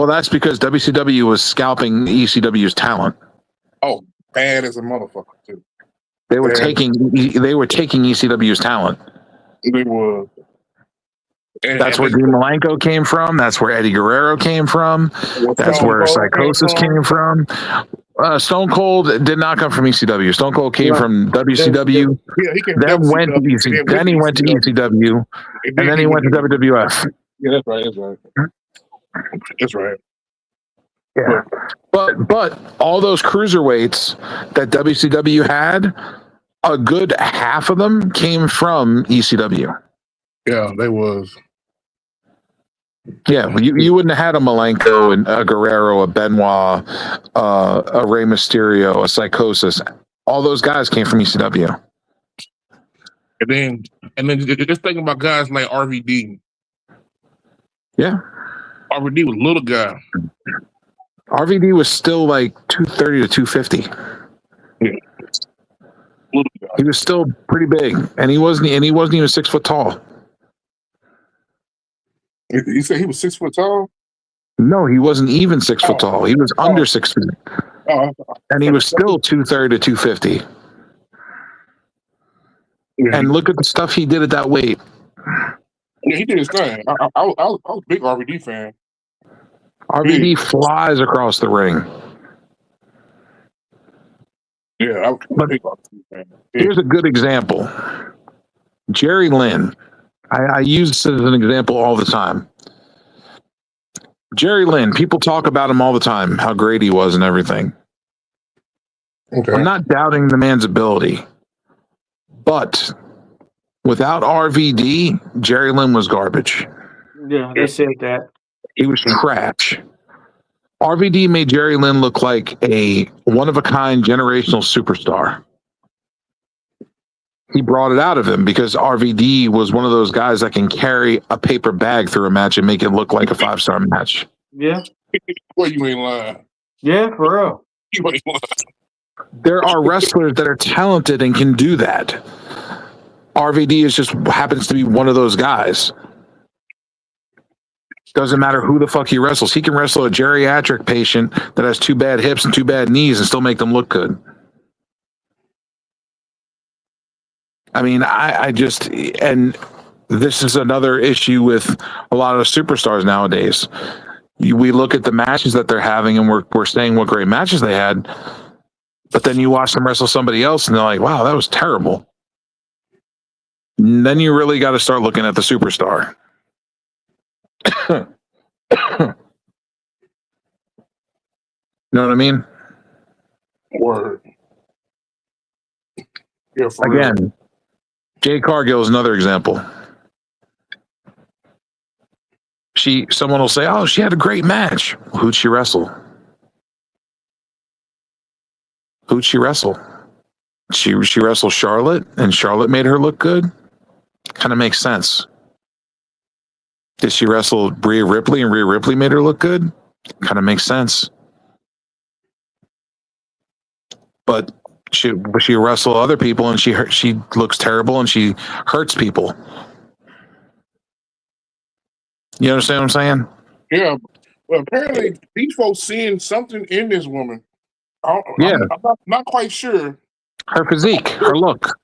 That's because WCW was scalping ECW's talent. Oh, bad as a motherfucker too. They were taking ECW's talent. They were. That's where Dean Malenko came from. That's where Eddie Guerrero came from. That's where Psychosis came from. Stone Cold did not come from ECW. Stone Cold came from WCW. Yeah, he came then went to ECW. Then he went to ECW, and then he went to WWF. Yeah, that's right. Yeah, but all those cruiserweights that WCW had, a good half of them came from ECW. Yeah, they was. Yeah, you wouldn't have had a Malenko and a Guerrero, a Benoit, a Rey Mysterio, a Psychosis. All those guys came from ECW. And then just thinking about guys like RVD. Yeah. RVD was a little guy. RVD was still like 230 to 250. Yeah. Little guy. He was still pretty big, and he wasn't even 6 foot tall. You said he was 6 foot tall? No, he wasn't even 6 foot tall. He was under 6 feet. And he was still 230 to 250. Yeah, and look at the stuff he did at that weight. Yeah, he did his thing. I was a big RVD fan. RVD flies across the ring. Yeah, I was a big RVD fan. Here's a good example. Jerry Lynn. I use this as an example all the time. Jerry Lynn, people talk about him all the time, how great he was and everything. Okay. I'm not doubting the man's ability. But without RVD, Jerry Lynn was garbage. Yeah, they said that. He was trash. RVD made Jerry Lynn look like a one-of-a-kind generational superstar. He brought it out of him because RVD was one of those guys that can carry a paper bag through a match and make it look like a 5-star match. Yeah. Well, you ain't lying. Yeah, for real. You ain't lying. There are wrestlers that are talented and can do that. RVD is just happens to be one of those guys. Doesn't matter who the fuck he wrestles. He can wrestle a geriatric patient that has 2 bad hips and 2 bad knees and still make them look good. I mean, I just, and this is another issue with a lot of superstars nowadays. We look at the matches that they're having and we're saying what great matches they had, but then you watch them wrestle somebody else and they're like, wow, that was terrible. And then you really got to start looking at the superstar. You know what I mean? Word. Yeah, for Again, real. Jade Cargill is another example. Someone will say, "Oh, she had a great match." Who'd she wrestle? Who'd she wrestle? She wrestled Charlotte, and Charlotte made her look good. Kind of makes sense. Did she wrestle Rhea Ripley, and Rhea Ripley made her look good? Kind of makes sense. But she wrestle other people, and she looks terrible, and she hurts people. You understand what I'm saying? Yeah. Well, apparently these folks seeing something in this woman. I'm not quite sure. Her physique, her look.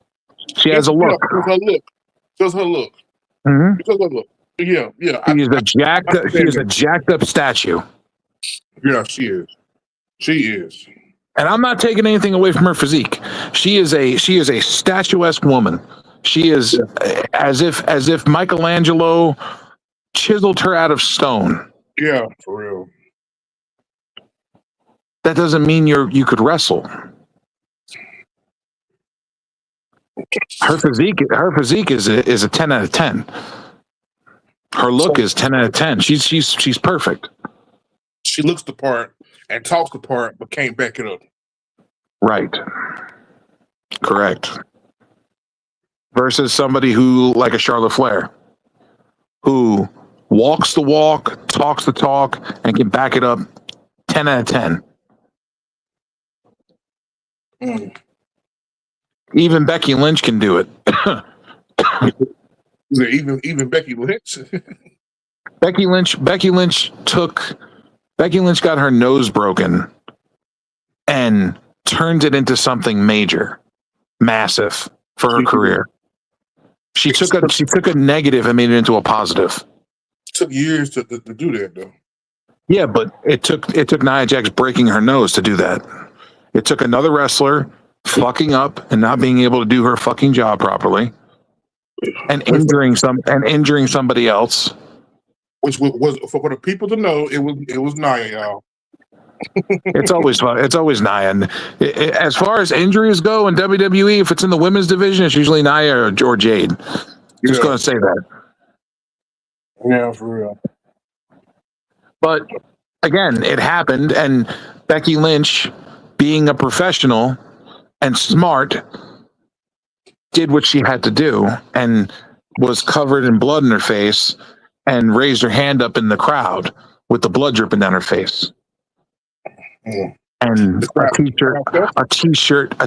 She has a look. Just her look. Mm-hmm. Just her look. Yeah. She is a jacked up statue. Yeah, she is. She is. And I'm not taking anything away from her physique. She is a statuesque woman. She is as if Michelangelo chiseled her out of stone. Yeah, for real. That doesn't mean you could wrestle. Her physique is a 10 out of 10. Her look is 10 out of 10. She's perfect. She looks the part and talks the part, but can't back it up. Right. Correct. Versus somebody who, like a Charlotte Flair, who walks the walk, talks the talk, and can back it up 10 out of 10. Mm. Even Becky Lynch can do it. Even Becky Lynch? Becky Lynch got her nose broken and turned it into something major, massive for her career. She took a negative and made it into a positive. It took years to do that, though. Yeah, but it took Nia Jax breaking her nose to do that. It took another wrestler fucking up and not being able to do her fucking job properly, and injuring somebody else. Which was for the people to know, it was Nia, y'all. It's always fun. It's always Nia. And as far as injuries go in WWE, if it's in the women's division, it's usually Nia or Jade. Just going to say that. Yeah, for real. But again, it happened, and Becky Lynch, being a professional and smart, did what she had to do and was covered in blood in her face and raised her hand up in the crowd with the blood dripping down her face. Mm. And a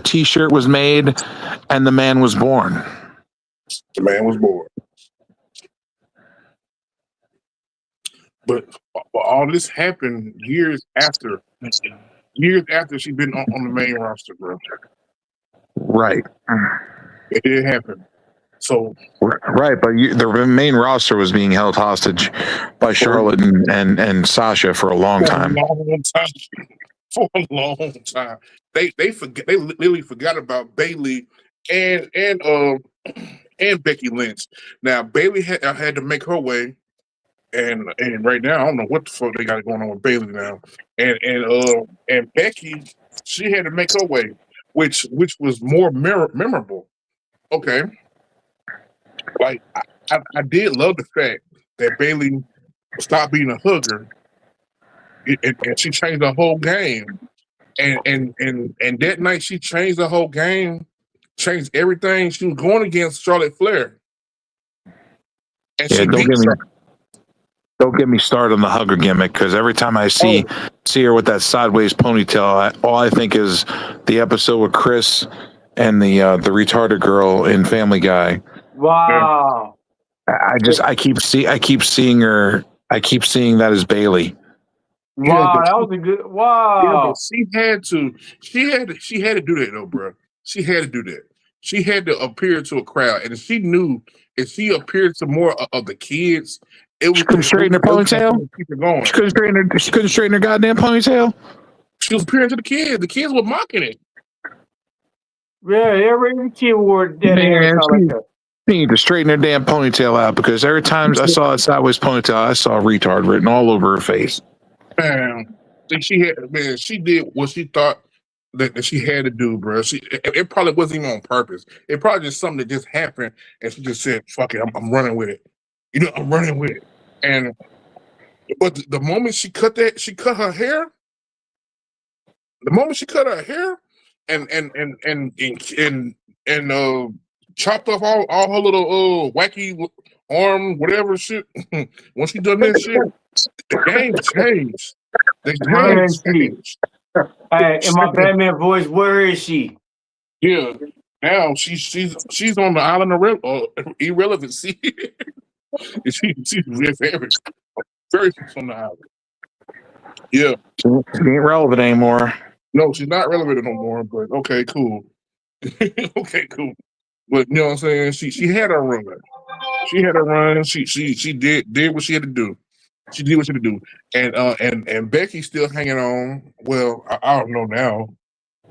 t-shirt was made, and the man was born. The man was born. But all this happened years after she'd been on the main roster, bro. Right. It did happen. So right, but the main roster was being held hostage by Charlotte and Sasha for a long time. For a long time. They literally forgot about Bayley and Becky Lynch. Now Bayley had to make her way. And right now, I don't know what the fuck they got going on with Bayley now. And Becky, she had to make her way, which was more memorable. okay, like I did love the fact that Bailey stopped being a hugger, and she changed the whole game. And that night she changed the whole game, changed everything. She was going against Charlotte Flair, and Yeah, she beat her. don't get me started on the hugger gimmick, because every time I see her with that sideways ponytail, all I think is the episode with Chris and the retarded girl in Family Guy. Wow. I keep seeing her. I keep seeing that as Bailey. Wow, that was a good. Wow. Yeah, but she had to do that though, bro. She had to do that. She had to appear to a crowd, and she knew if she appeared to more of the kids, it was. She couldn't straighten her ponytail. Keep it going. She couldn't straighten her goddamn ponytail. She was appearing to the kids. The kids were mocking it. Yeah, every kid wore that hair like that. She need to straighten her damn ponytail out, because every time I saw a sideways ponytail, I saw retard written all over her face. Man, she did what she thought that she had to do, bro. It probably wasn't even on purpose. It probably just something that just happened, and she just said, "Fuck it, I'm running with it." You know, I'm running with it. But the moment she cut her hair. The moment she cut her hair and chopped off all her little wacky arm, whatever shit. When she done that shit, the game changed. The game changed. Hey, in my Batman voice, where is she? Yeah, now she's on the island of irrelevancy. she's very on the island. Yeah, she ain't relevant anymore. No, she's not relevant no more. But okay, cool. Okay, cool. But you know what I'm saying? She had her run. She had her run. She did what she had to do. She did what she had to do. And Becky's still hanging on. Well, I don't know now.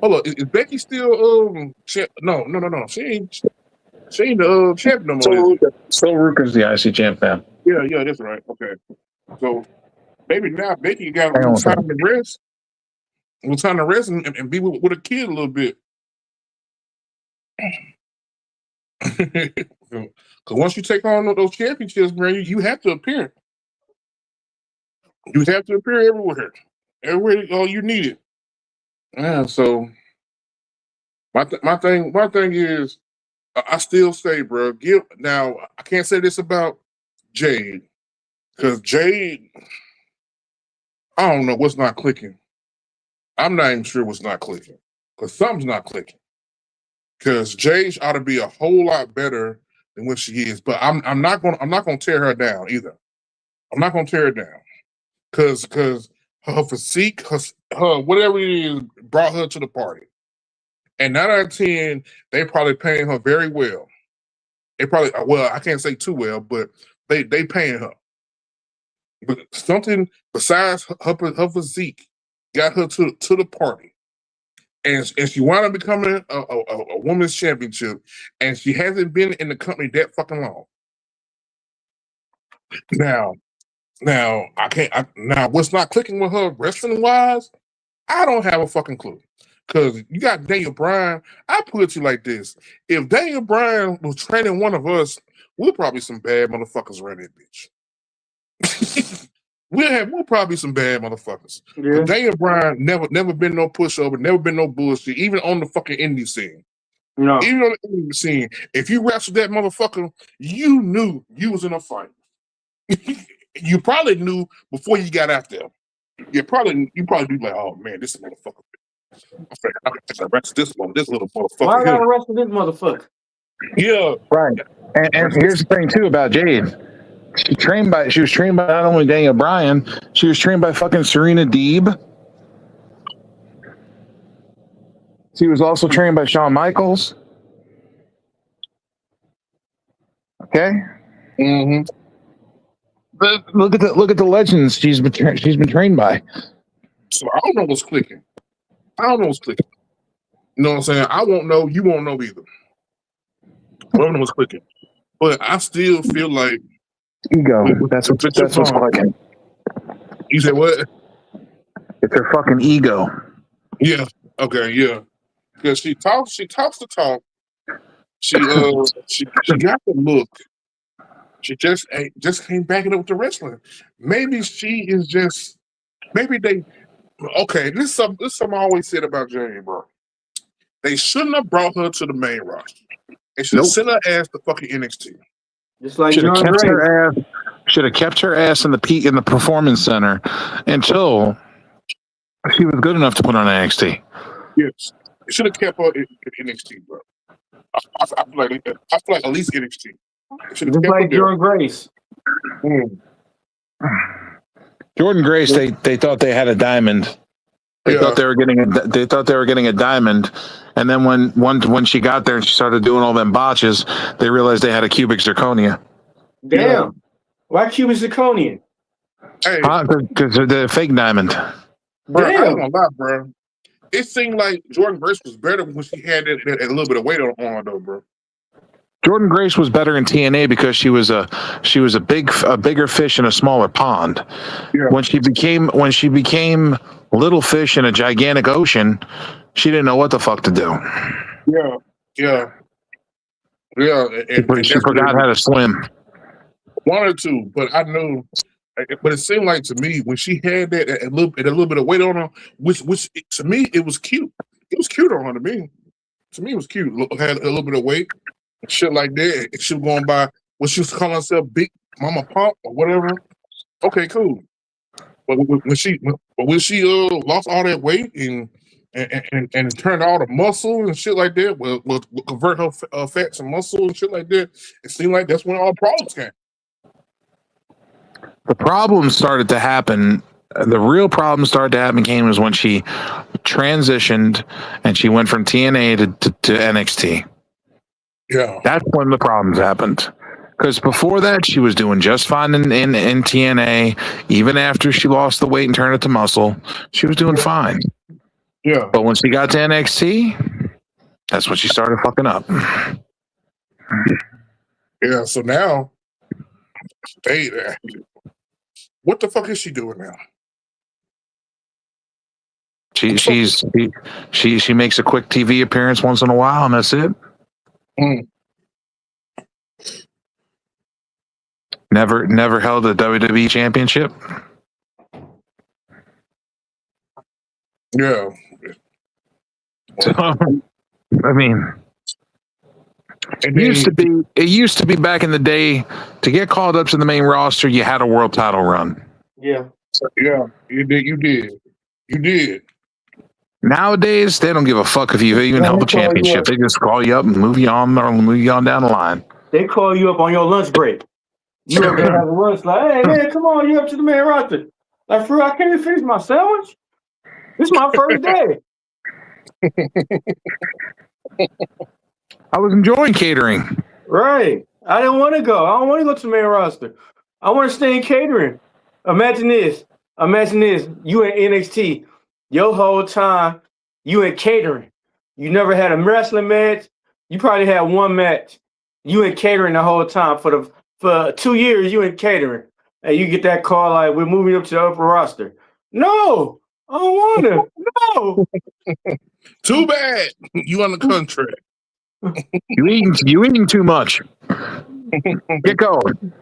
Hold up, is Becky still no. She ain't the champ no more. So Ruka's the IC champ now. Yeah, that's right. Okay. So maybe now Becky got time to rest. We'll time to rest and be with a kid a little bit. Because once you take on those championships, man, you have to appear. You have to appear everywhere. Everywhere you need it. Yeah, so my thing is, I still say, bro, now I can't say this about Jade. Because Jade, I don't know what's not clicking. I'm not even sure what's not clicking, because something's not clicking. Because Jade ought to be a whole lot better than what she is, but I'm not gonna tear her down either. I'm not gonna tear her down, because her physique, her whatever it is, brought her to the party. And 9 out of 10, they probably paying her very well. They probably, well, I can't say too well, but they paying her. But something besides her physique got her to the party, and she wound up becoming a women's championship, and she hasn't been in the company that fucking long. Now I can't. Now what's not clicking with her wrestling wise? I don't have a fucking clue. Because you got Daniel Bryan. I put it to you like this: if Daniel Bryan was training one of us, we're probably some bad motherfuckers around that bitch. We'll probably some bad motherfuckers. Yeah. Daniel Bryan never been no pushover, never been no bullshit, even on the fucking indie scene. No. Even on the indie scene, if you wrestled that motherfucker, you knew you was in a fight. You probably knew before you got out there. You probably be like, oh man, this motherfucker. I gotta wrestle this little motherfucker. Why I gotta wrestle this motherfucker? Yeah. Right. And here's the thing too about Jade. She was trained by not only Daniel Bryan, she was trained by fucking Serena Deeb. She was also trained by Shawn Michaels. Okay. Mm-hmm. But look at the legends she's been trained by. So I don't know what's clicking. You know what I'm saying? I won't know. You won't know either. I don't know what's clicking. But I still feel like ego. That's what's clicking. You said what? It's her fucking ego. Yeah. Okay. Yeah. Because she talks the talk. She got the look. She just can't back it up with the wrestling. Maybe she is just. Maybe they. Okay, this is something I always said about Jane, bro. They shouldn't have brought her to the main roster. They should have sent her ass to fucking NXT. Just like Should have John kept Gray. her ass. Should have kept her ass in the performance center until she was good enough to put on NXT. Yes, they should have kept her in NXT, bro. I feel like at least NXT. Just like Jordan Grace. Jordan Grace, they thought they had a diamond. They thought they were getting a diamond, and then when she got there and she started doing all them botches, they realized they had a cubic zirconia. Damn, why cubic zirconia? Hey, because they're the fake diamond. Bro, I ain't gonna lie, bro. It seemed like Jordan Grace was better when she had that a little bit of weight on her, though, bro. Jordan Grace was better in TNA because she was a bigger fish in a smaller pond. Yeah. When she became little fish in a gigantic ocean, she didn't know what the fuck to do. Yeah. And she forgot how to swim. Wanted to, but I knew. But it seemed like to me when she had that a little bit of weight on her, which to me it was cute. It was cute on her to me. To me, it was cute. Had a little bit of weight, shit like that. She was going by what she was calling herself, Big Mama Pump or whatever. Okay, cool. But when she lost all that weight and turned all the muscle and shit like that, will convert her fat to muscle and shit like that. It seemed like that's when all the problems came. The problems started to happen. The real problem started to happen was when she transitioned and she went from TNA to NXT. Yeah, that's when the problems happened. Because before that, she was doing just fine in TNA. Even after she lost the weight and turned it to muscle, she was doing fine. Yeah, but when she got to NXT, that's when she started fucking up. Yeah, so now, what the fuck is she doing now? She makes a quick TV appearance once in a while, and that's it. Never held a WWE championship. Yeah. So, I mean, it used to be back in the day, to get called up to the main roster, you had a world title run. Yeah. Yeah, you did. Nowadays, they don't give a fuck if you even held a championship. They just call you up and move you on down the line. They call you up on your lunch break. You up there having lunch, like, hey man, come on, you up to the main roster. Like, for real, I can't even finish my sandwich. This is my first day. I was enjoying catering. Right. I didn't want to go. I don't want to go to the main roster. I want to stay in catering. Imagine this. You in NXT. Your whole time, you in catering. You never had a wrestling match. You probably had one match. You in catering the whole time. For 2 years, you in catering. And you get that call like, we're moving up to the upper roster. No, I don't want to. No. Too bad. You on the contract. You eating too much. Get going.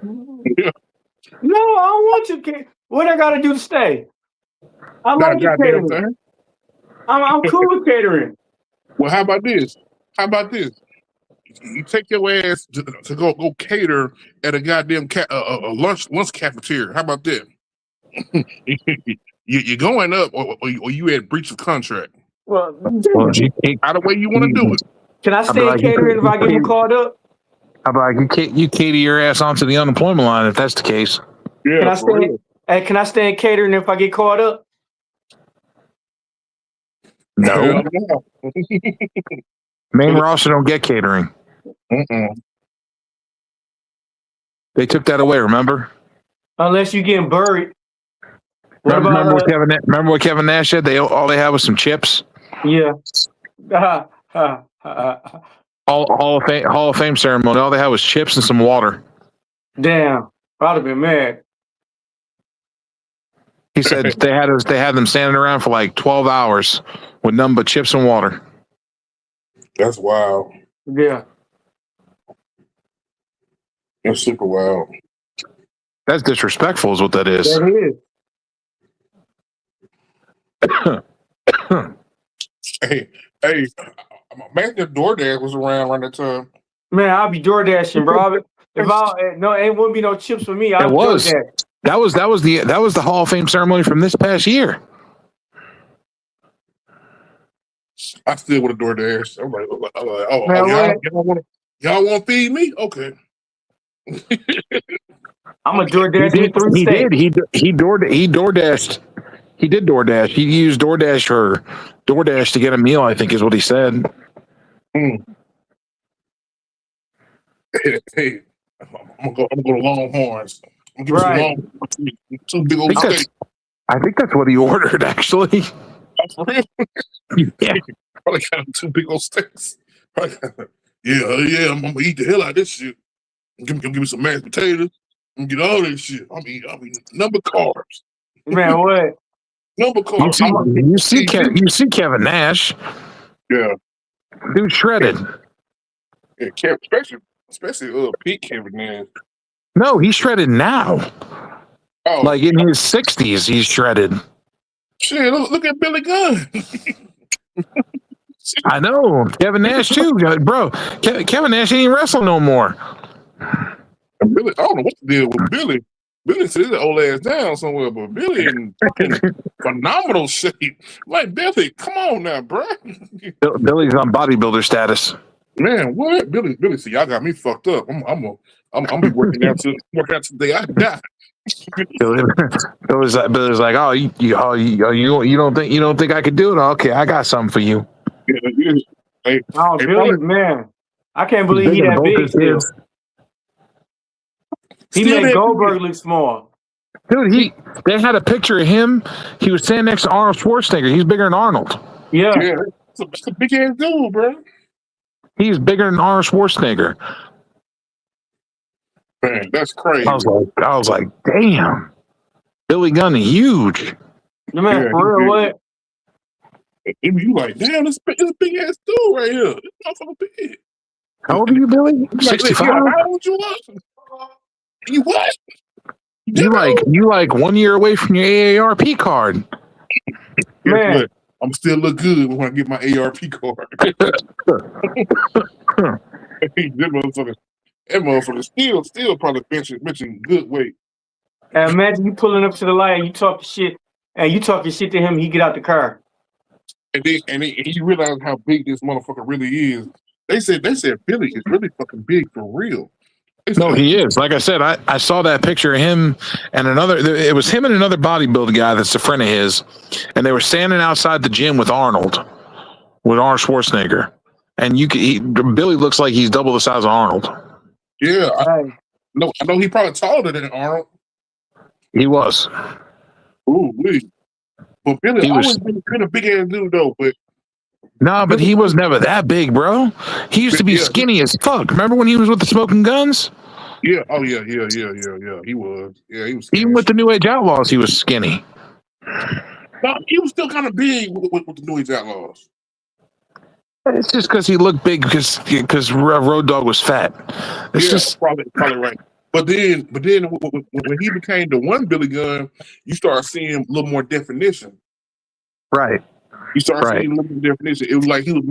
No, I don't want you. What I got to do to stay? I like catering. I'm cool with catering. Well, how about this? You take your ass to go cater at a goddamn a lunch cafeteria. How about that? You're going up, or you had breach of contract. Well, either way you want to do it. Can I stay in catering if I get called up? How about you cater your ass onto the unemployment line if that's the case? Yeah. Can I stay in catering if I get called up? No. Main roster don't get catering. They took that away, remember? Unless you're getting buried. Remember what Kevin Nash said? All they had was some chips. Yeah. Hall of Fame ceremony. All they had was chips and some water. Damn, I'd have been mad. He said they had them standing around for like 12 hours with nothing but chips and water. That's wild. Yeah. That's super wild. That's disrespectful, is what that is. That is. Hey, imagine if DoorDash was around that time. Man, I'll be door dashing, bro. If it wouldn't be no chips for me. It was. That was the Hall of Fame ceremony from this past year. I still would have DoorDash. I'm like, oh, Man, y'all want to feed me? Okay. I'm a DoorDash in 3 states. He DoorDashed. He did DoorDash. He used DoorDash to get a meal, I think is what he said. Hey, I'm gonna go to Longhorns. I'm gonna give me some 2 big old steaks. I think that's what he ordered, actually. For real? Yeah. Probably got 2 big old steaks. Yeah, I'm gonna eat the hell out of this shit. Give me some mashed potatoes. I'm gonna get all this shit. I'm eating number carbs. Man, what? Number carbs. You see Kevin Nash. Yeah. Dude shredded. Yeah, especially Pete Kevin Nash. No, he's shredded now. Oh. Like in his 60s, he's shredded. Shit, look at Billy Gunn. I know. Kevin Nash too, bro. Kevin Nash ain't wrestling no more. And Billy, I don't know what the deal with Billy. Billy said his old ass down somewhere, but Billy in fucking phenomenal shape. Like, Billy, come on now, bro. Billy's on bodybuilder status. Man, what? Billy said, y'all got me fucked up. I'm be working out till the day I die. Billy's like, oh, you don't think I could do it? Okay, I got something for you. Yeah, Billy, man, I can't believe he that big still. He made Goldberg look small. Dude, they had a picture of him. He was standing next to Arnold Schwarzenegger. He's bigger than Arnold. Yeah. It's a big ass dude, bro. He's bigger than Arnold Schwarzenegger. Man, that's crazy. I was like, damn. Billy Gunn, huge. Man, for real, what? You like, damn, this big ass dude right here. This motherfucker big. How old are you, Billy? 65. How old you are? You what? You like 1 year away from your AARP card. Man, I'm still look good when I get my ARP card. That motherfucker still probably benching good weight. And imagine you pulling up to the light and you talking shit to him, he get out the car. And he realized how big this motherfucker really is. They said Billy is really fucking big for real. No, he is. Like I said, I saw that picture of him and it was him and another bodybuilder guy that's a friend of his, and they were standing outside the gym with Arnold Schwarzenegger, and Billy looks like he's double the size of Arnold. Yeah, I know he probably taller than Arnold. He was. Ooh, wait. But Billy always been a big ass dude though, but. No, but he was never that big, bro. He used to be skinny as fuck. Remember when he was with the Smoking Guns? Yeah. Oh, yeah. He was. Yeah, he was skinny. Even with the New Age Outlaws, he was skinny. No, he was still kind of big with the New Age Outlaws. It's just because he looked big because Road Dogg was fat. It's just probably right. But then when he became the one Billy Gunn, you start seeing a little more definition. Right. You start seeing a little more definition. It was like he was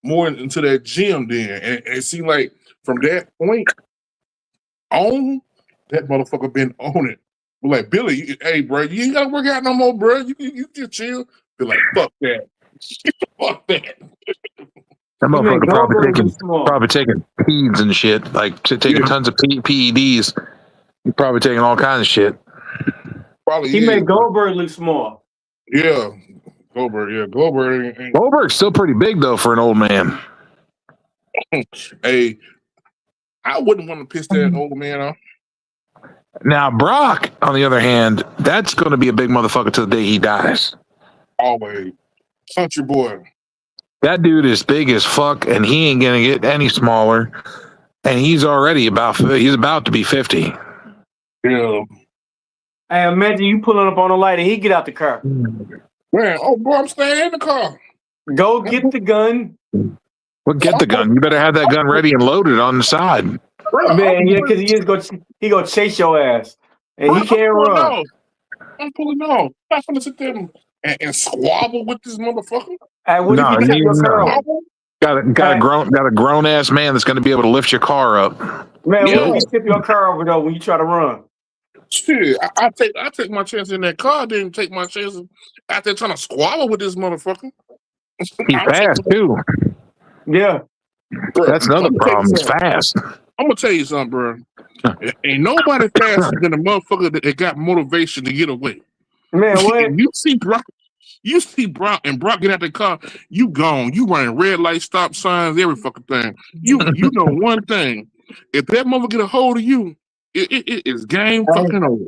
more into that gym then, and it seemed like from that point on, that motherfucker been on it. We're like, Billy, hey, bro, you ain't gotta work out no more, bro. You just chill. Be like, fuck that. Fuck that. That motherfucker probably taking PEDs and shit, like taking tons of PEDs. He's probably taking all kinds of shit. Probably he made Goldberg look small. Yeah, Goldberg. Goldberg's still pretty big though for an old man. Hey, I wouldn't want to piss that old man off. Now Brock, on the other hand, that's going to be a big motherfucker till the day he dies. Always, country boy. That dude is big as fuck, and he ain't gonna get any smaller. And he's about to be 50. Yeah. Hey, imagine you pulling up on a light and he get out the car. Man, bro, I'm staying in the car. Go get the gun. Well, get the gun. You better have that gun ready and loaded on the side. Bro, Man, yeah, because he gonna chase your ass, and he can't run. I'm pulling off. I'm not gonna sit there and squabble with this motherfucker. Hey, what if No, you tip your car over? no. Got a grown ass man that's going to be able to lift your car up. Man, Yeah. what if you tip your car over though when you try to run? Shit, I take my chance in that car. I didn't take my chances out there trying to squabble with this motherfucker. He's fast too. Yeah, Bro, That's another problem. He's something. fast. I'm gonna tell you something, bro. Ain't nobody faster than a motherfucker that got motivation to get away. man, what? You see Brock and Brock get out the car, you gone. You running red light, stop signs, every fucking thing. You know one thing. If that mother get a hold of you, it is game fucking over.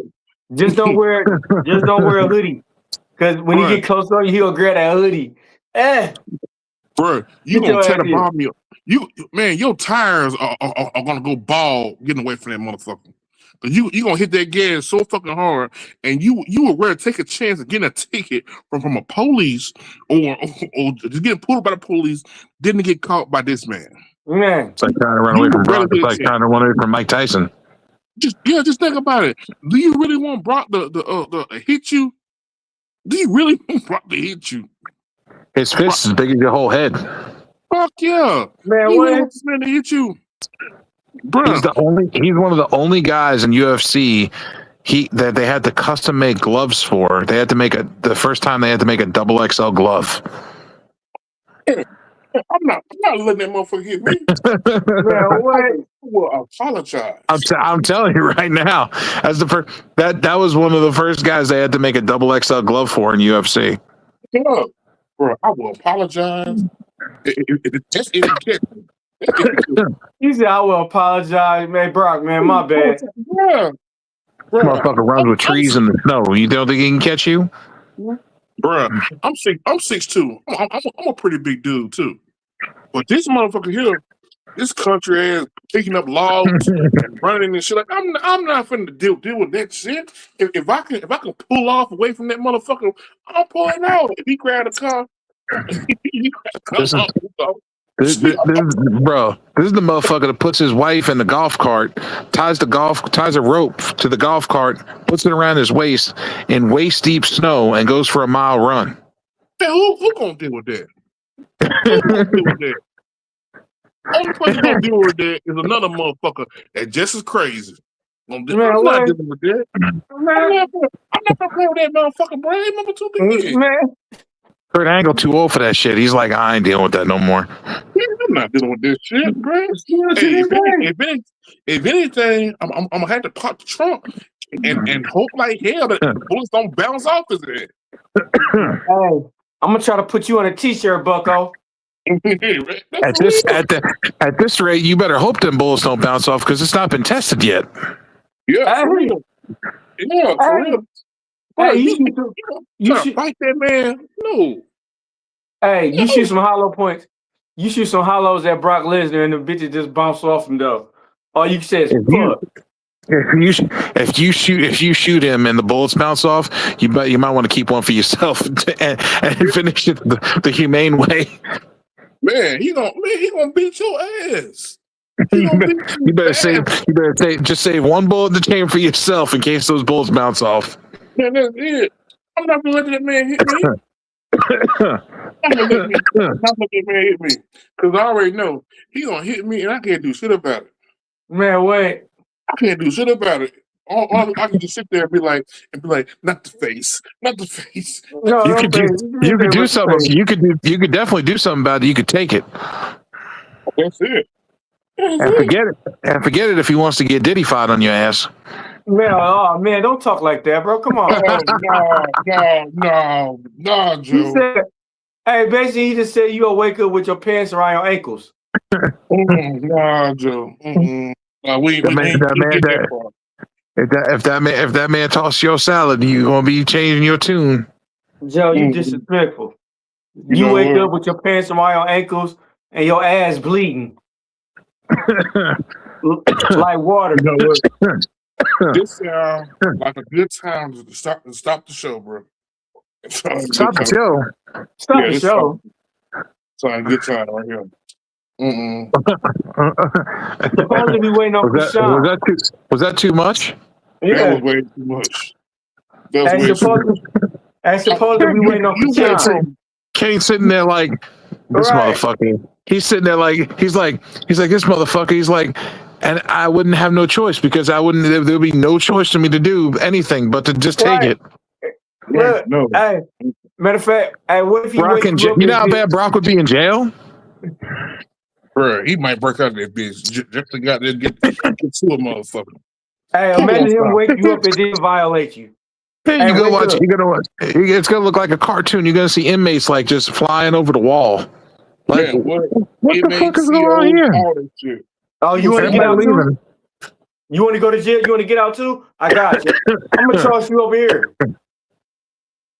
Just don't wear a hoodie, because when he get close on you, he'll grab that hoodie. Bro, you Get gonna your tear ass the bottom of your tires are gonna go bald getting away from that motherfucker. Cause you gonna hit that gas so fucking hard, and you were ready to take a chance of getting a ticket from a police or just getting pulled by the police, didn't get caught by this man. Man, It's like trying to run away from Brock. It's like trying to run away from Mike Tyson. Just think about it. Do you really want Brock to hit you? Do you really want Brock to hit you? His fist is as big as your whole head. Fuck yeah, man, you really what? want this man to hit you? Bro, He's one of the only guys in UFC that they had to custom make gloves for. They had to make the first time they had to make a double XL glove. I'm not letting that motherfucker hit me. Man, what? I will apologize. I'm telling you right now, as the first that was one of the first guys they had to make a double XL glove for in UFC. Yeah, bro, I will apologize. If you catch me. He said, "I will apologize, man, Brock, man, my bad." Yeah, bro, Motherfucker runs with trees in the snow. You don't think he can catch you? Bro, I'm 6'2". I'm a pretty big dude too. But this motherfucker here, this country ass picking up logs and running and shit. Like I'm not finna deal with that shit. If I can pull off away from that motherfucker, I'm pulling out. If he grab the car, This is the motherfucker that puts his wife in the golf cart, ties a rope to the golf cart, puts it around his waist in waist deep snow, and goes for a mile run. Hey, who gonna deal with that? Who gonna deal with that? Only person gonna deal with that is another motherfucker that just as crazy. I'm not dealing with that. I'm not gonna play with that motherfucker, bro. That motherfucker too big. Man, Kurt Angle too old for that shit. He's like, I ain't dealing with that no more. I'm not dealing with this shit, bro. Hey, if anything, I'm gonna have to pop the trunk and hope like hell that the bullets don't bounce off his head. hey, I'm gonna try to put you on a t-shirt, Bucko. At this rate, you better hope them bullets don't bounce off because it's not been tested yet. Yeah, for real. Yeah, for real. Hey, you should fight that man. No. Hey, you shoot some hollow points. You shoot some hollows at Brock Lesnar, and the bitches just bounce off him though. All you can say is fuck. If you shoot him and the bullets bounce off, you might want to keep one for yourself and finish it the humane way. Man, he gonna beat your ass. You better just save one bullet in the chamber for yourself in case those bullets bounce off. Man, that's it. I'm not gonna let that man hit me. I'm not gonna let that man hit me. Cause I already know he gonna hit me and I can't do shit about it. Man, wait. I can't do shit about it. All I can just sit there and be like, not the face. No, you could do something. You could definitely do something about it. You could take it. That's it. And forget it if he wants to get diddy-fied on your ass. Man, don't talk like that, bro. Come on. No, Joe. Basically, he just said you'll wake up with your pants around your ankles. Nah, Joe. If that man tosses your salad, you gonna be changing your tune. Joe, you disrespectful. You wake up with your pants around your ankles and your ass bleeding like water. You know what? This sounds like a good time to stop the show, bro. Stop the show. Stop the show. It's a good time right here. Supposedly we waiting on Krishan. Was that too much? Yeah. That was way too much. That was And way too supposedly, much. and supposedly we waiting on You went Krishan. from Kenny's sitting there like this Right. motherfucker. He's sitting there like he's like this motherfucker. He's like, and I wouldn't have no choice because I wouldn't. There would be no choice for me to do anything but to just take Right. it. Look, no. hey, matter of fact, hey, what if he Brock wakes in you jail. up You in know how this- bad Brock would be in jail? Bruh, he might break out of that bitch just to get to a motherfucker. Hey, imagine him wake you up and then violate you. Hey, Hey, you go wake watch. up. You're gonna watch. It's gonna look like a cartoon. You're gonna see inmates like just flying over the wall. Like Man, what the fuck is going on here? All that shit. Oh, you want to get out Everybody too? leaving. You want to go to jail? You want to get out too? I got you. I'm gonna toss you over here.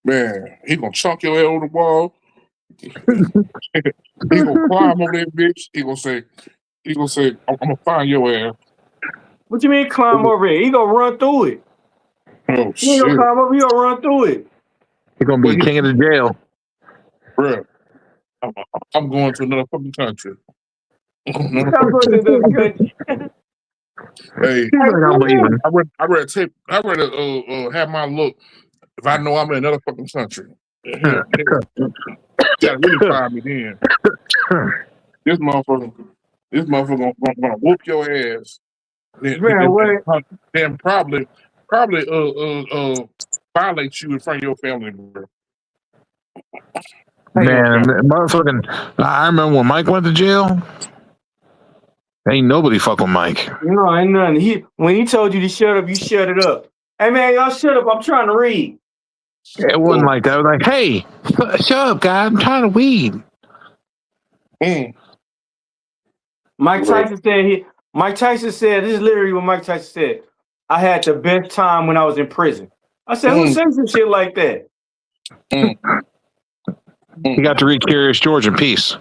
Man, he gonna chunk your head over the wall. He gonna climb over that bitch. He gonna say, I'm gonna find your ass. What you mean climb over here? He gonna run through it. Oh He ain't shit, gonna climb over. He gonna run through it. You're gonna be king of the jail. bruh. I'm going to another fucking country. I'm going to the country. Hey, He's like, I'm leaving. I rather have my look if I know I'm in another fucking country. Gotta really find me then. This motherfucker gonna whoop your ass. Then probably violate you in front of your family, bro. Man, motherfucking! I remember when Mike went to jail. Ain't nobody fuck with Mike. No, ain't nothing. When he told you to shut up, you shut it up. Hey man, y'all shut up. I'm trying to read. It wasn't like that. It was like, hey, shut up, guy. I'm trying to weed. Mike Tyson said, this is literally what Mike Tyson said. I had the best time when I was in prison. I said, who says some shit like that? He got to read Curious George in peace.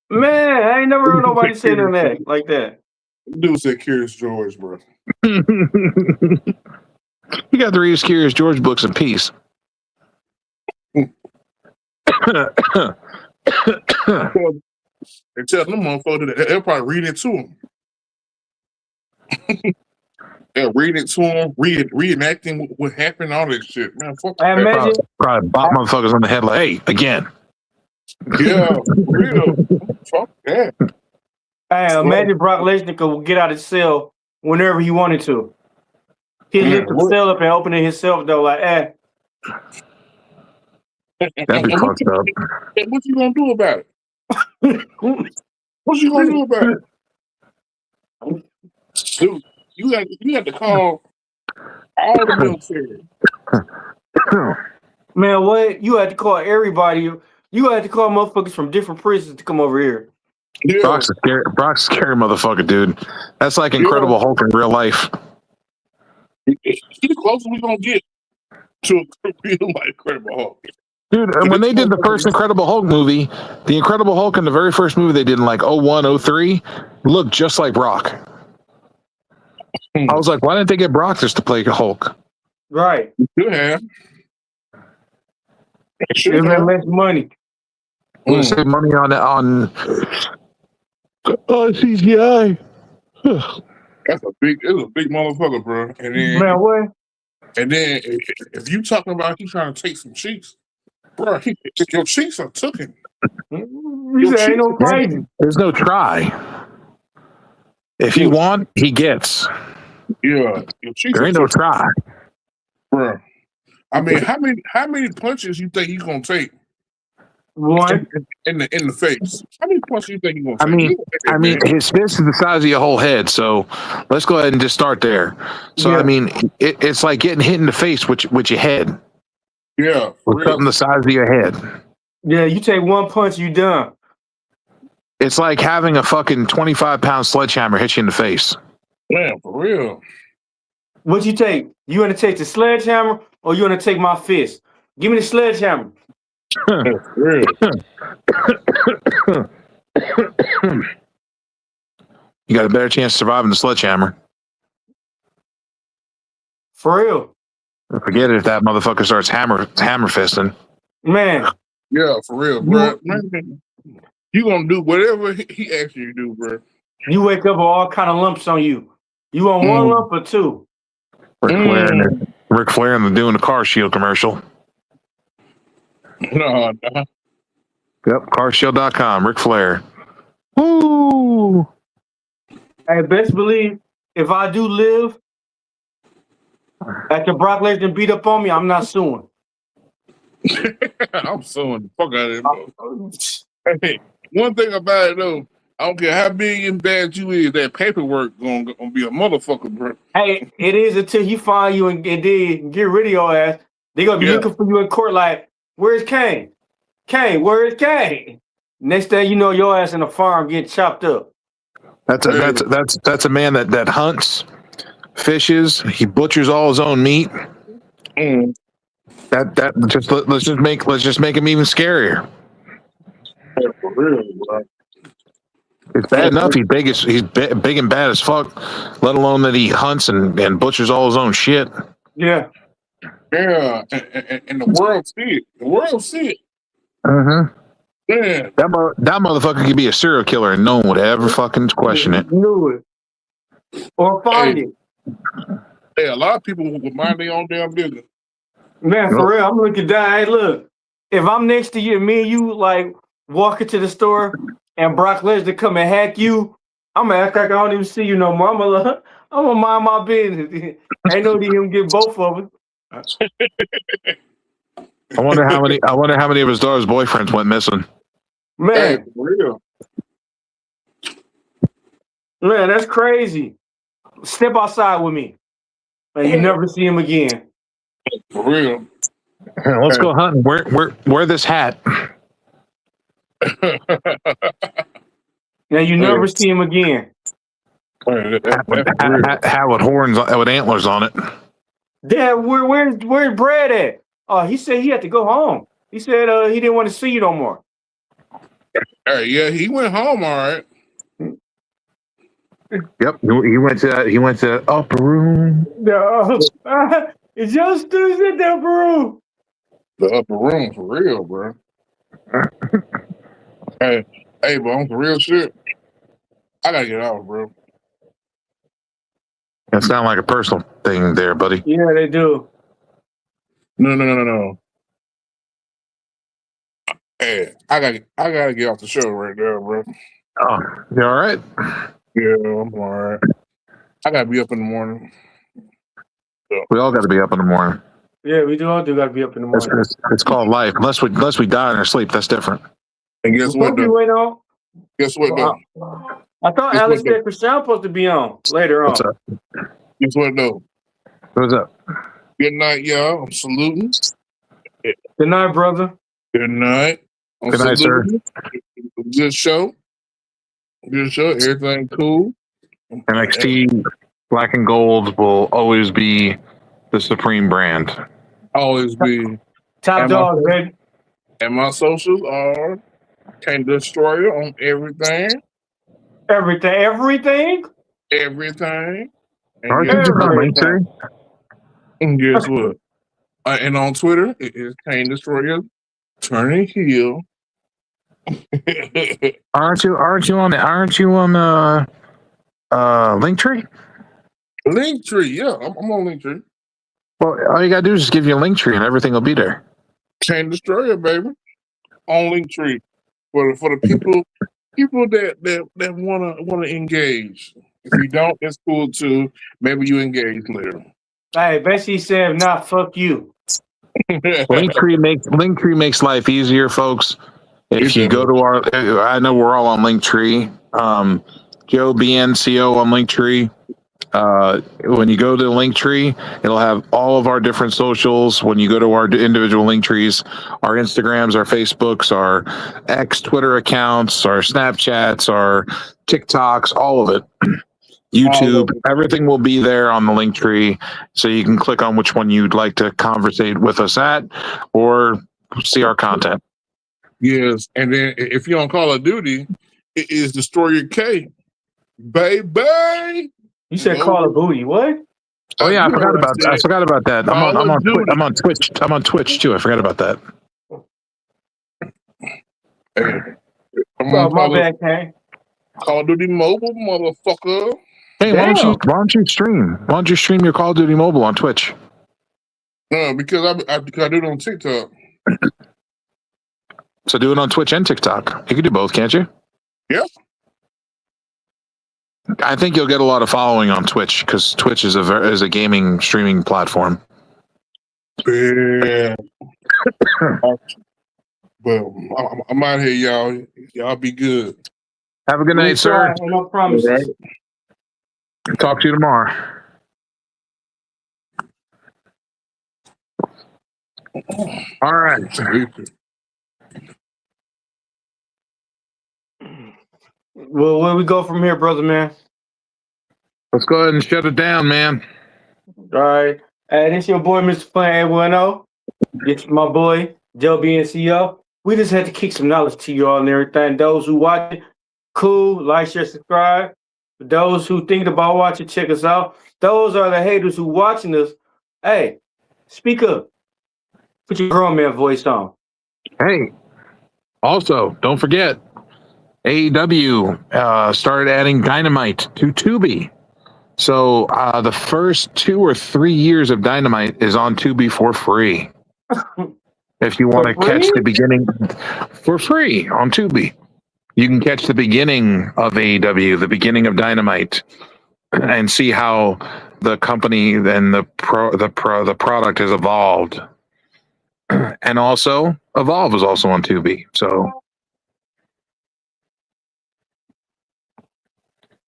Man, I ain't never heard nobody say that like that. Dude said Curious George, bro. He got to read his Curious George books in peace. And tell them motherfuckers that they'll probably read it to him. They'll read it to him, reenacting what happened, all that shit. Man, fuck I imagine probably bop motherfuckers on the head like, hey, again. Yeah, for real. Fuck that. Hey, imagine Brock Lesnar could get out of his cell whenever he wanted to. He'd lift the cell up and open it himself though, like, That'd be fucked up. What you gonna do about it? What you gonna do about it? Dude, you got to call all the military. Man, what? You had to call everybody. You had to call motherfuckers from different prisons to come over here. Yeah. Brock's a scary motherfucker, dude. That's like Incredible Hulk in real life. He's the closest we gonna get to a real life Incredible Hulk. Dude, and when they did the first Incredible Hulk movie, the Incredible Hulk in the very first movie they did in like 01, 03 looked just like Brock. I was like, why didn't they get Brock just to play Hulk? Right. You have. Should have less money. We'll save money on CGI. It's a big motherfucker, bro. And then, man, what? And then if you talking about he trying to take some cheeks, bro, your cheeks are taken. You say ain't no fighting. There's no try. If he want, he gets. Yeah, your cheeks there ain't no try, bro. I mean, how many punches you think he's gonna take? One in the face. How many punches you think he's gonna take? I mean, his fist is the size of your whole head. So let's go ahead and just start there. So I mean, it's like getting hit in the face with your head. Yeah, with something the size of your head. Yeah, you take one punch, you done. It's like having a fucking 25-pound sledgehammer hit you in the face. Damn, for real. What you take? You want to take the sledgehammer or you want to take my fist? Give me the sledgehammer. You got a better chance of surviving the sledgehammer. For real. Forget it if that motherfucker starts hammer fisting. Man. Yeah, for real, bro. You gonna do whatever he asks you to do, bro. You wake up with all kind of lumps on you. You want one lump or two? Ric Flair and doing the Car Shield commercial. No. Yep, carshield.com, Ric Flair. Woo! Hey, best believe if I do live after Brock Lesnar beat up on me, I'm not suing. I'm suing the fuck out of him. Hey, one thing about it though, I don't care how big and bad you is, that paperwork gonna be a motherfucker, bro. Hey, it is until he find you and then get rid of your ass. They gonna be looking for you in court like, where's Kane? Kane, where is Kane? Next thing you know, your ass in a farm getting chopped up. That's a man that hunts, fishes, he butchers all his own meat. Let's just make him even scarier. Yeah, for real, bro. It's bad enough he's big and bad as fuck, let alone that he hunts and butchers all his own shit. Yeah. Yeah, and the world see it. The world see it. Mm-hmm. Yeah. That motherfucker could be a serial killer and no one would ever fucking question it. Knew it. Or find it. Hey, a lot of people would mind their own damn business. Man, for real, I'm looking down. Hey, look, if I'm next to you, me and you like walk into the store and Brock Lesnar come and hack you, I'm gonna act like I don't even see you no more. I'm gonna mind my business. Ain't no need him get both of us. I wonder how many of his daughter's boyfriends went missing. Man, Hey, for real. man, that's crazy. Step outside with me, and you never see him again. For real. Let's go hunting. Wear this hat. Now you never see him again. Hat with horns, with antlers on it. Dad, where's Brad at? Oh, he said he had to go home. He said he didn't want to see you no more. Hey, yeah, he went home, all right. Yep, he went to the upper room. No, it's just in the upper room. The upper room, for real, bro. hey, but on some real shit, I gotta get out, bro. That sounds like a personal thing there, buddy. Yeah, they do. No. Hey, I gotta get off the show right now, bro. Oh, you all right? Yeah, I'm all right. I gotta be up in the morning. So. We all got to be up in the morning. Yeah, we all do got to be up in the morning. It's called life. Unless we die in our sleep, that's different. And guess what, though? Guess what, though? I thought Alex said Christian supposed to be on later on. What's up? Guess what, though? What's up? Good night, y'all. I'm saluting. Good night, brother. Good night. Good night, sir. Good show. Good show. Everything cool. NXT Black and Gold will always be the supreme brand. Always be. Top dog, baby. And my socials are Can't Destroyer on everything. Everything? Everything. Aren't you just on LinkedIn? And guess what? And on Twitter, it is Can't Destroyer Turning Heel. Aren't you on Linktree? Linktree, yeah, I'm on Linktree. Well, all you gotta do is just give you a Linktree and everything will be there. Can't Destroy it, baby. On Linktree for the people that wanna engage. If you don't, it's cool too. Maybe you engage later. Hey, Bessie said, "Not fuck you." Linktree makes life easier, folks. If you go to I know we're all on Linktree. Joe BNCO on Linktree. When you go to the Linktree, it'll have all of our different socials. When you go to our individual Linktrees, our Instagrams, our Facebooks, our X Twitter accounts, our Snapchats, our TikToks, all of it. YouTube, everything will be there on the Linktree, so you can click on which one you'd like to conversate with us at or see our content. Yes, and then if you're on Call of Duty, it is Destroyer K. Baby! You said Call of Booty, what? Oh yeah, I forgot about that. I'm on Twitch. I'm on Twitch too. I forgot about that. Hey, Oh, my bad, Kane. Call of Duty Mobile, motherfucker. Hey, why don't you stream? Why don't you stream your Call of Duty Mobile on Twitch? No, because I do it on TikTok. So do it on Twitch and TikTok. You can do both, can't you? Yeah. I think you'll get a lot of following on Twitch because Twitch is a gaming streaming platform. Yeah. Well, I'm out here, y'all. Y'all be good. Have a good night, sir. No promises. Right. Talk to you tomorrow. All right. Well, where we go from here, brother, man? Let's go ahead and shut it down, man. All right. Hey, this your boy, Mr. Fun 810. This is my boy, Joe BNCO. We just had to kick some knowledge to you all and everything. Those who watch it, cool, like, share, subscribe. For those who think about watching, check us out. Those are the haters who watching us. Hey, speak up. Put your grown man voice on. Hey, also, don't forget, AEW started adding Dynamite to Tubi. So the first 2 or 3 years of Dynamite is on Tubi for free. If you want to catch the beginning for free on Tubi, you can catch the beginning of AEW, the beginning of Dynamite, and see how the company and the product has evolved. And also, Evolve is also on Tubi, so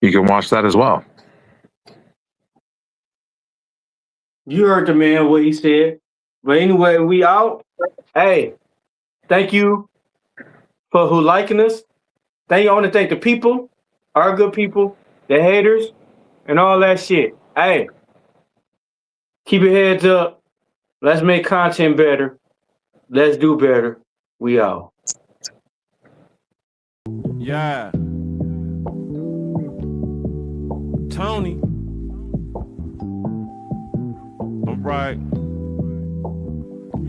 you can watch that as well. You heard the man what he said. But anyway, we out. Hey, thank you for who liking us. I want to thank the people, our good people, the haters, and all that shit. Hey, keep your heads up. Let's make content better. Let's do better. We out. Yeah. Tony. All right.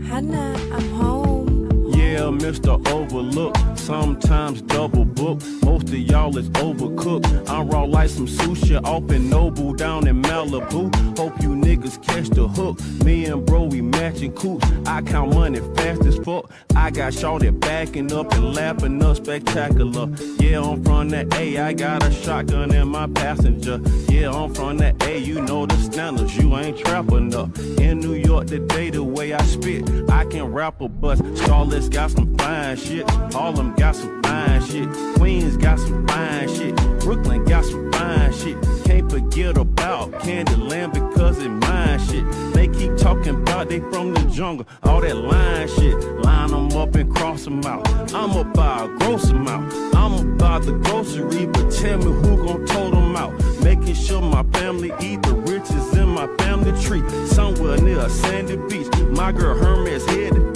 Hannah, I'm home. Yeah, Mr. Overlook, sometimes double book. Most of y'all is overcooked. I'm raw like some sushi off in Noble down in Malibu. Hope you niggas catch the hook. Me and bro, we matching coops. I count money fast as fuck. I got shorty backing up and lapping up spectacular. Yeah, I'm from the A, I got a shotgun in my passenger. Yeah, I'm from the A, you know the standards, you ain't trap enough. In New York today, the way I spit, I can rap a bus. Starlet's got some fine shit. Harlem got some fine shit. Queens got some fine shit. Brooklyn got some fine shit. Can't forget about Candyland because it mine shit. They keep talking about they from the jungle. All that line shit. Line them up and cross them out. I'ma buy a gross amount. I'ma buy the grocery, but tell me who gon' tote them out. Making sure my family eat the riches in my family tree. Somewhere near a sandy beach. My girl Hermes headed